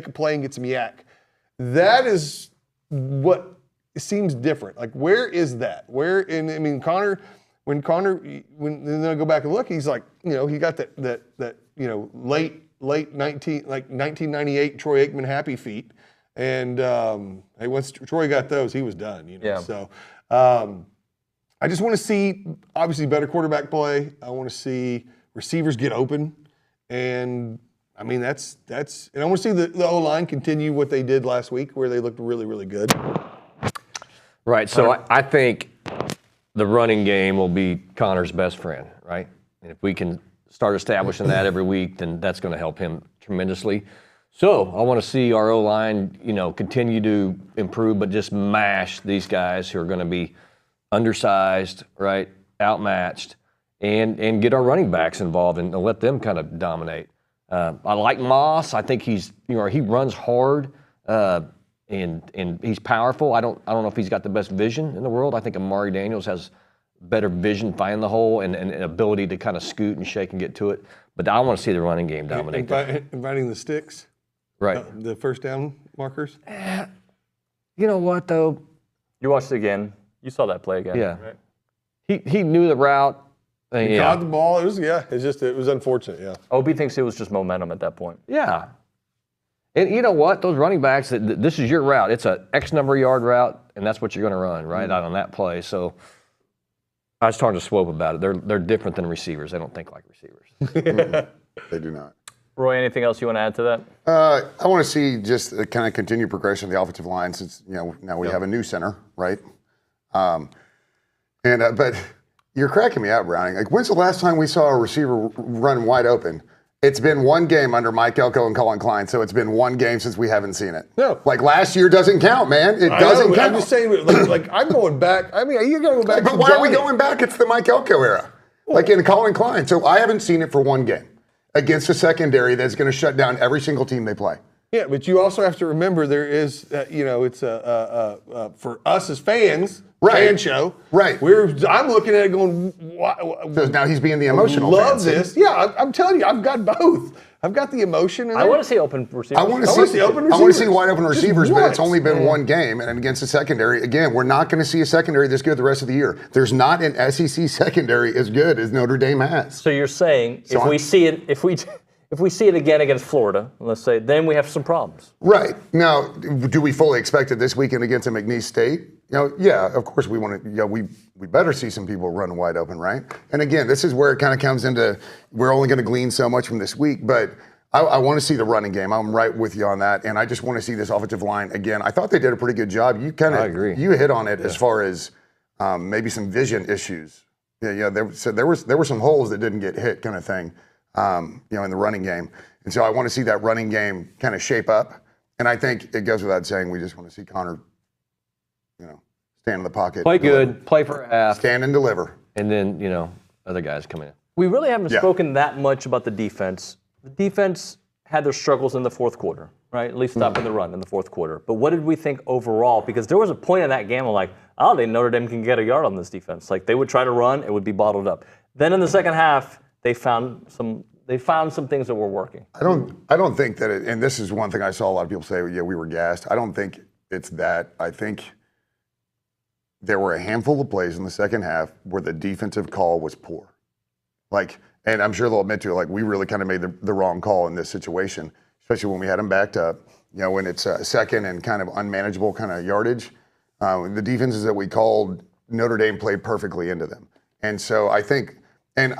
play and get some yak? That is what seems different. Like, where is that? When then I go back and look, he's like, he got that late 1998 Troy Aikman happy feet, and once Troy got those, he was done. Yeah. So I just want to see obviously better quarterback play. I want to see receivers get open, and I mean and I want to see the O-line continue what they did last week, where they looked really, really good. Right. So I think the running game will be Connor's best friend, right? And if we can start establishing that every week, then that's going to help him tremendously. So I want to see our O-line, continue to improve, but just mash these guys who are going to be undersized, right, outmatched, and get our running backs involved and let them kind of dominate. I like Moss. I think he runs hard and he's powerful. I don't know if he's got the best vision in the world. I think Amari Daniels has better vision, finding the hole, and ability to kind of scoot and shake and get to it. But I want to see the running game dominate. Inviting the sticks, right? The first down markers. You know what though? You watched it again. You saw that play again. Yeah. Right? He knew the route. He caught the ball. It was unfortunate. Yeah. OB thinks it was just momentum at that point. Yeah. And you know what? Those running backs, this is your route. It's a X number of yard route, and that's what you're going to run, right, out on that play. So I was talking to Swope about it. They're different than receivers. They don't think like receivers. They do not. Roy, anything else you want to add to that? I want to see just a kind of continued progression of the offensive line since, now we have a new center, right? But you're cracking me out, Browning. Like, when's the last time we saw a receiver run wide open? It's been one game under Mike Elko and Colin Klein, so it's been one game since we haven't seen it. No. Like, last year doesn't count, man. It doesn't count. I'm just saying, like I'm going back. I mean, you're going to go back. But why are we going back? It's the Mike Elko era, like in Colin Klein. So I haven't seen it for one game against a secondary that's going to shut down every single team they play. Yeah, but you also have to remember there is, it's for us as fans, Right. fan show. Right. I'm looking at it going, So now he's being the emotional love fan. this. Yeah, I'm telling you, I've got both. I've got the emotion. I want to see open receivers. I want to see open I want to see receivers. wide open Just receivers, but it's once. only been one game, and against the secondary. Again, we're not going to see a secondary this good the rest of the year. There's not an SEC secondary as good as Notre Dame has. So you're saying So if we see it again against Florida, let's say, then we have some problems. Right. Now, do we fully expect it this weekend against a McNeese State? Yeah, of course we want to, we better see some people running wide open, right? And again, this is where it kind of comes into, we're only going to glean so much from this week, but I want to see the running game. I'm right with you on that, and I just want to see this offensive line again. I thought they did a pretty good job. I agree. You hit on it as far as maybe some vision issues. Yeah. There were some holes that didn't get hit, kind of thing. In the running game. And so I want to see that running game kind of shape up. And I think it goes without saying we just want to see Conner, stand in the pocket. Play good, play for a half. Stand and deliver. And then, other guys come in. We really haven't spoken that much about the defense. The defense had their struggles in the fourth quarter, right? At least stopping the run in the fourth quarter. But what did we think overall? Because there was a point in that game where I don't think Notre Dame can get a yard on this defense. Like, they would try to run, it would be bottled up. Then in the second half, they found some things that were working. I don't think that and this is one thing I saw a lot of people say, we were gassed. I don't think it's that. I think there were a handful of plays in the second half where the defensive call was poor. And I'm sure they'll admit to it, we really kind of made the wrong call in this situation, especially when we had them backed up. When it's second and kind of unmanageable kind of yardage. The defenses that we called, Notre Dame played perfectly into them. And so I think, and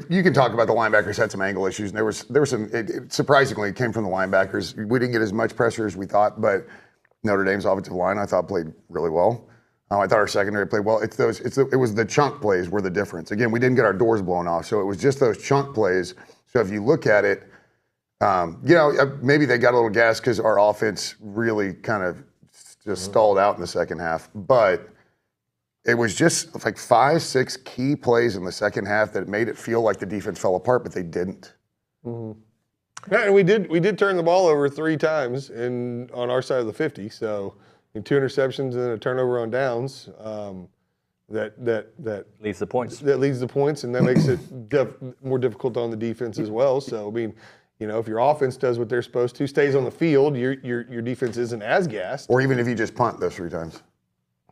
you can talk about the linebackers had some angle issues, and there was some. Surprisingly, it came from the linebackers. We didn't get as much pressure as we thought, but Notre Dame's offensive line I thought played really well. I thought our secondary played well. It was the chunk plays were the difference. Again, we didn't get our doors blown off, so it was just those chunk plays. So if you look at it, maybe they got a little gas because our offense really kind of just stalled out in the second half, but. It was just 5-6 key plays in the second half that made it feel like the defense fell apart, but they didn't. Mm-hmm. Yeah, and we did turn the ball over 3 times on our side of the 50. So 2 interceptions and a turnover on downs. That leads the points. That leads the points, and that makes it more difficult on the defense as well. So if your offense does what they're supposed to, stays on the field, your defense isn't as gassed. Or even if you just punt those 3 times.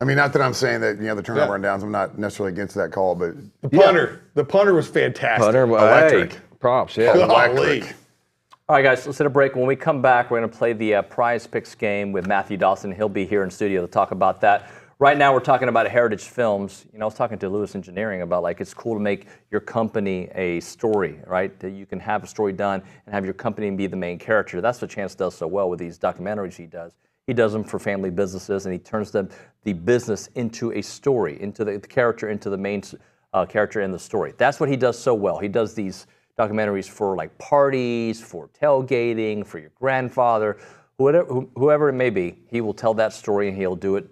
Not that I'm saying that the turnover on downs. I'm not necessarily against that call, but the punter was fantastic. Electric. Props, yeah. Electric. All right, guys, let's hit a break. When we come back, we're going to play the Prize Picks game with Matthew Dawson. He'll be here in studio to talk about that. Right now, we're talking about Heritage Films. I was talking to Lewis Engineering about it's cool to make your company a story, right? That you can have a story done and have your company be the main character. That's what Chance does so well with these documentaries he does. He does them for family businesses, and he turns the business into a story, into the character, into the main character in the story. That's what he does so well. He does these documentaries for parties, for tailgating, for your grandfather, whoever it may be. He will tell that story, and he'll do it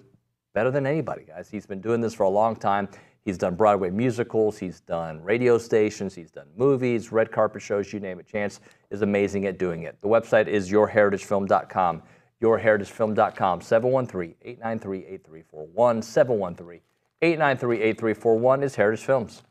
better than anybody, guys. He's been doing this for a long time. He's done Broadway musicals. He's done radio stations. He's done movies, red carpet shows, you name it. Chance is amazing at doing it. The website is yourheritagefilm.com. yourheritagefilm.com, 713-893-8341, 713-893-8341 is Heritage Films.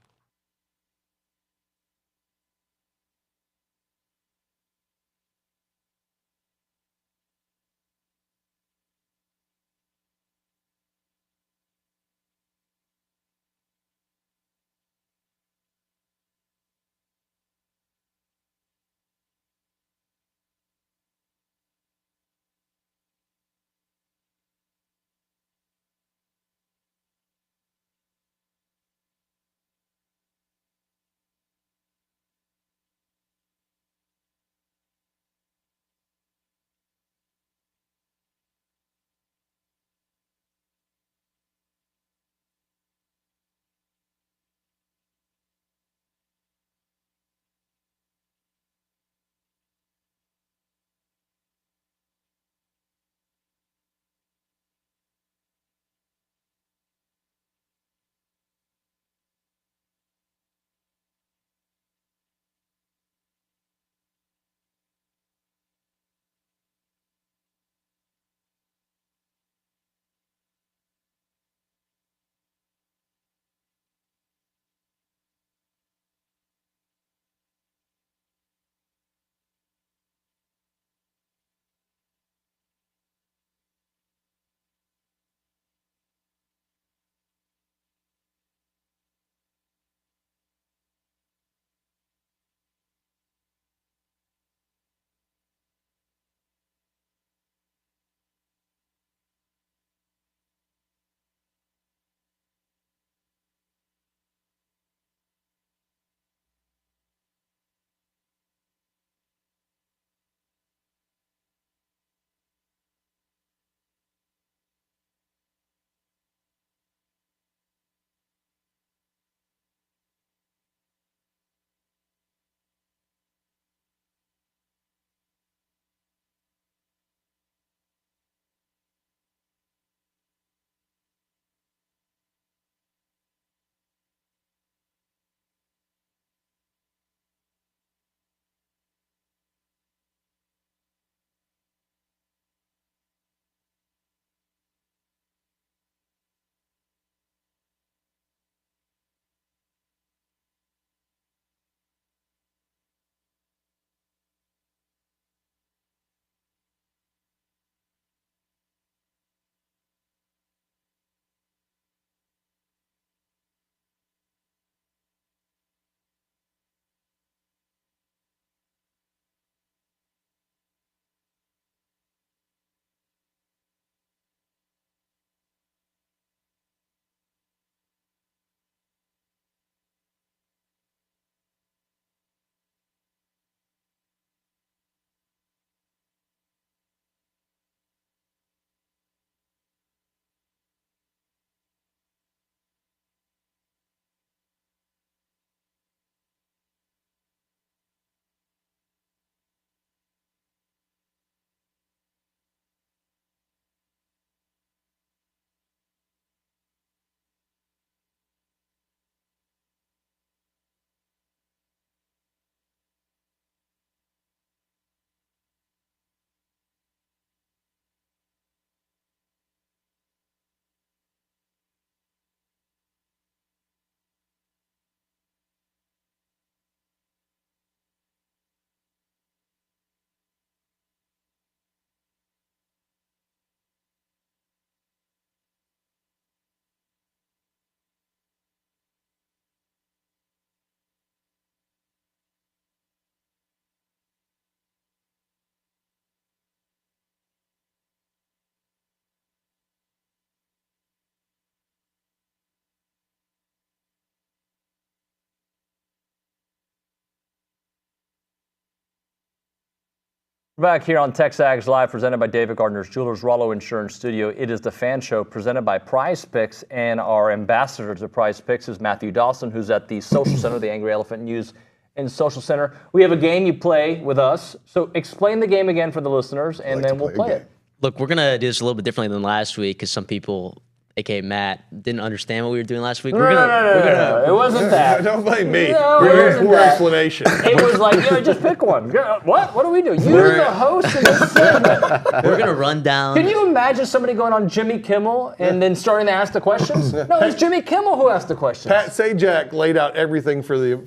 We're back here on TexAgs Live, presented by David Gardner's Jewelers, Rollo Insurance Studio. It is the Fan Show presented by Prize Picks, and our ambassador to Prize Picks is Matthew Dawson, who's at the Social Center, the Angry Elephant News and Social Center. We have a game you play with us, so explain the game again for the listeners, and then we'll play it. Look, we're going to do this a little bit differently than last week because some people, a.k.a. Matt, didn't understand what we were doing last week. No, it wasn't that. Don't blame me. No, We're here for explanation. It was like, just pick one. What? What do we do? You're the host of this segment. We're going to run down. Can you imagine somebody going on Jimmy Kimmel and then starting to ask the questions? No, it's Jimmy Kimmel who asked the questions. Pat Sajak laid out everything for the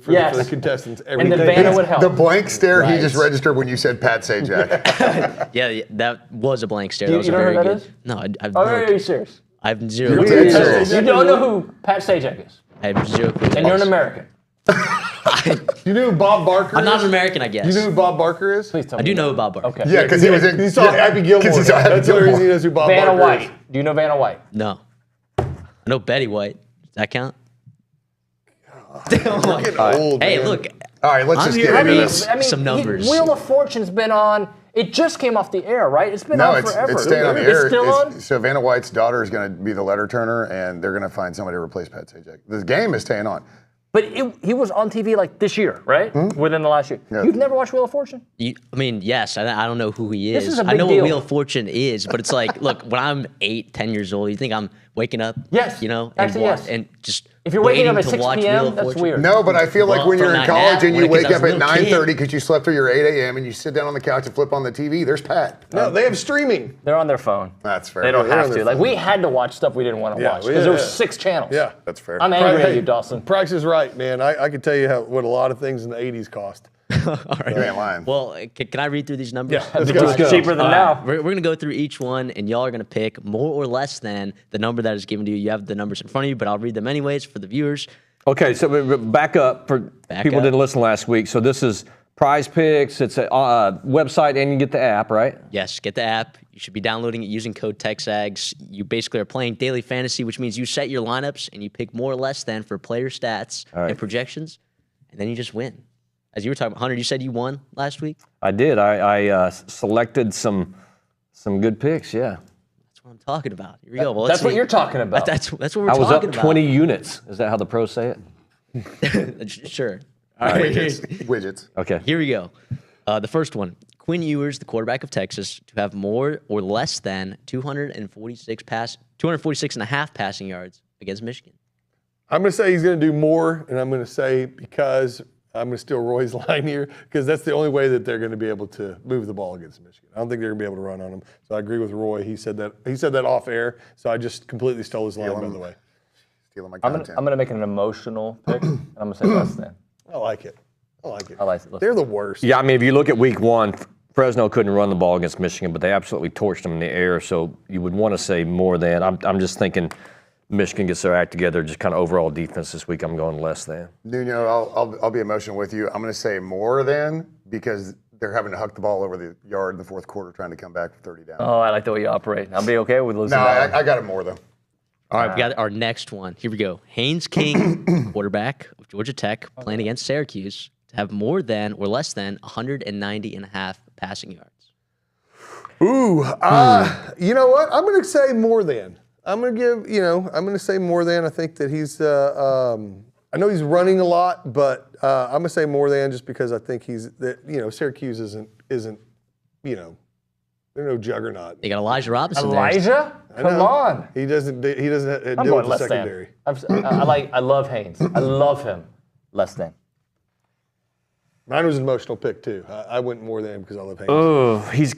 contestants. And then Vanna would help. The blank stare he just registered when you said Pat Sajak. Yeah, that was a blank stare. You That was know very who that good. is? No, are you serious? I have zero. You don't know who Pat Sajak is? I have zero. And you're an American. You knew who Bob Barker I'm not is? an American, I guess. You know who Bob Barker is? Please tell me. I do know who Bob Barker. Okay. Yeah, because he was in. He saw Happy Gilmore. That's the only reason he knows who Bob Vanna Barker White. is. Do you know Vanna White? No. I know Betty White. Does that count? We're getting old, Hey, man. look. All right, let's I'm just here- get I into mean, this. some numbers. Wheel of Fortune's been on. It just came off the air, right? It's been No, on forever. it's staying on the air. It's still on? So Vanna White's daughter is going to be the letter turner, and they're going to find somebody to replace Pat Sajak. The game is staying on. But he was on TV like this year, right? Within the last year. Yeah. You've never watched Wheel of Fortune? I mean, yes. I don't know who he is. This is a I big know deal. what Wheel of Fortune is, but it's like, look, when I'm 8, 10 years old, you think I'm waking up? Yes. And, Actually, yes. and just If you're waking up waiting at to 6 watch Wheel p.m., of that's Fortune? weird. No, but I feel like Well, when you're from in that college nap, and you when I wake was up a at little kid. 9:30 because you slept through your 8 a.m. and you sit down on the couch and flip on the TV, there's Pat. No, they have streaming. They're on their phone. That's fair. They don't they're have on to. their Like, phone. we had to watch stuff we didn't want to watch because there was 6 channels. Yeah. That's fair. I'm angry at Hey, you, Dawson. Price is right, man. I could tell you what a lot of things in the 80s cost. All right. You ain't lying. Well, can I read through these numbers? Yeah, let's Because go. it's cheaper than now. We're going to go through each one, and y'all are going to pick more or less than the number that is given to you. You have the numbers in front of you, but I'll read them anyways for the viewers. Okay, so back up for people who didn't listen last week. So this is Prize Picks. It's a website, and you get the app, right? Yes, get the app. You should be downloading it using code TexAgs. You basically are playing daily fantasy, which means you set your lineups and you pick more or less than for player stats and projections, and then you just win. As you were talking about, Hunter, you said you won last week? I did. I selected some good picks, yeah. That's what I'm talking about. Here we go. Well, That's what you're talking about. That's what we're I talking was up about. 20 units. Is that how the pros say it? Sure. All right. Widgets. Okay. Here we go. The first one. Quinn Ewers, the quarterback of Texas, to have more or less than 246 and a half passing yards against Michigan. I'm going to say he's going to do more, and I'm going to say because I'm going to steal Roy's line here because that's the only way that they're going to be able to move the ball against Michigan. I don't think they're going to be able to run on them. So I agree with Roy. He said that off air. So I just completely stole his line, by the way. Stealing my I'm content. going to make an emotional pick, and I'm going to say less than. I like it. I like it. I like it. They're the worst. Yeah, I mean, if you look at week one, Fresno couldn't run the ball against Michigan, but they absolutely torched them in the air. So you would want to say more than. I'm just thinking Michigan gets their act together, just kind of overall defense this week. I'm going less than. Nuño, I'll be emotional with you. I'm going to say more than because they're having to huck the ball over the yard in the fourth quarter trying to come back from 30 down. Oh, I like the way you operate. I'll be okay with losing No, that one. I got it more though. All right, we got our next one. Here we go. Haynes King, quarterback of Georgia Tech, playing against Syracuse, to have more than or less than 190 and a half passing yards. Ooh, you know what? I'm going to say more than. I'm going to say more than. I think that he's, I know he's running a lot, but I'm going to say more than just because I think Syracuse isn't, they're no juggernaut. They got Elijah Robinson there. Elijah? Come on. He doesn't deal I'm with going the less secondary. than. I love Haynes. I love him. Less than. Mine was an emotional pick too. I went more than him because I love Haynes.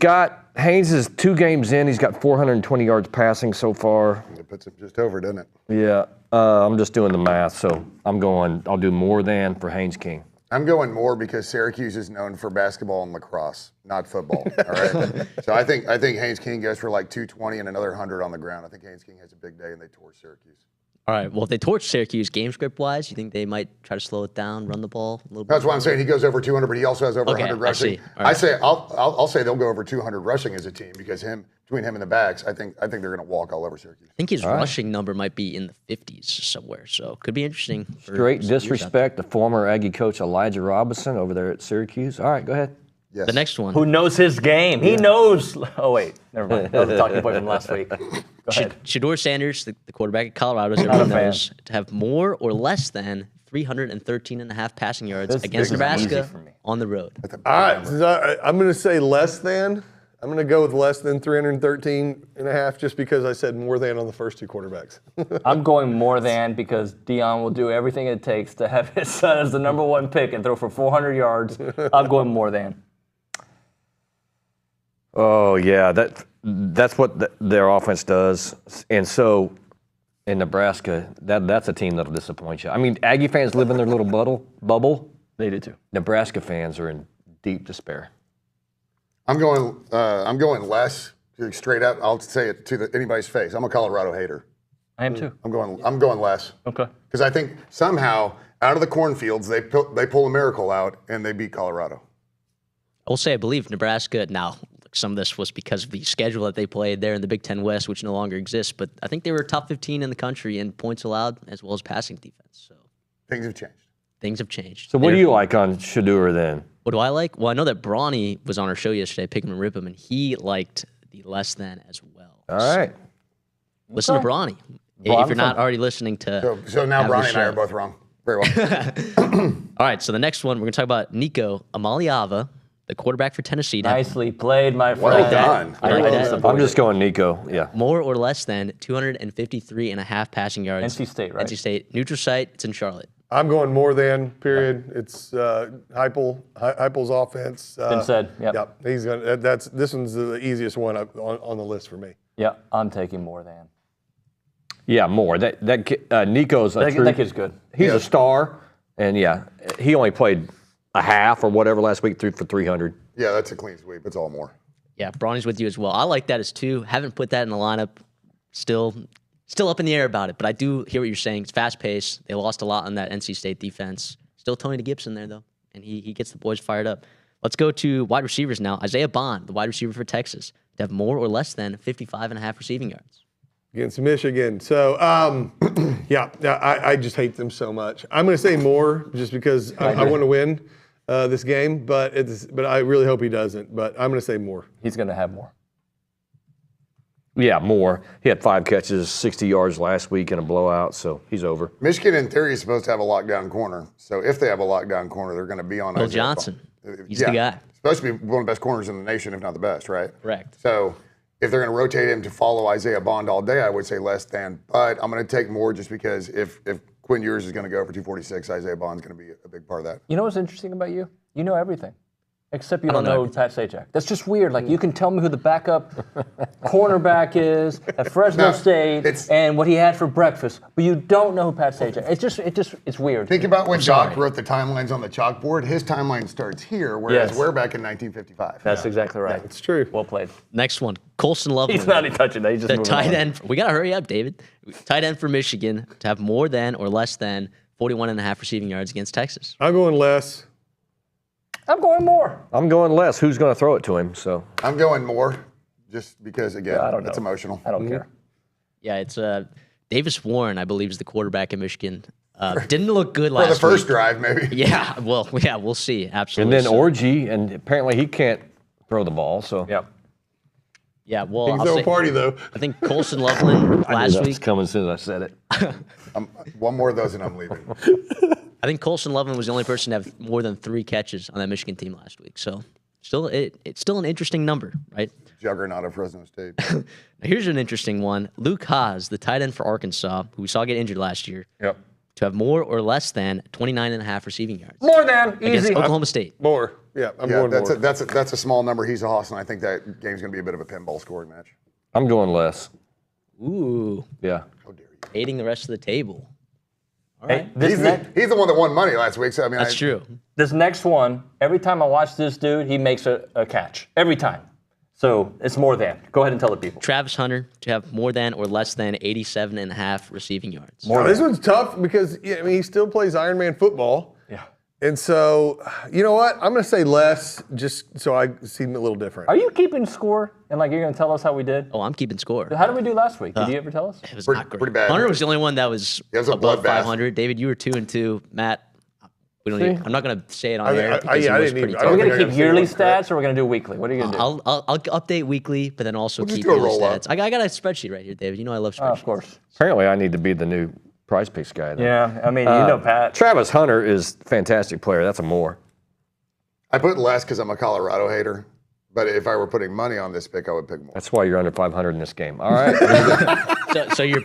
Haynes is 2 games in. He's got 420 yards passing so far. It puts it just over, doesn't it? Yeah, I'm just doing the math, so I'll do more than for Haynes King. I'm going more because Syracuse is known for basketball and lacrosse, not football. All right. So I think Haynes King goes for like 220 and another 100 on the ground. I think Haynes King has a big day and they tore Syracuse. All right. Well, if they torch Syracuse game script wise, you think they might try to slow it down, run the ball a little bit? That's why I'm saying he goes over 200, but he also has over 100 rushing. I see. I'll say they'll go over 200 rushing as a team because between him and the backs, I think they're going to walk all over Syracuse. I think his rushing number might be in the 50s somewhere, so could be interesting. Straight disrespect to former Aggie coach Elijah Robinson over there at Syracuse. All right, go ahead. Yes. The next one. Who knows his game? He knows. Oh, wait. Never mind. That was a talking point from last week. Go ahead. Shador Sanders, the quarterback at Colorado, as Not a everyone fan. knows, to have more or less than 313.5 passing yards This against is easy Nebraska for me. on the road. All right, so I'm going to say less than. I'm going to go with less than 313.5 just because I said more than on the first two quarterbacks. I'm going more than because Dion will do everything it takes to have his son as the number 1 pick and throw for 400 yards. I'm going more than. Oh yeah, that's what their offense does, and so in Nebraska, that's a team that'll disappoint you. I mean, Aggie fans live in their little bubble. They do too. Nebraska fans are in deep despair. I'm going less. Straight up, I'll say it to anybody's face. I'm a Colorado hater. I am too. I'm going less. Okay. Because I think somehow out of the cornfields they pull a miracle out and they beat Colorado. I will say I believe Nebraska, now some of this was because of the schedule that they played there in the Big Ten West, which no longer exists, but I think they were top 15 in the country in points allowed as well as passing defense. So Things have changed. things have changed. So what do you like on Shador then? What do I like? Well, I know that Brawny was on our show yesterday, Pick 'em and Rip 'em, and he liked the less than as well. All right. Listen to Brawny. If you're not already listening to. So now have the Bronny and I show. are both wrong. Very well. All right, so the next one, we're going to talk about Nico Amaliava, the quarterback for Tennessee. Now, Nicely played, my friend. Well done. I Like love that. support. I'm just going Nico. Yeah. more or less than 253.5 passing yards. NC State, right? NC State. Neutral site, it's in Charlotte. I'm going more than, period. It's Heupel's offense. Been said, yep. Yep. He's going. This one's the easiest one on the list for me. Yeah, I'm taking more than. Yeah, more. That kid, Nico's That kid's good. He's a star, and yeah, he only played a half or whatever last week, threw for 300. Yeah, that's a clean sweep. It's all more. Yeah, Brawny's with you as well. I like that as two. Haven't put that in the lineup. Still up in the air about it, but I do hear what you're saying. It's fast paced. They lost a lot on that NC State defense. Still Tony Gibson there though, and he gets the boys fired up. Let's go to wide receivers now. Isaiah Bond, the wide receiver for Texas, to have more or less than 55.5 receiving yards. Against Michigan. So, I just hate them so much. I'm going to say more just because I want to win this game, but I really hope he doesn't. But I'm going to say more. He's going to have more. Yeah, more. He had 5 catches, 60 yards last week in a blowout, so he's over. Michigan, in theory, is supposed to have a lockdown corner. So if they have a lockdown corner, they're going to be on Will Isaiah Johnson. Bond. He's the guy. Supposed to be one of the best corners in the nation, if not the best, right? Correct. So if they're going to rotate him to follow Isaiah Bond all day, I would say less than. But I'm going to take more just because if Quinn Ewers is going to go for 246, Isaiah Bond's going to be a big part of that. You know what's interesting about you? You know everything. Except you I don't don't know know Pat Sajak. That's just weird. Like, you can tell me who the backup cornerback is at Fresno No, State and what he had for breakfast, but you don't know who Pat Sajak is. It's weird. Think about when Doc wrote the timelines on the chalkboard. His timeline starts here, whereas Yes. we're back in 1955. That's exactly right. It's true. Well played. Next one, Colson Loveland. He's not even touching that. He's just The moving tight on. end. We got to hurry up, David. Tight end for Michigan to have more than or less than 41.5 receiving yards against Texas. I'm going less. I'm going more. I'm going less. Who's going to throw it to him? So I'm going more just because, again, I don't it's know. emotional. I don't care. Yeah, it's Davis Warren, I believe, is the quarterback in Michigan. Didn't look good For last the first week. drive, maybe. Yeah, we'll see. and Absolutely. then Orgy, and apparently he can't throw the ball. So Yeah. Yeah, well, He can I'll throw say, a party though. I think Colson Loveland I knew last that was week. coming as soon as I said it. One more of those and I'm leaving. I think Colson Loveland was the only person to have more than 3 catches on that Michigan team last week. So it's still an interesting number, right? Juggernaut of Fresno State. Now here's an interesting one. Luke Haas, the tight end for Arkansas, who we saw get injured last year, Yep. to have more or less than 29.5 receiving yards More than. against Easy. Oklahoma State. More. Yeah, I'm Yeah, going that's more. a small number. He's a hoss, and I think that game's going to be a bit of a pinball scoring match. I'm going less. Ooh, Yeah. How dare you? aiding the rest of the table. All Hey, right. this He's the one that won money last week. So I mean, That's true. This next one, every time I watch this dude, he makes a catch. Every time. So it's more than. Go ahead and tell the people. Travis Hunter to have more than or less than 87.5 receiving yards. Now, this one's tough because he still plays Ironman football. Yeah. And so, you know what? I'm going to say less just so I see him a little different. Are you keeping score? And you're going to tell us how we did? Oh, I'm keeping score. How did we do last week? Did you ever tell us? It was Pretty- not great. pretty bad. Hunter was the only one that was Yeah, it was a above bloodbath. 500. David, you were 2-2. Matt, We don't. Even, I'm not going to say it on I- air I- because yeah, I it was didn't pretty even- I Are don't we tough. going think to I keep yearly understand what stats, or we're going to do weekly? What are you going to do? I'll update weekly, but then also just keep do a daily roll-up. stats. I got a spreadsheet right here, David. You know I love spreadsheets. Of course. Apparently, I need to be the new Prize Picks guy. Then. Yeah, I mean, you know, Pat. Travis Hunter is a fantastic player. That's a more. I put less because I'm a Colorado hater. But if I were putting money on this pick, I would pick more. That's why you're under 500 in this game. All right. So you're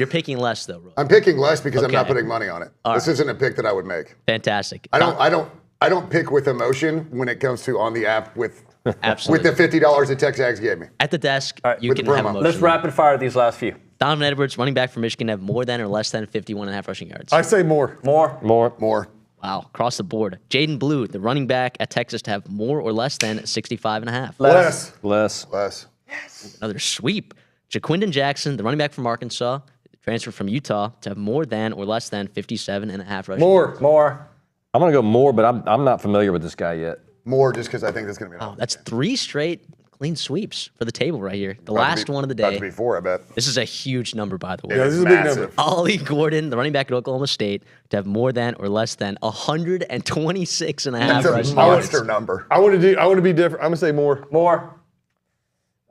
picking less though, Roy. I'm picking less because I'm Okay. not putting money on it. All This right. isn't a pick that I would make. Fantastic. I don't pick with emotion when it comes to on the app with Absolutely. with the $50 that TexAgs gave me. At the desk, you with can the have promo. emotion. Let's rapid fire these last few. Donovan Edwards, running back from Michigan, have more than or less than 51.5 rushing yards. I say more. More. Wow, across the board. Jaden Blue, the running back at Texas, to have more or less than 65.5. Less. Less. Another sweep. Jaquindon Jackson, the running back from Arkansas, transferred from Utah, to have more than or less than 57.5 rushing yards. More. I'm going to go more, but I'm not familiar with this guy yet. More just because I think that's going to be Wow, that's 3 straight clean sweeps for the table right here. The last one of the About day. to be 4, I bet. This is a huge number, by the way. Yeah, this is a big number. Ollie Gordon, the running back at Oklahoma State, to have more than or less than 126.5 That's a rushing yards. monster number. I want to be different. I'm gonna say more.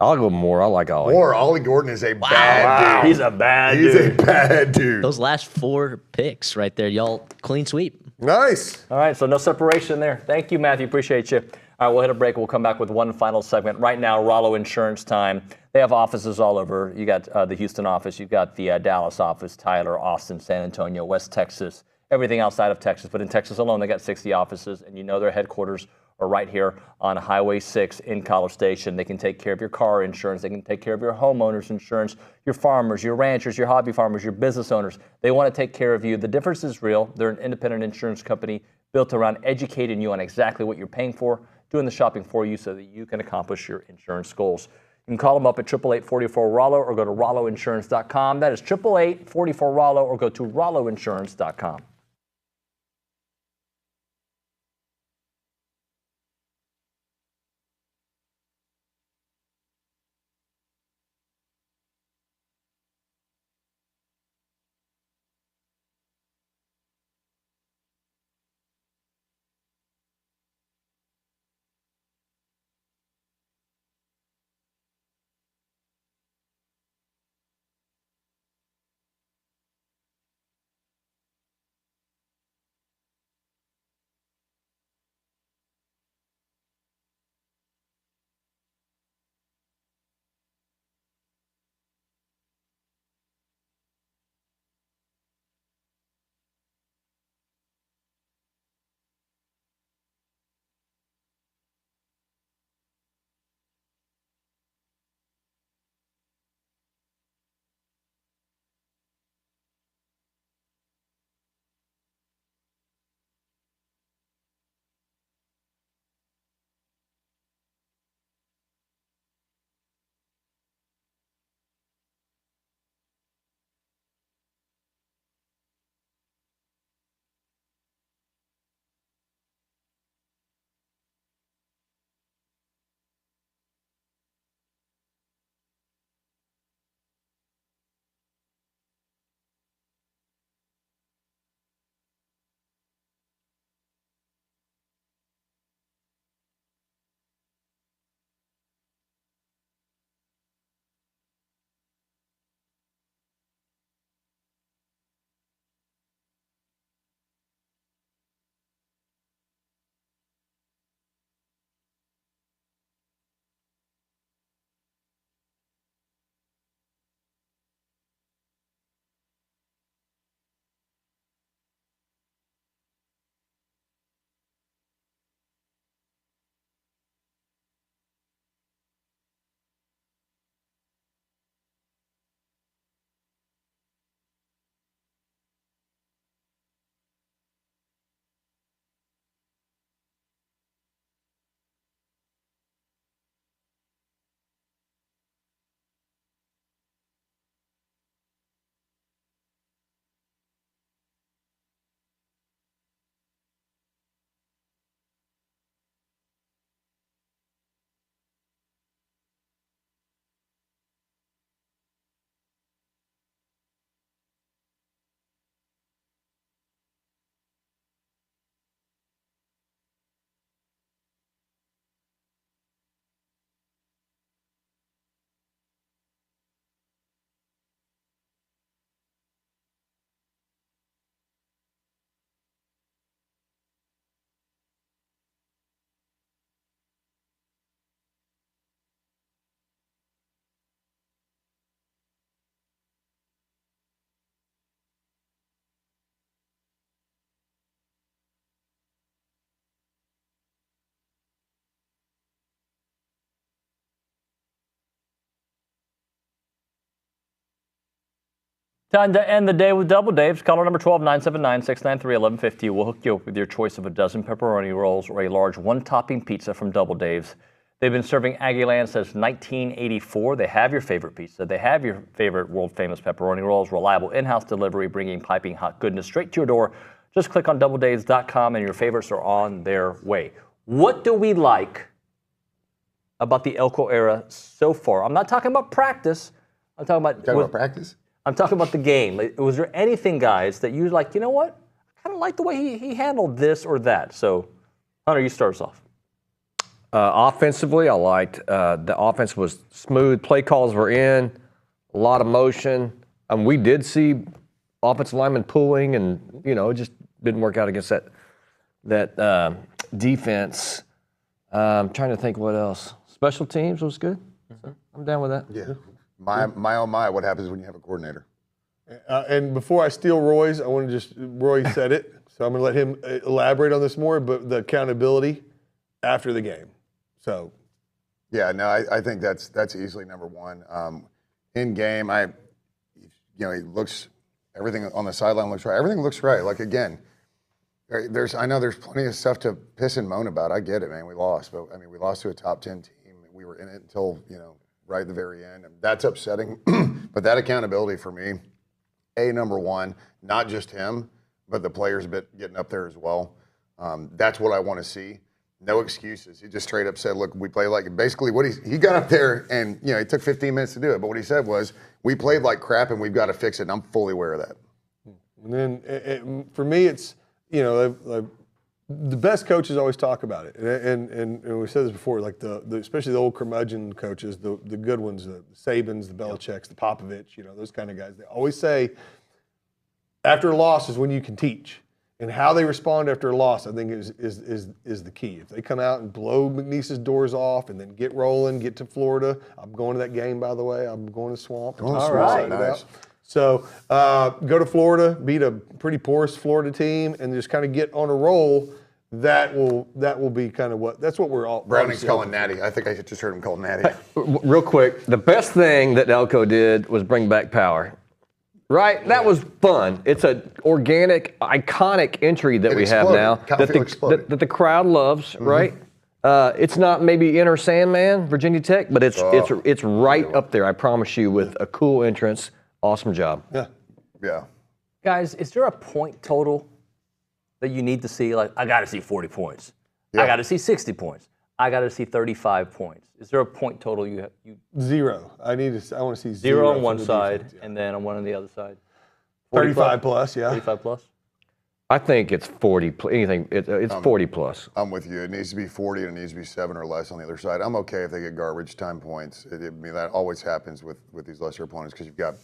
I'll go more. I like Ollie. Or Ollie Gordon is a bad dude. He's a bad He's dude. a bad dude. Those last 4 picks right there, y'all clean sweep. Nice. All right, so no separation there. Thank you, Matthew. Appreciate you. All right, we'll hit a break. We'll come back with one final segment. Right now, Rollo Insurance time. They have offices all over. You got the Houston office. You've got the Dallas office, Tyler, Austin, San Antonio, West Texas, everything outside of Texas. But in Texas alone, they got 60 offices, and you know their headquarters are right here on Highway 6 in College Station. They can take care of your car insurance. They can take care of your homeowner's insurance, your farmers, your ranchers, your hobby farmers, your business owners. They want to take care of you. The difference is real. They're an independent insurance company built around educating you on exactly what you're paying for, doing the shopping for you so that you can accomplish your insurance goals. You can call them up at 888-44-ROLLO or go to rolloinsurance.com. That is 888-44-ROLLO or go to rolloinsurance.com. Time to end the day with Double Dave's. Caller number 12-979-693-1150 will hook you up with your choice of a dozen pepperoni rolls or a large one-topping pizza from Double Dave's. They've been serving Aggie Land since 1984. They have your favorite pizza. They have your favorite world-famous pepperoni rolls, reliable in-house delivery, bringing piping hot goodness straight to your door. Just click on doubledaves.com and your favorites are on their way. What do we like about the Elko era so far? I'm not talking about practice. I'm talking about practice? I'm talking about the game. Was there anything, guys, that you like, you know what? I kind of like the way he handled this or that. So, Hunter, you start us off. Offensively, I liked the offense was smooth. Play calls were in, a lot of motion. We did see offensive linemen pulling, and it just didn't work out against that defense. I'm trying to think what else. Special teams was good. So I'm down with that. Yeah. My oh my, what happens when you have a coordinator? And before I steal Roy's, I want to Roy said it, so I'm going to let him elaborate on this more, but the accountability after the game. So. Yeah, no, I think that's easily number one. In game, he looks, everything on the sideline looks right. Everything looks right. Like, again, I know there's plenty of stuff to piss and moan about. I get it, man. We lost, but we lost to a top 10 team. We were in it until, right at the very end. And that's upsetting. But that accountability for me, number one, not just him, but the players getting up there as well. That's what I want to see. No excuses. He just straight up said, look, we play like, basically what he got up there and, it took 15 minutes to do it. But what he said was, we played like crap and we've got to fix it. And I'm fully aware of that. And then for me, it's, the best coaches always talk about it, and we said this before, like especially the old curmudgeon coaches, the good ones, the Sabans, the Belichicks, the Popovich, those kind of guys. They always say, after a loss is when you can teach, and how they respond after a loss, I think is the key. If they come out and blow McNeese's doors off, and then get rolling, get to Florida. I'm going to that game, by the way. I'm going to Swamp. All right, nice. So go to Florida, beat a pretty porous Florida team, and just kind of get on a roll. That will be kind of that's what we're all. Browning's calling Natty. I think I just heard him call Natty. Real quick, the best thing that Elko did was bring back power. Right? That was fun. It's an organic, iconic entry that we have now that the crowd loves, right? It's not maybe Inner Sandman, Virginia Tech, but it's right up there, I promise you, with a cool entrance. Awesome job. Yeah. Guys, is there a point total that you need to see? Like, I got to see 40 points. Yeah. I got to see 60 points. I got to see 35 points. Is there a point total you have? Zero. I want to see zero on one side, defense, and then on one on the other side. 35 plus, yeah. 35 plus. I think it's 40. Anything. It's 40 plus. I'm with you. It needs to be 40, and it needs to be 7 or less on the other side. I'm okay if they get garbage time points. That always happens with these lesser opponents because you've got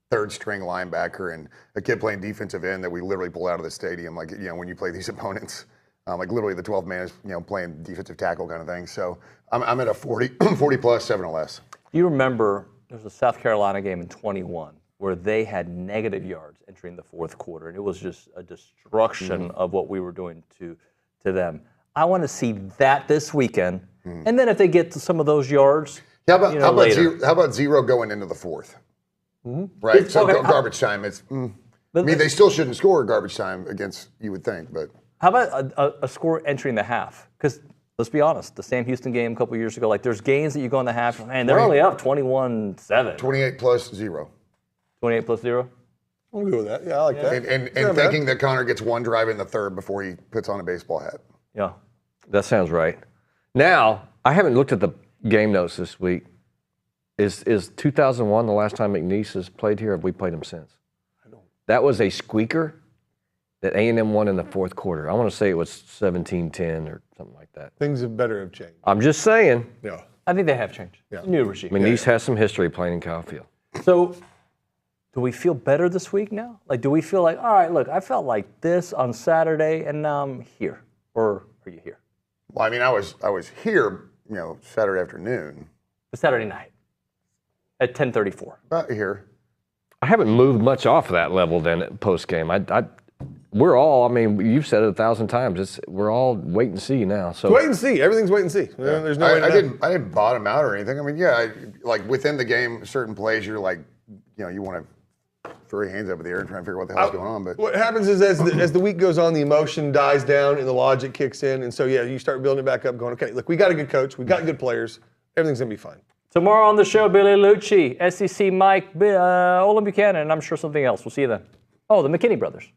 third-string linebacker and a kid playing defensive end that we literally pull out of the stadium. Like, when you play these opponents, like literally the 12th man is, playing defensive tackle kind of thing. So I'm at a 40 plus, 7 or less. Do you remember there was a South Carolina game in 21 where they had negative yards entering the fourth quarter, and it was just a destruction of what we were doing to them. I want to see that this weekend, and then if they get to some of those yards, how about zero going into the fourth? Right, so garbage time. They still shouldn't score garbage time against, you would think, but. How about a score entering the half? Because let's be honest, the Sam Houston game a couple of years ago, like there's games that you go in the half, and they're only up 21-7. 28 plus 0. 28 plus 0? I'll go with that. Yeah, I like that. And thinking that Conner gets one drive in the third before he puts on a baseball hat. Yeah. That sounds right. Now, I haven't looked at the game notes this week. Is 2001 the last time McNeese has played here? Or have we played him since? I don't. That was a squeaker that A&M won in the fourth quarter. I want to say it was 17-10 or something like that. Things have changed. I'm just saying. Yeah. I think they have changed. Yeah. New regime. McNeese has some history playing in Kyle Field. So, do we feel better this week now? Like, do we feel like, all right, look, I felt like this on Saturday, and now I'm here? Or are you here? Well, I was here, Saturday afternoon. Saturday night at 10:34. About here. I haven't moved much off that level then post game. We're all, you've said it 1,000 times. We're all wait and see now. So wait and see. Everything's wait and see. Yeah. There's no way to know. I didn't bottom out or anything. Like within the game, certain plays you're like, you want to throw your hands up in the air and try and figure out what the hell's going on. But what happens is as the week goes on, the emotion dies down and the logic kicks in. And so, yeah, you start building it back up going, okay, look, we got a good coach. We got good players. Everything's going to be fine. Tomorrow on the show, Billy Lucci, SEC Mike, Olin Buchanan, and I'm sure something else. We'll see you then. Oh, the McKinney brothers.